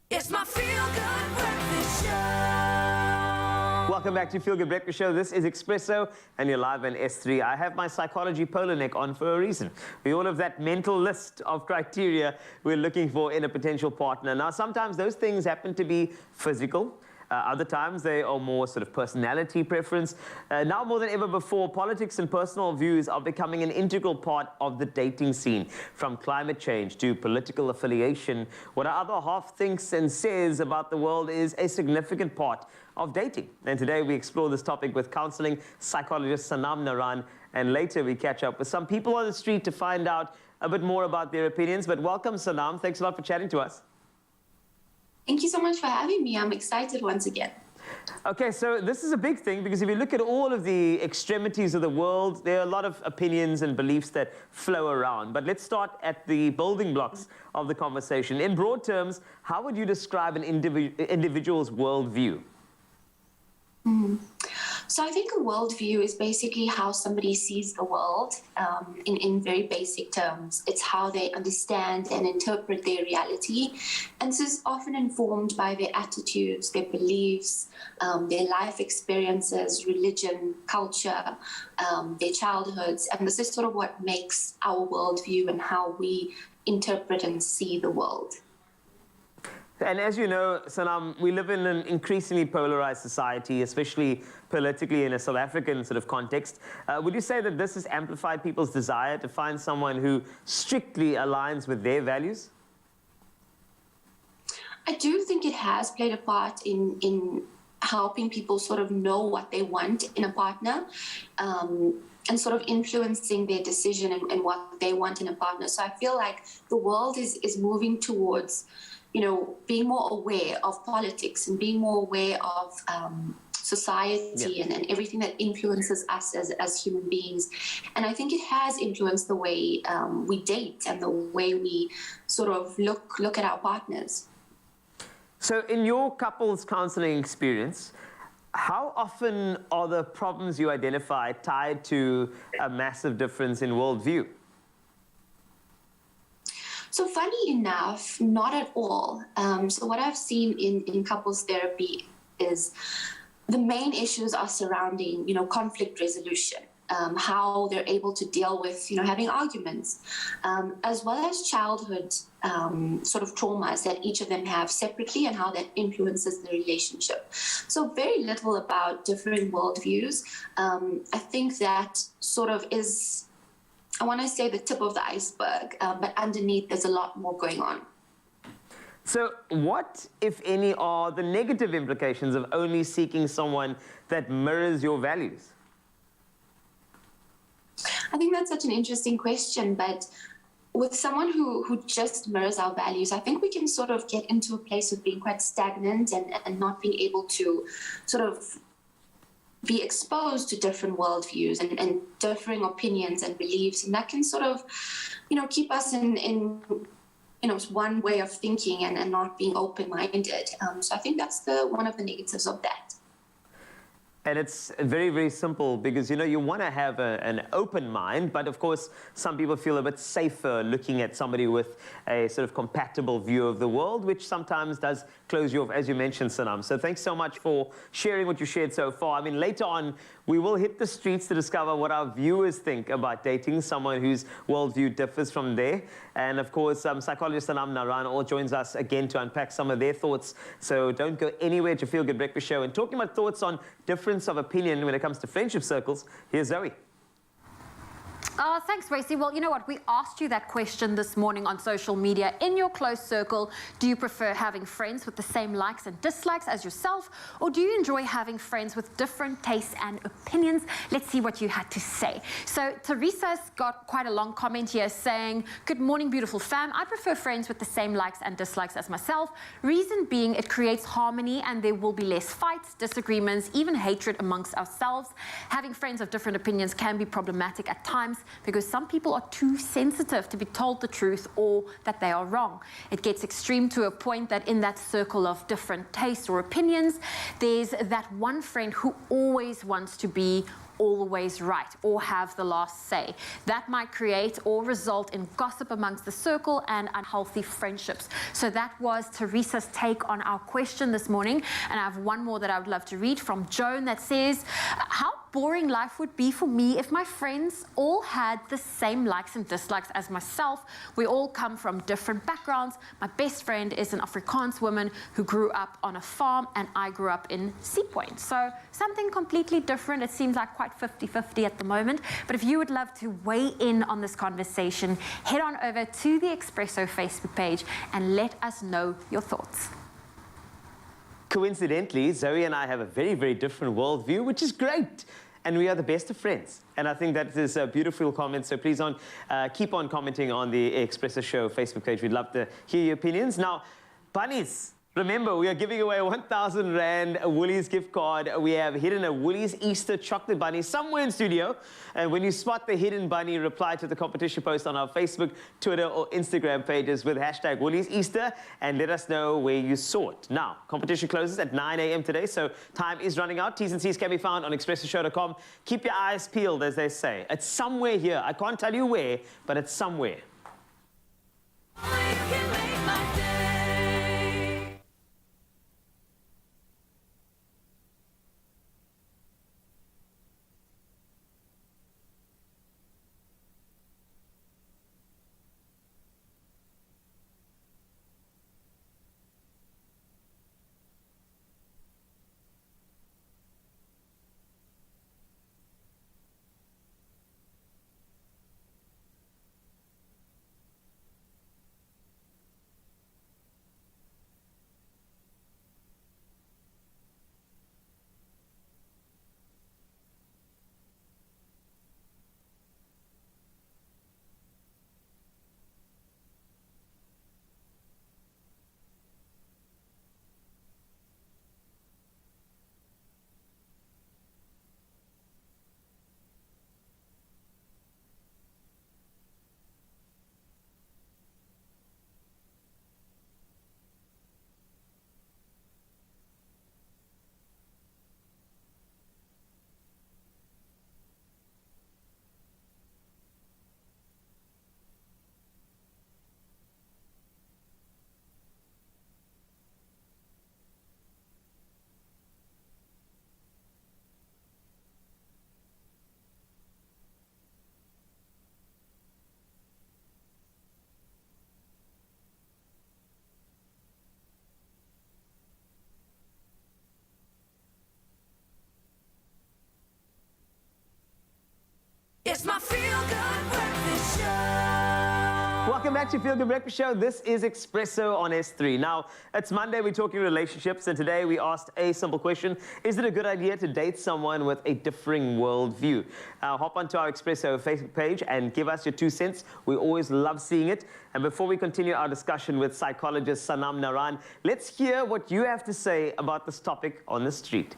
It's my feel-good breakfast show. Welcome back to Feel Good Breakfast Show. This is Expresso, and you're live on S3. I have my psychology polo neck on for a reason. We all have that mental list of criteria we're looking for in a potential partner. Now, sometimes those things happen to be physical. Other times they are more sort of personality preference. Now more than ever before, politics and personal views are becoming an integral part of the dating scene. From climate change to political affiliation, what our other half thinks and says about the world is a significant part of dating. And today we explore this topic with counseling psychologist Sanam Naran, and later we catch up with some people on the street to find out a bit more about their opinions. But welcome, Sanam. Thanks a lot for chatting to us. Thank you so much for having me. I'm excited once again. Okay, so this is a big thing because if you look at all of the extremities of the world, there are a lot of opinions and beliefs that flow around. But let's start at the building blocks of the conversation. In broad terms, how would you describe an individual's worldview? So I think a worldview is basically how somebody sees the world in very basic terms. It's how they understand and interpret their reality. And this is often informed by their attitudes, their beliefs, their life experiences, religion, culture, their childhoods. And this is sort of what makes our worldview and how we interpret and see the world. And as you know, Sanam, we live in an increasingly polarized society, especially politically in a South African sort of context. Would you say that this has amplified people's desire to find someone who strictly aligns with their values? I do think it has played a part in helping people sort of know what they want in a partner. and sort of influencing their decision and what they want in a partner. So I feel like the world is moving towards, being more aware of politics and being more aware of society and everything that influences us as human beings. And I think it has influenced the way we date and the way we sort of look at our partners. So in your couples counseling experience, how often are the problems you identify tied to a massive difference in worldview? So funny enough, not at all. So what I've seen in couples therapy is the main issues are surrounding, conflict resolution, how they're able to deal with, having arguments, as well as childhood sort of traumas that each of them have separately and how that influences the relationship. So very little about different worldviews. I think that sort of is, I want to say, the tip of the iceberg, but underneath there's a lot more going on. So what, if any, are the negative implications of only seeking someone that mirrors your values? I think that's such an interesting question, but with someone who just mirrors our values, I think we can sort of get into a place of being quite stagnant and not being able to sort of be exposed to different worldviews and differing opinions and beliefs. And that can sort of, keep us in one way of thinking and not being open-minded. So I think that's one of the negatives of that. And it's very, very simple because, you want to have an open mind, but of course, some people feel a bit safer looking at somebody with a sort of compatible view of the world, which sometimes does close you off, as you mentioned, Sanam. So thanks so much for sharing what you shared so far. I mean, later on, we will hit the streets to discover what our viewers think about dating someone whose worldview differs from there. And of course, psychologist Sanam Naran all joins us again to unpack some of their thoughts. So don't go anywhere. It's your Feel Good Breakfast Show. And talking about thoughts on difference of opinion when it comes to friendship circles, here's Zoe. Thanks, Racy. Well, you know what? We asked you that question this morning on social media. In your close circle, do you prefer having friends with the same likes and dislikes as yourself, or do you enjoy having friends with different tastes and opinions? Let's see what you had to say. So Teresa's got quite a long comment here saying, "Good morning, beautiful fam. I prefer friends with the same likes and dislikes as myself. Reason being, it creates harmony and there will be less fights, disagreements, even hatred amongst ourselves. Having friends of different opinions can be problematic at times, because some people are too sensitive to be told the truth or that they are wrong. It gets extreme to a point that in that circle of different tastes or opinions, there's that one friend who always wants to be always right or have the last say. That might create or result in gossip amongst the circle and unhealthy friendships." So that was Teresa's take on our question this morning. And I have one more that I would love to read from Joan that says, "How boring life would be for me if my friends all had the same likes and dislikes as myself. We all come from different backgrounds. My best friend is an Afrikaans woman who grew up on a farm and I grew up in Sea Point." So something completely different. It seems like quite 50-50 at the moment. But if you would love to weigh in on this conversation, head on over to the Expresso Facebook page and let us know your thoughts. Coincidentally, Zoe and I have a very, very different worldview, which is great. And we are the best of friends. And I think that is a beautiful comment. So please keep on commenting on the Expresso Show Facebook page. We'd love to hear your opinions. Now, bunnies. Remember, we are giving away a 1,000 Rand Woolies gift card. We have hidden a Woolies Easter chocolate bunny somewhere in studio. And when you spot the hidden bunny, reply to the competition post on our Facebook, Twitter, or Instagram pages with hashtag Woolies Easter and let us know where you saw it. Now, competition closes at 9 a.m. today, so time is running out. T's and C's can be found on expressoshow.com. Keep your eyes peeled, as they say. It's somewhere here. I can't tell you where, but it's somewhere. back to Feel Good Breakfast Show. This is Expresso on S3. Now, it's Monday, we're talking relationships, and today we asked a simple question. Is it a good idea to date someone with a differing worldview? Hop onto our Expresso Facebook page and give us your 2 cents. We always love seeing it. And before we continue our discussion with psychologist Sanam Naran, let's hear what you have to say about this topic on the street.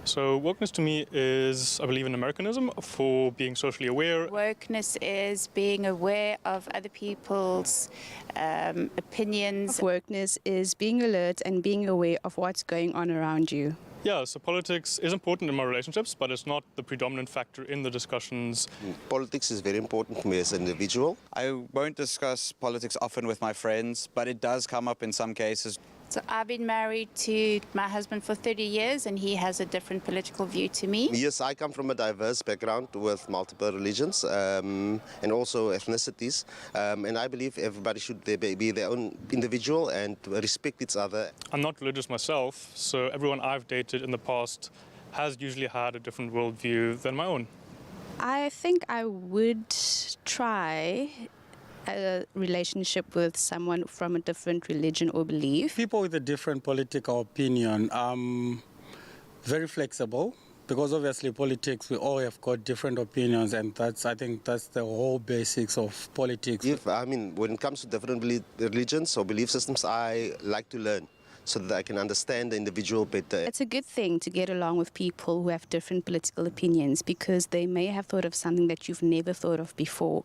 So wokeness to me is, I believe, an Americanism for being socially aware. Wokeness is being aware of other people's opinions. Wokeness is being alert and being aware of what's going on around you. Yeah, so politics is important in my relationships, but it's not the predominant factor in the discussions. Politics is very important to me as an individual. I won't discuss politics often with my friends, but it does come up in some cases. So I've been married to my husband for 30 years and he has a different political view to me. Yes, I come from a diverse background with multiple religions and also ethnicities. And I believe everybody should be their own individual and respect each other. I'm not religious myself, so everyone I've dated in the past has usually had a different worldview than my own. I think I would try a relationship with someone from a different religion or belief. People with a different political opinion, very flexible, because obviously politics, we all have got different opinions, and I think that's the whole basics of politics. When it comes to different religions or belief systems, I like to learn so that I can understand the individual better. It's a good thing to get along with people who have different political opinions because they may have thought of something that you've never thought of before.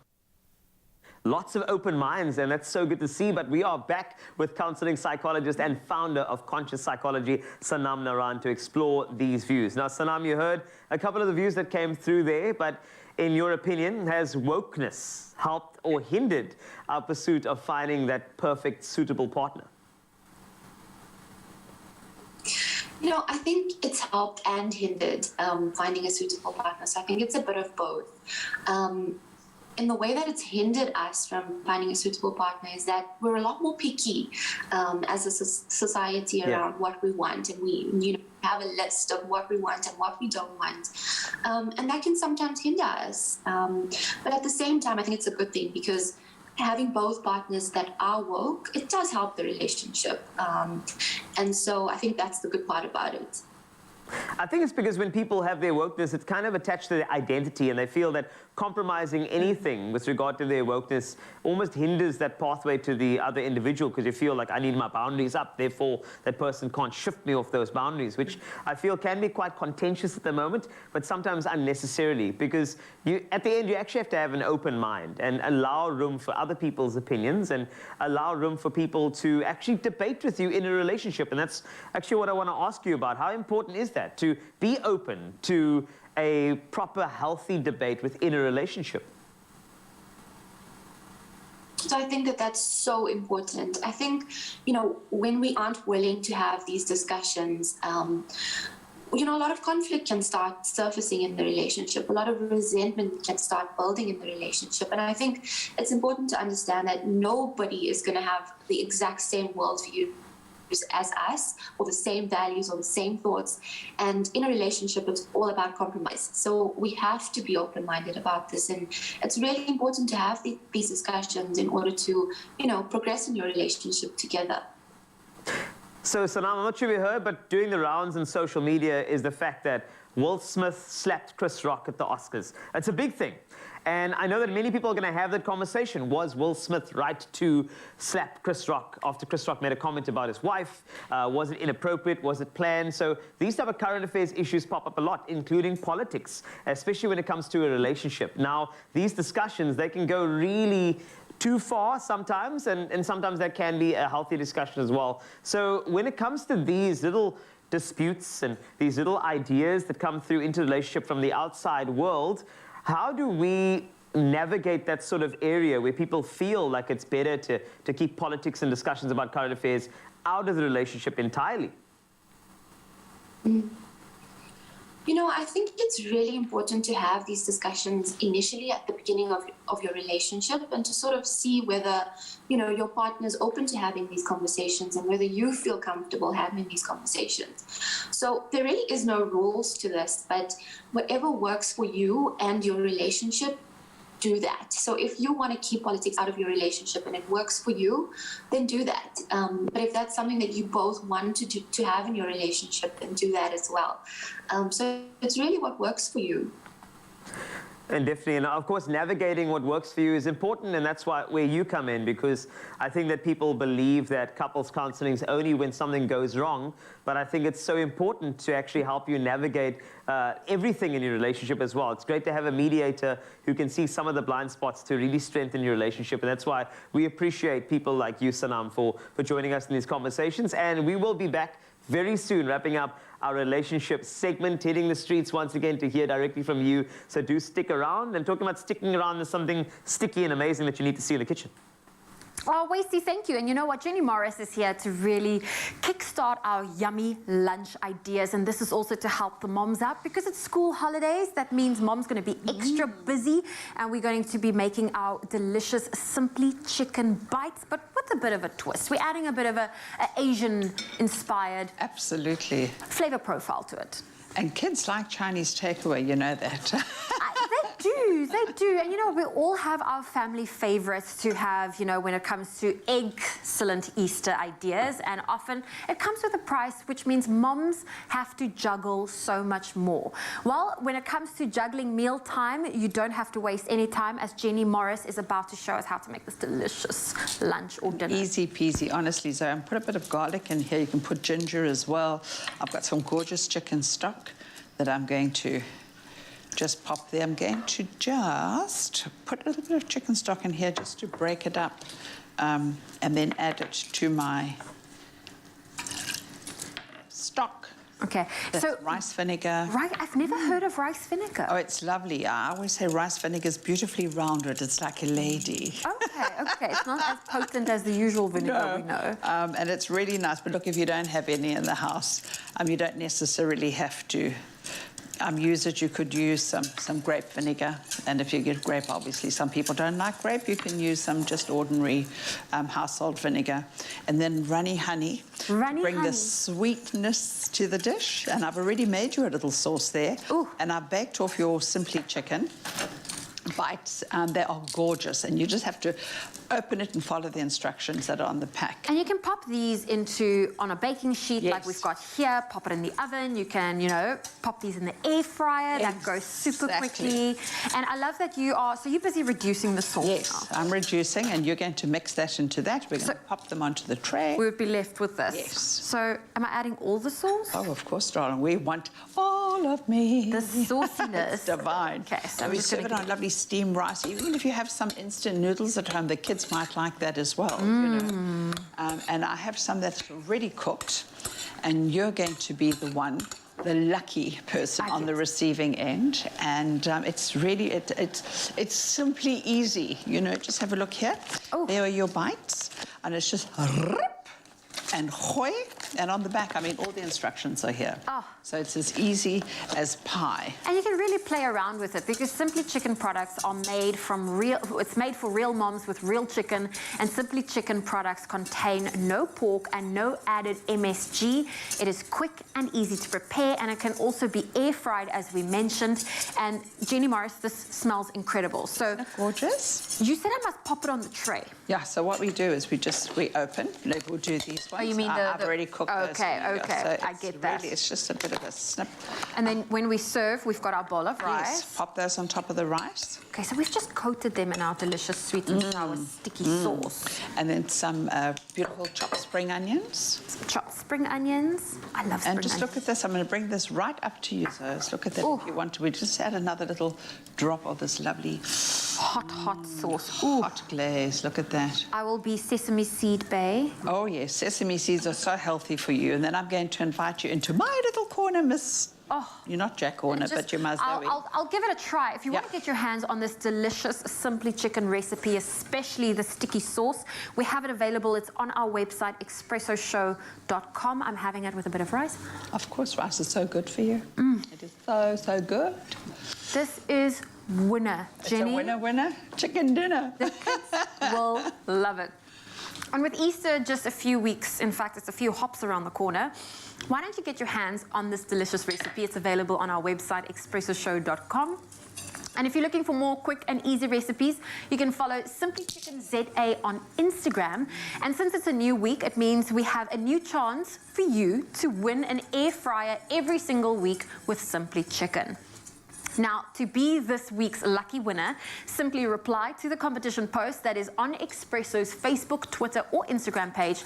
Lots of open minds, and that's so good to see. But we are back with counseling psychologist and founder of Conscious Psychology, Sanam Naran, to explore these views. Now, Sanam, you heard a couple of the views that came through there, but in your opinion, has wokeness helped or hindered our pursuit of finding that perfect, suitable partner? You know, I think it's helped and hindered finding a suitable partner. So I think it's a bit of both. And the way that it's hindered us from finding a suitable partner is that we're a lot more picky as a society around what we want, and we have a list of what we want and what we don't want, and that can sometimes hinder us. But at the same time, I think it's a good thing because having both partners that are woke, it does help the relationship, and so I think that's the good part about it. I think it's because when people have their wokeness, it's kind of attached to their identity, and they feel that compromising anything with regard to their wokeness almost hinders that pathway to the other individual, because you feel like I need my boundaries up, therefore that person can't shift me off those boundaries, which I feel can be quite contentious at the moment, but sometimes unnecessarily, because at the end you actually have to have an open mind and allow room for other people's opinions and allow room for people to actually debate with you in a relationship. And that's actually what I want to ask you about. How important is that, to be open to a proper, healthy debate within a relationship? So I think that that's so important. I think, when we aren't willing to have these discussions, a lot of conflict can start surfacing in the relationship. A lot of resentment can start building in the relationship. And I think it's important to understand that nobody is going to have the exact same worldview as us, or the same values or the same thoughts. And in a relationship, it's all about compromise. So we have to be open-minded about this. And it's really important to have these discussions in order to, progress in your relationship together. So, Sanam, I'm not sure if you heard, but doing the rounds on social media is the fact that Will Smith slapped Chris Rock at the Oscars. It's a big thing. And I know that many people are going to have that conversation. Was Will Smith right to slap Chris Rock after Chris Rock made a comment about his wife? Was it inappropriate? Was it planned? So these type of current affairs issues pop up a lot, including politics, especially when it comes to a relationship. Now, these discussions, they can go really too far sometimes, and sometimes that can be a healthy discussion as well. So when it comes to these little disputes and these little ideas that come through into the relationship from the outside world, how do we navigate that sort of area where people feel like it's better to keep politics and discussions about current affairs out of the relationship entirely? I think it's really important to have these discussions initially at the beginning of your relationship, and to sort of see whether, your partner is open to having these conversations and whether you feel comfortable having these conversations. So there really is no rules to this, but whatever works for you and your relationship, do that. So if you want to keep politics out of your relationship and it works for you, then do that. But if that's something that you both want to have in your relationship, then do that as well. So it's really what works for you. And definitely, and of course, navigating what works for you is important, and that's where you come in, because I think that people believe that couples counseling is only when something goes wrong, but I think it's so important to actually help you navigate everything in your relationship as well. It's great to have a mediator who can see some of the blind spots to really strengthen your relationship, and that's why we appreciate people like you, Sanam, for joining us in these conversations, and we will be back very soon, wrapping up our relationship segment, hitting the streets once again to hear directly from you. So do stick around. And talking about sticking around, there's something sticky and amazing that you need to see in the kitchen. Oh, Wasty, thank you. And you know what? Jenny Morris is here to really kickstart our yummy lunch ideas. And this is also to help the moms out, because it's school holidays. That means mom's going to be extra busy. And we're going to be making our delicious Simply Chicken bites, but with a bit of a twist. We're adding a bit of a Asian-inspired Absolutely. flavor profile to it. And kids like Chinese takeaway, you know that. They do. And you know, we all have our family favorites to have, you know, when it comes to excellent Easter ideas. And often it comes with a price, which means moms have to juggle so much more. Well, when it comes to juggling mealtime, you don't have to waste any time, as Jenny Morris is about to show us how to make this delicious lunch or dinner. Easy peasy, honestly. So I'm put a bit of garlic in here. You can put ginger as well. I've got some gorgeous chicken stock that I'm going to just pop there. I'm going to just put a little bit of chicken stock in here just to break it up, and then add it to my stock. Okay, that's so rice vinegar. Right, I've never heard of rice vinegar. Oh, it's lovely. I always say rice vinegar is beautifully rounded. It's like a lady. Okay. It's not as potent as the usual vinegar we know. And it's really nice. But look, if you don't have any in the house, you don't necessarily have to use it. You could use some grape vinegar, and if you get grape, obviously some people don't like grape, you can use some just ordinary household vinegar, and then runny honey to bring the sweetness to the dish. And I've already made you a little sauce there. Ooh. And I've baked off your Simply Chicken bites. They are gorgeous, and you just have to open it and follow the instructions that are on the pack. And you can pop these on a baking sheet like we've got here, pop it in the oven. You can, you know, pop these in the air fryer. That goes super quickly. And I love that so you're busy reducing the salt. Yes, I'm reducing, and you're going to mix that into that. We're going to pop them onto the tray. We would be left with this. Yes. So am I adding all the sauce? Oh, of course, darling. We want all of me. The sauciness. It's divine. Okay, so we serve it on lovely steamed rice. Even if you have some instant noodles at home, the kids might like that as well, you know. And I have some that's already cooked, and you're going to be the lucky person on the receiving end. And it's really, it's simply easy, you know. Just have a look here. Oh. There are your bites, and it's just rip and hoy. And on the back, I mean, all the instructions are here. Oh. So it's as easy as pie. And you can really play around with it, because Simply Chicken products are made it's made for real moms with real chicken, and Simply Chicken products contain no pork and no added MSG. It is quick and easy to prepare, and it can also be air fried, as we mentioned. And Jenny Morris, this smells incredible. So isn't that gorgeous? You said I must pop it on the tray. Yeah, so what we do is we open, like we'll do these ones. Oh, you mean I've already cooked those. Okay, so I get that. Really, it's just a bit of a snip. And then when we serve, we've got our bowl of rice. Yes, pop those on top of the rice. Okay, so we've just coated them in our delicious sweet and sour sticky sauce. And then some beautiful chopped spring onions. Chopped spring onions. I love spring onions. And just look at this. I'm going to bring this right up to you. So look at that. If you want to, we just add another little drop of this lovely hot sauce. Hot glaze. Look at that. I will be sesame seed bay. Oh yes, sesame seeds are so healthy for you. And then I'm going to invite you into my little corner, Miss. Oh, you're not Jack Horner, but you're Mazdawi. I'll give it a try. If you want to get your hands on this delicious Simply Chicken recipe, especially the sticky sauce, we have it available. It's on our website, expressoshow.com. I'm having it with a bit of rice. Of course, rice is so good for you. It is so good. This is winner, Jenny. It's a winner, chicken dinner. The kids will love it. And with Easter just a few weeks, in fact, it's a few hops around the corner, why don't you get your hands on this delicious recipe? It's available on our website, expressoshow.com. And if you're looking for more quick and easy recipes, you can follow Simply Chicken ZA on Instagram. And since it's a new week, it means we have a new chance for you to win an air fryer every single week with Simply Chicken. Now, to be this week's lucky winner, simply reply to the competition post that is on Expresso's Facebook, Twitter, or Instagram page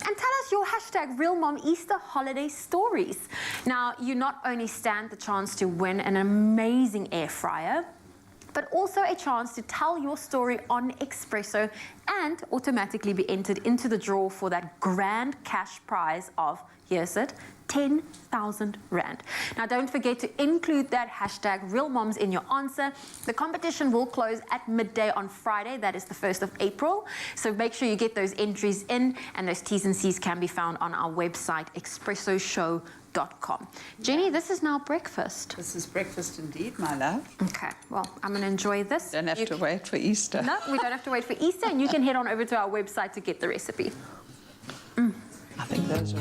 and tell us your hashtag #RealMomEaster holiday stories. Now, you not only stand the chance to win an amazing air fryer, but also a chance to tell your story on Expresso and automatically be entered into the draw for that grand cash prize of, here's it, 10,000 Rand. Now, don't forget to include that hashtag RealMoms in your answer. The competition will close at midday on Friday, that is the 1st of April. So make sure you get those entries in, and those T's and C's can be found on our website, expressoshow.com. Jenny, this is now breakfast. This is breakfast indeed, my love. Okay, well, I'm going to enjoy this. Don't have to wait for Easter. No, we don't have to wait for Easter, and you can head on over to our website to get the recipe. I think those are...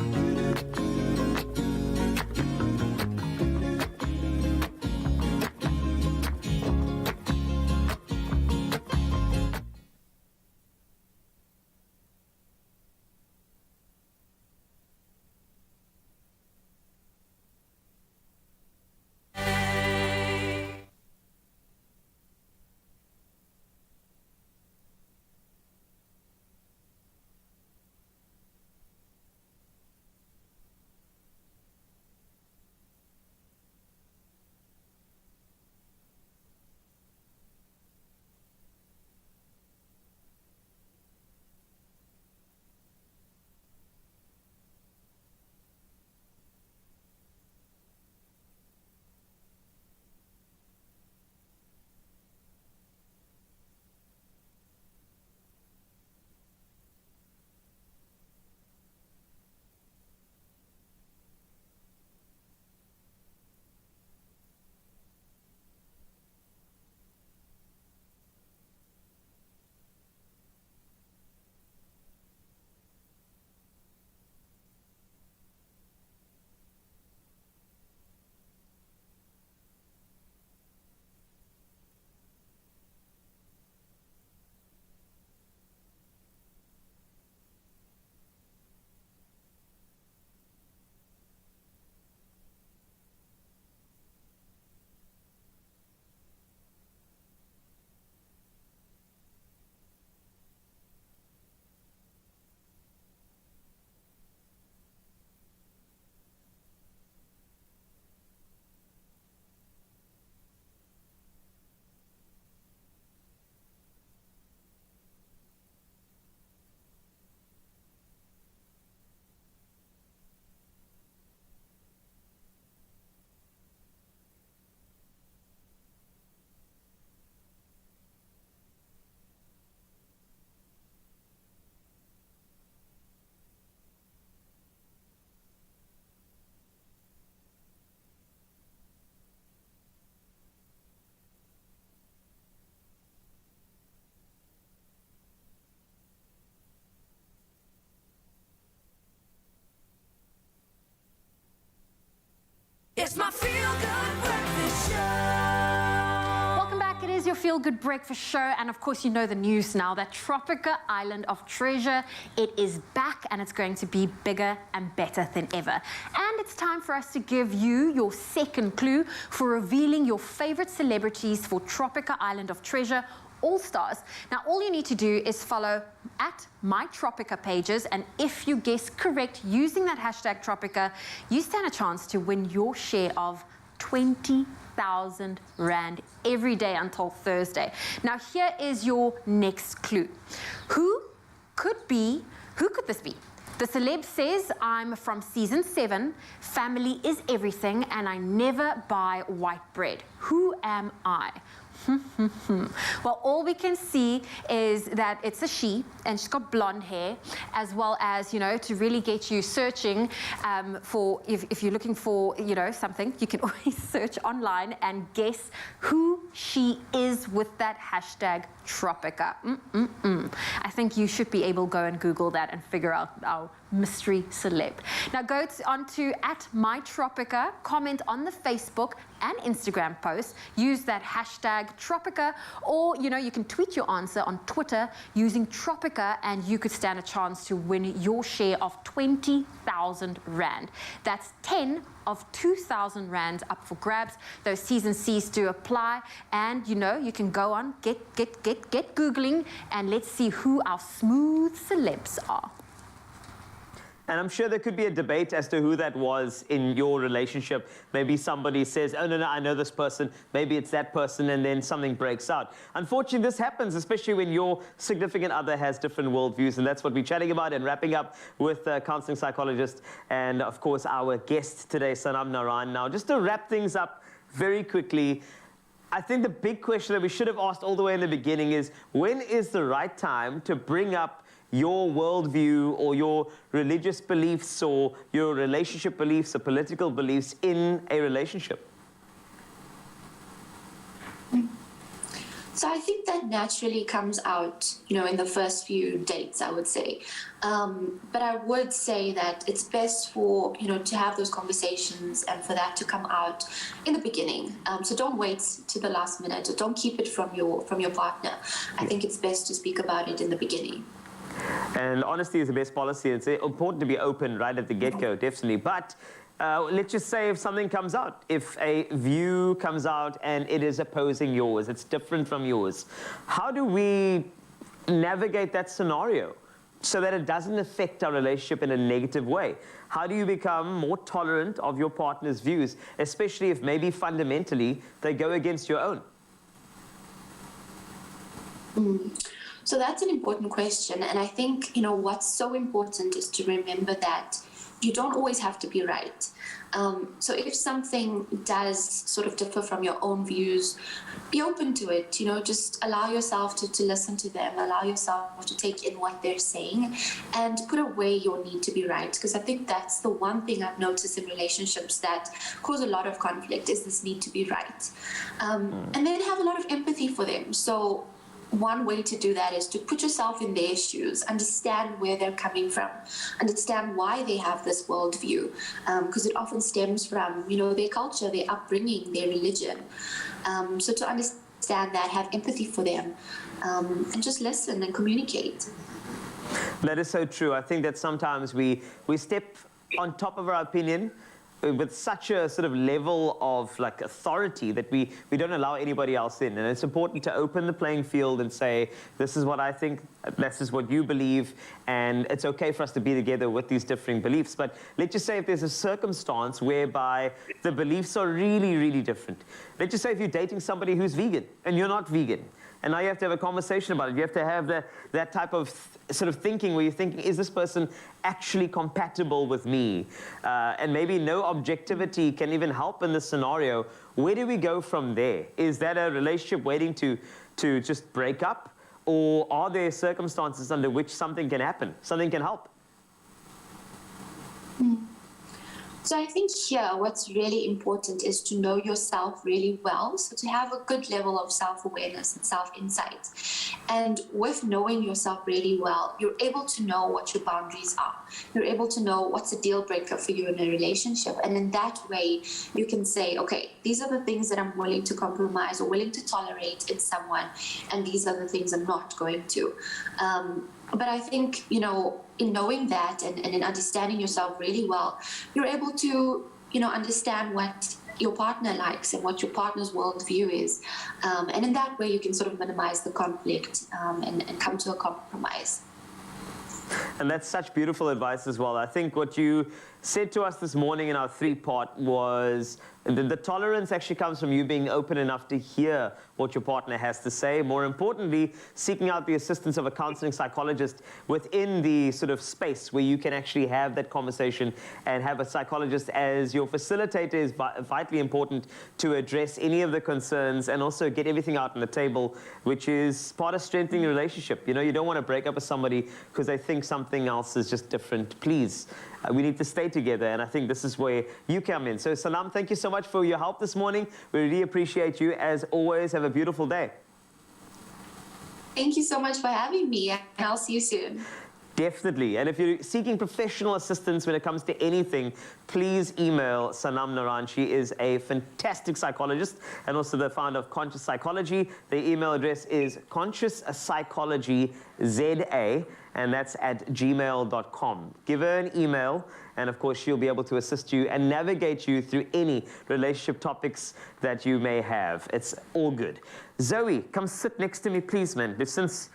It's my feel-good breakfast show. Welcome back. It is your Feel Good Breakfast show, and of course you know the news now, that Tropica Island of Treasure, it is back and it's going to be bigger and better than ever. And it's time for us to give you your second clue for revealing your favorite celebrities for Tropica Island of Treasure All-Stars. Now, all you need to do is follow at My Tropica pages, and if you guess correct using that hashtag Tropica, you stand a chance to win your share of 20,000 Rand every day until Thursday. Now, here is your next clue. Who could this be? The celeb says, I'm from season 7, family is everything, and I never buy white bread. Who am I? Well, all we can see is that it's a she, and she's got blonde hair, as well as, you know, to really get you searching for, if you're looking for, you know, something, you can always search online and guess who she is with that hashtag Tropica. I think you should be able to go and Google that and figure out our mystery celeb. Now go on to @mytropica, comment on the Facebook and Instagram post, use that hashtag Tropica, or you can tweet your answer on Twitter using Tropica, and you could stand a chance to win your share of 20,000 Rand. That's 10 of 2,000 Rands up for grabs. Those T's and C's do apply, and you can go on, get Googling, and let's see who our smooth celebs are. And I'm sure there could be a debate as to who that was in your relationship. Maybe somebody says, oh, no, I know this person. Maybe it's that person, and then something breaks out. Unfortunately, this happens, especially when your significant other has different worldviews, and that's what we're chatting about and wrapping up with counseling psychologist and, of course, our guest today, Sanam Narayan. Now, just to wrap things up very quickly, I think the big question that we should have asked all the way in the beginning is, when is the right time to bring up your worldview or your religious beliefs or your relationship beliefs or political beliefs in a relationship? So I think that naturally comes out, in the first few dates, I would say. But I would say that it's best for, to have those conversations and for that to come out in the beginning. So don't wait to the last minute, or don't keep it from your partner. I think it's best to speak about it in the beginning. And honesty is the best policy. It's important to be open right at the get-go, definitely. But let's just say if something comes out, if a view comes out and it is opposing yours, it's different from yours, how do we navigate that scenario so that it doesn't affect our relationship in a negative way? How do you become more tolerant of your partner's views, especially if maybe fundamentally they go against your own? So that's an important question. And I think, what's so important is to remember that you don't always have to be right. So if something does sort of differ from your own views, be open to it, just allow yourself to listen to them, allow yourself to take in what they're saying, and put away your need to be right. Because I think that's the one thing I've noticed in relationships that cause a lot of conflict, is this need to be right. And then have a lot of empathy for them. So one way to do that is to put yourself in their shoes, understand where they're coming from, understand why they have this worldview, because it often stems from, their culture, their upbringing, their religion. So to understand that, have empathy for them, and just listen and communicate. That is so true. I think that sometimes we step on top of our opinion with such a sort of level of authority that we don't allow anybody else in. And it's important to open the playing field and say, this is what I think, this is what you believe, and it's okay for us to be together with these differing beliefs. But let's just say if there's a circumstance whereby the beliefs are really, really different. Let's just say if you're dating somebody who's vegan and you're not vegan, and now you have to have a conversation about it. You have to have that type of sort of thinking where you're thinking, is this person actually compatible with me? And maybe no objectivity can even help in this scenario. Where do we go from there? Is that a relationship waiting to just break up? Or are there circumstances under which something can happen, something can help? So I think here what's really important is to know yourself really well. So to have a good level of self-awareness and self-insight. And with knowing yourself really well, you're able to know what your boundaries are. You're able to know what's a deal breaker for you in a relationship. And in that way, you can say, okay, these are the things that I'm willing to compromise or willing to tolerate in someone. And these are the things I'm not going to. But I think, in knowing that and in understanding yourself really well, you're able to, understand what your partner likes and what your partner's worldview is. And in that way, you can sort of minimize the conflict and come to a compromise. And that's such beautiful advice as well. I think what you said to us this morning in our 3-part was the tolerance actually comes from you being open enough to hear what your partner has to say. More importantly, seeking out the assistance of a counseling psychologist within the sort of space where you can actually have that conversation, and have a psychologist as your facilitator is vitally important to address any of the concerns and also get everything out on the table, which is part of strengthening the relationship. You don't want to break up with somebody because they think something else is just different. Please, we need to stay together, and I think this is where you come in. So Sanam, thank you so much for your help this morning. We really appreciate you. As always, have a beautiful day. Thank you so much for having me, and I'll see you soon. Definitely. And if you're seeking professional assistance when it comes to anything, please email Sanam Naran. She is a fantastic psychologist and also the founder of Conscious Psychology. The email address is consciouspsychologyza, and that's at gmail.com. Give her an email, and of course, she'll be able to assist you and navigate you through any relationship topics that you may have. It's all good. Zoe, come sit next to me, please, man. Since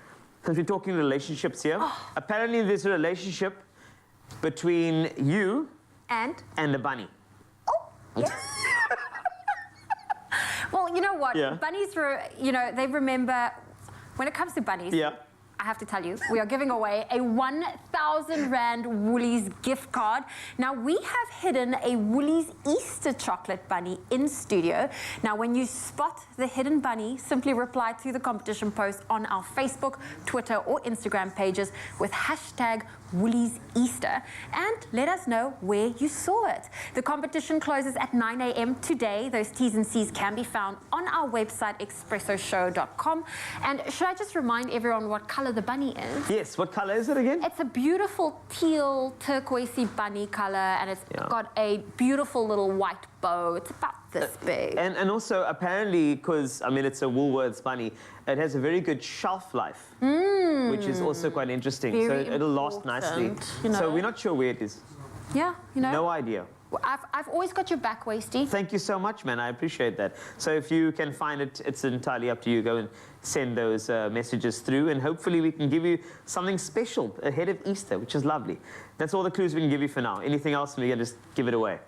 we're talking relationships here, apparently there's a relationship between you and the bunny. Oh, yes. Well, you know what? Yeah. Bunnies, they remember, when it comes to bunnies, I have to tell you, we are giving away a 1,000 Rand Woolies gift card. Now, we have hidden a Woolies Easter chocolate bunny in studio. Now, when you spot the hidden bunny, simply reply to the competition post on our Facebook, Twitter, or Instagram pages with hashtag Woolies Easter and let us know where you saw it. The competition closes at 9 a.m. today. Those T's and C's can be found on our website, expressoshow.com. And should I just remind everyone what color the bunny is? Yes, what color is it again? It's a beautiful teal, turquoisey bunny color, and it's got a beautiful little white bow. It's about this big. And also, apparently, because, I mean, it's a Woolworths bunny, it has a very good shelf life, which is also quite interesting. Very so it'll last nicely. you know. So we're not sure where it is. Yeah, No idea. Well, I've always got your back, Wasty. Thank you so much, man. I appreciate that. So if you can find it, it's entirely up to you. Go and send those messages through, and hopefully we can give you something special ahead of Easter, which is lovely. That's all the clues we can give you for now. Anything else, we can just give it away.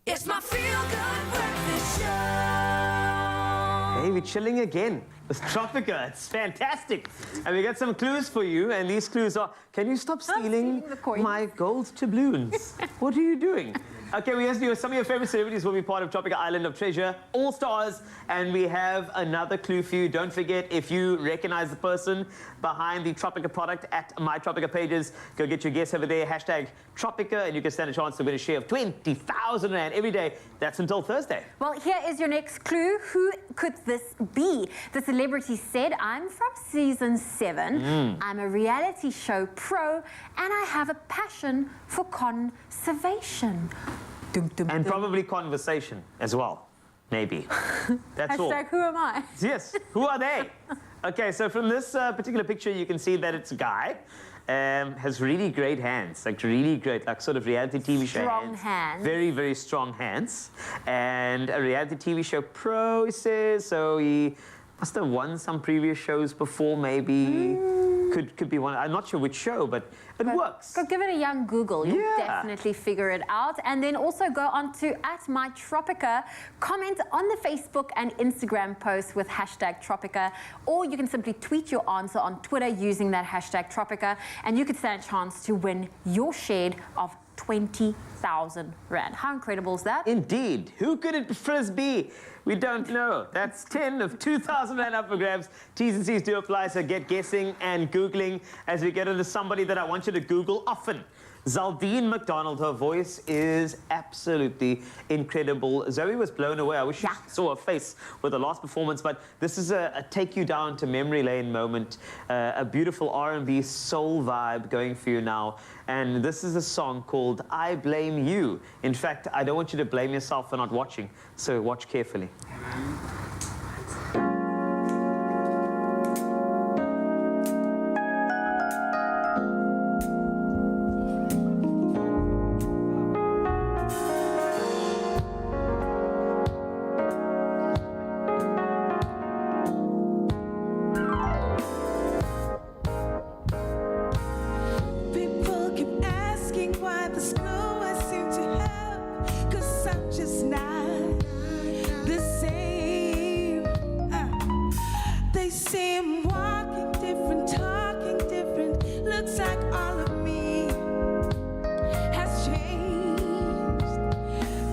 It's my feel-good breakfast show. Hey, we're chilling again with Tropica. It's fantastic. And we got some clues for you, and these clues are, can you stop stealing my gold doubloons? What are you doing? Okay, we asked you some of your favorite celebrities will be part of Tropica Island of Treasure, All Stars, and we have another clue for you. Don't forget, if you recognize the person behind the Tropica product at My Tropica pages, go get your guess over there, hashtag Tropica, and you can stand a chance to win a share of 20,000 Rand every day. That's until Thursday. Well, here is your next clue. Who could this be? The celebrity said, I'm from season 7. I'm a reality show pro, and I have a passion for conservation. And probably conversation as well, maybe. That's all. Hashtag who am I? Yes, who are they? Okay, so from this particular picture, you can see that it's a guy. has really great hands, like really great, like sort of reality TV show Strong hands. Very, very strong hands. And a reality TV show pro, he says, so he must have won some previous shows before, maybe. Could be one. I'm not sure which show, but it works. Go give it a young Google. You'll Yeah. definitely figure it out. And then also go on to @mytropica, comment on the Facebook and Instagram post with #Tropica, or you can simply tweet your answer on Twitter using that #Tropica, and you could stand a chance to win your share of 20,000 Rand. How incredible is that? Indeed. Who could it frisbee? We don't know. That's 10 of 2,000 Rand up for grabs. T's and C's do apply, so get guessing and Googling as we get into somebody that I want you to Google often. Zaldine McDonald, her voice is absolutely incredible. Zoe was blown away. I wish you saw her face with the last performance, but this is a take you down to memory lane moment, a beautiful R&B soul vibe going for you now. And this is a song called I Blame You. In fact, I don't want you to blame yourself for not watching, so watch carefully. People keep asking why there's no I seem to have, 'cause I'm just not the same. They say I'm walking different, talking different. Looks like all of me has changed.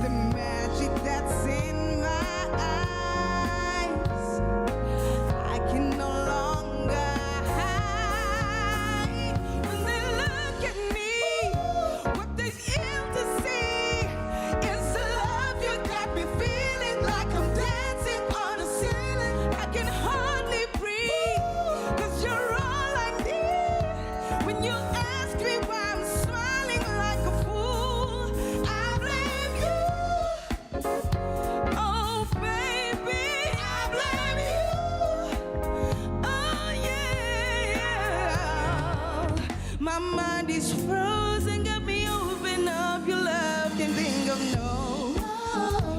The magic that's in my eyes, I can no longer hide. When they look at me, what they seem to see is the love you got me feeling like I'm dancing on a ceiling. I can hardly breathe, 'cause you're all I need. When you ask me why I'm smiling like a fool, I blame you. Oh, baby, I blame you. Oh, yeah. My mind is frozen, got me open up. Your love can think of no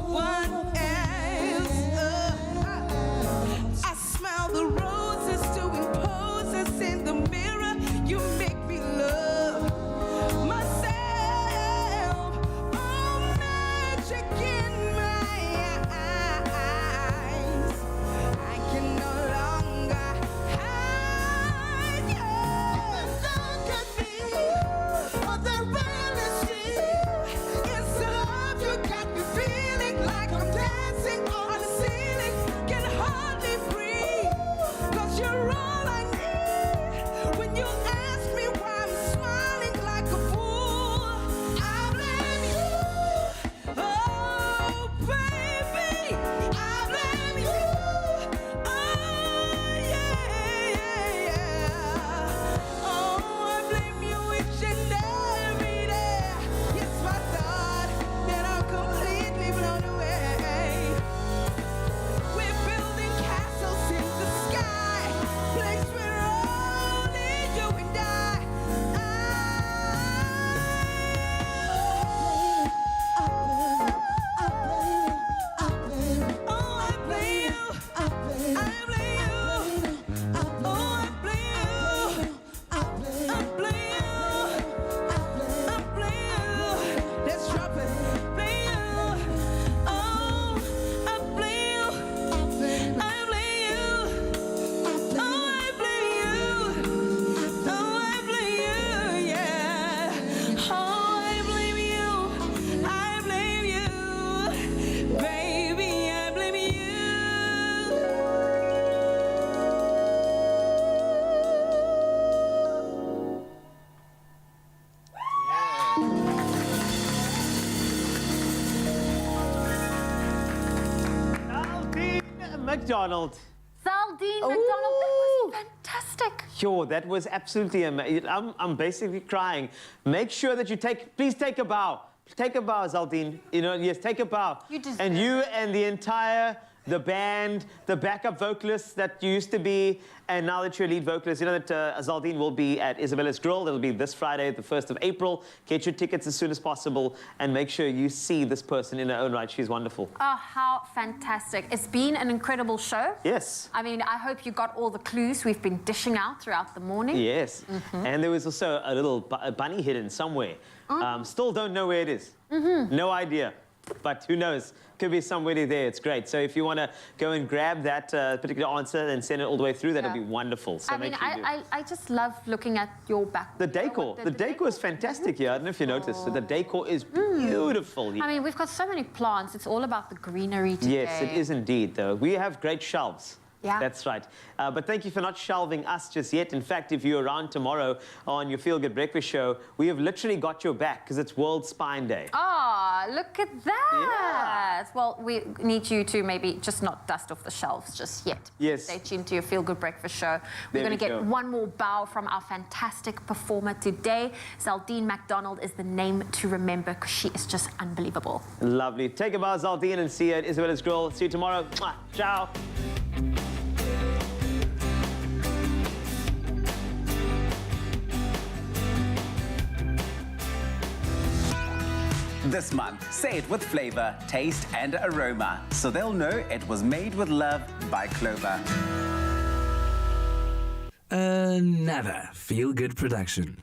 one else. I smell the roses doing poses in the mirror. You make me love myself. Oh, magic in my eyes. I can no longer hide. Look at me. What they really see is the love you got me feeling like I'm dancing on the ceiling. Can hardly breathe, 'cause you're all I need. When you ask me why I'm smiling like a fool, I blame you. Oh, baby, I blame you. Oh, yeah. Oh, I blame you each and every day. Yes, my thought that I'm completely blown away. We're building castles in the sky, place where only you and I. Zaldine McDonald. Zaldine McDonald, that was fantastic. Yo, that was absolutely amazing. I'm basically crying. Make sure that you please take a bow. Take a bow, Zaldine. You know, yes, take a bow. You deserve and you and the entire the band, the backup vocalist that you used to be, and now that you're lead vocalist. You know that Zaldine will be at Isabella's Grill. That'll be this Friday, the 1st of April. Get your tickets as soon as possible and make sure you see this person in her own right. She's wonderful. Oh, how fantastic. It's been an incredible show. Yes. I mean, I hope you got all the clues we've been dishing out throughout the morning. Yes. And there was also a little bunny hidden somewhere. Still don't know where it is. No idea. But who knows? Could be somebody there. It's great. So if you want to go and grab that particular answer and send it all the way through, that'll be wonderful. So I mean, I just love looking at your back. The decor. The decor is fantastic here. I don't know if you noticed. The decor is beautiful here. I mean, we've got so many plants. It's all about the greenery today. Yes, it is indeed, though. We have great shelves. Yeah. That's right. But thank you for not shelving us just yet. In fact, if you're around tomorrow on your Feel Good Breakfast show, we have literally got your back because it's World Spine Day. Oh, look at that. Well, we need you to maybe just not dust off the shelves just yet. Yes. Stay tuned to your Feel Good Breakfast show. We're going to get one more bow from our fantastic performer today. Zaldine McDonald is the name to remember because she is just unbelievable. Lovely. Take a bow, Zaldine, and see you at Isabella's Grill. See you tomorrow. Mwah. Ciao. This month, say it with flavor, taste, and aroma, so they'll know it was made with love by Clover. Another feel-good production.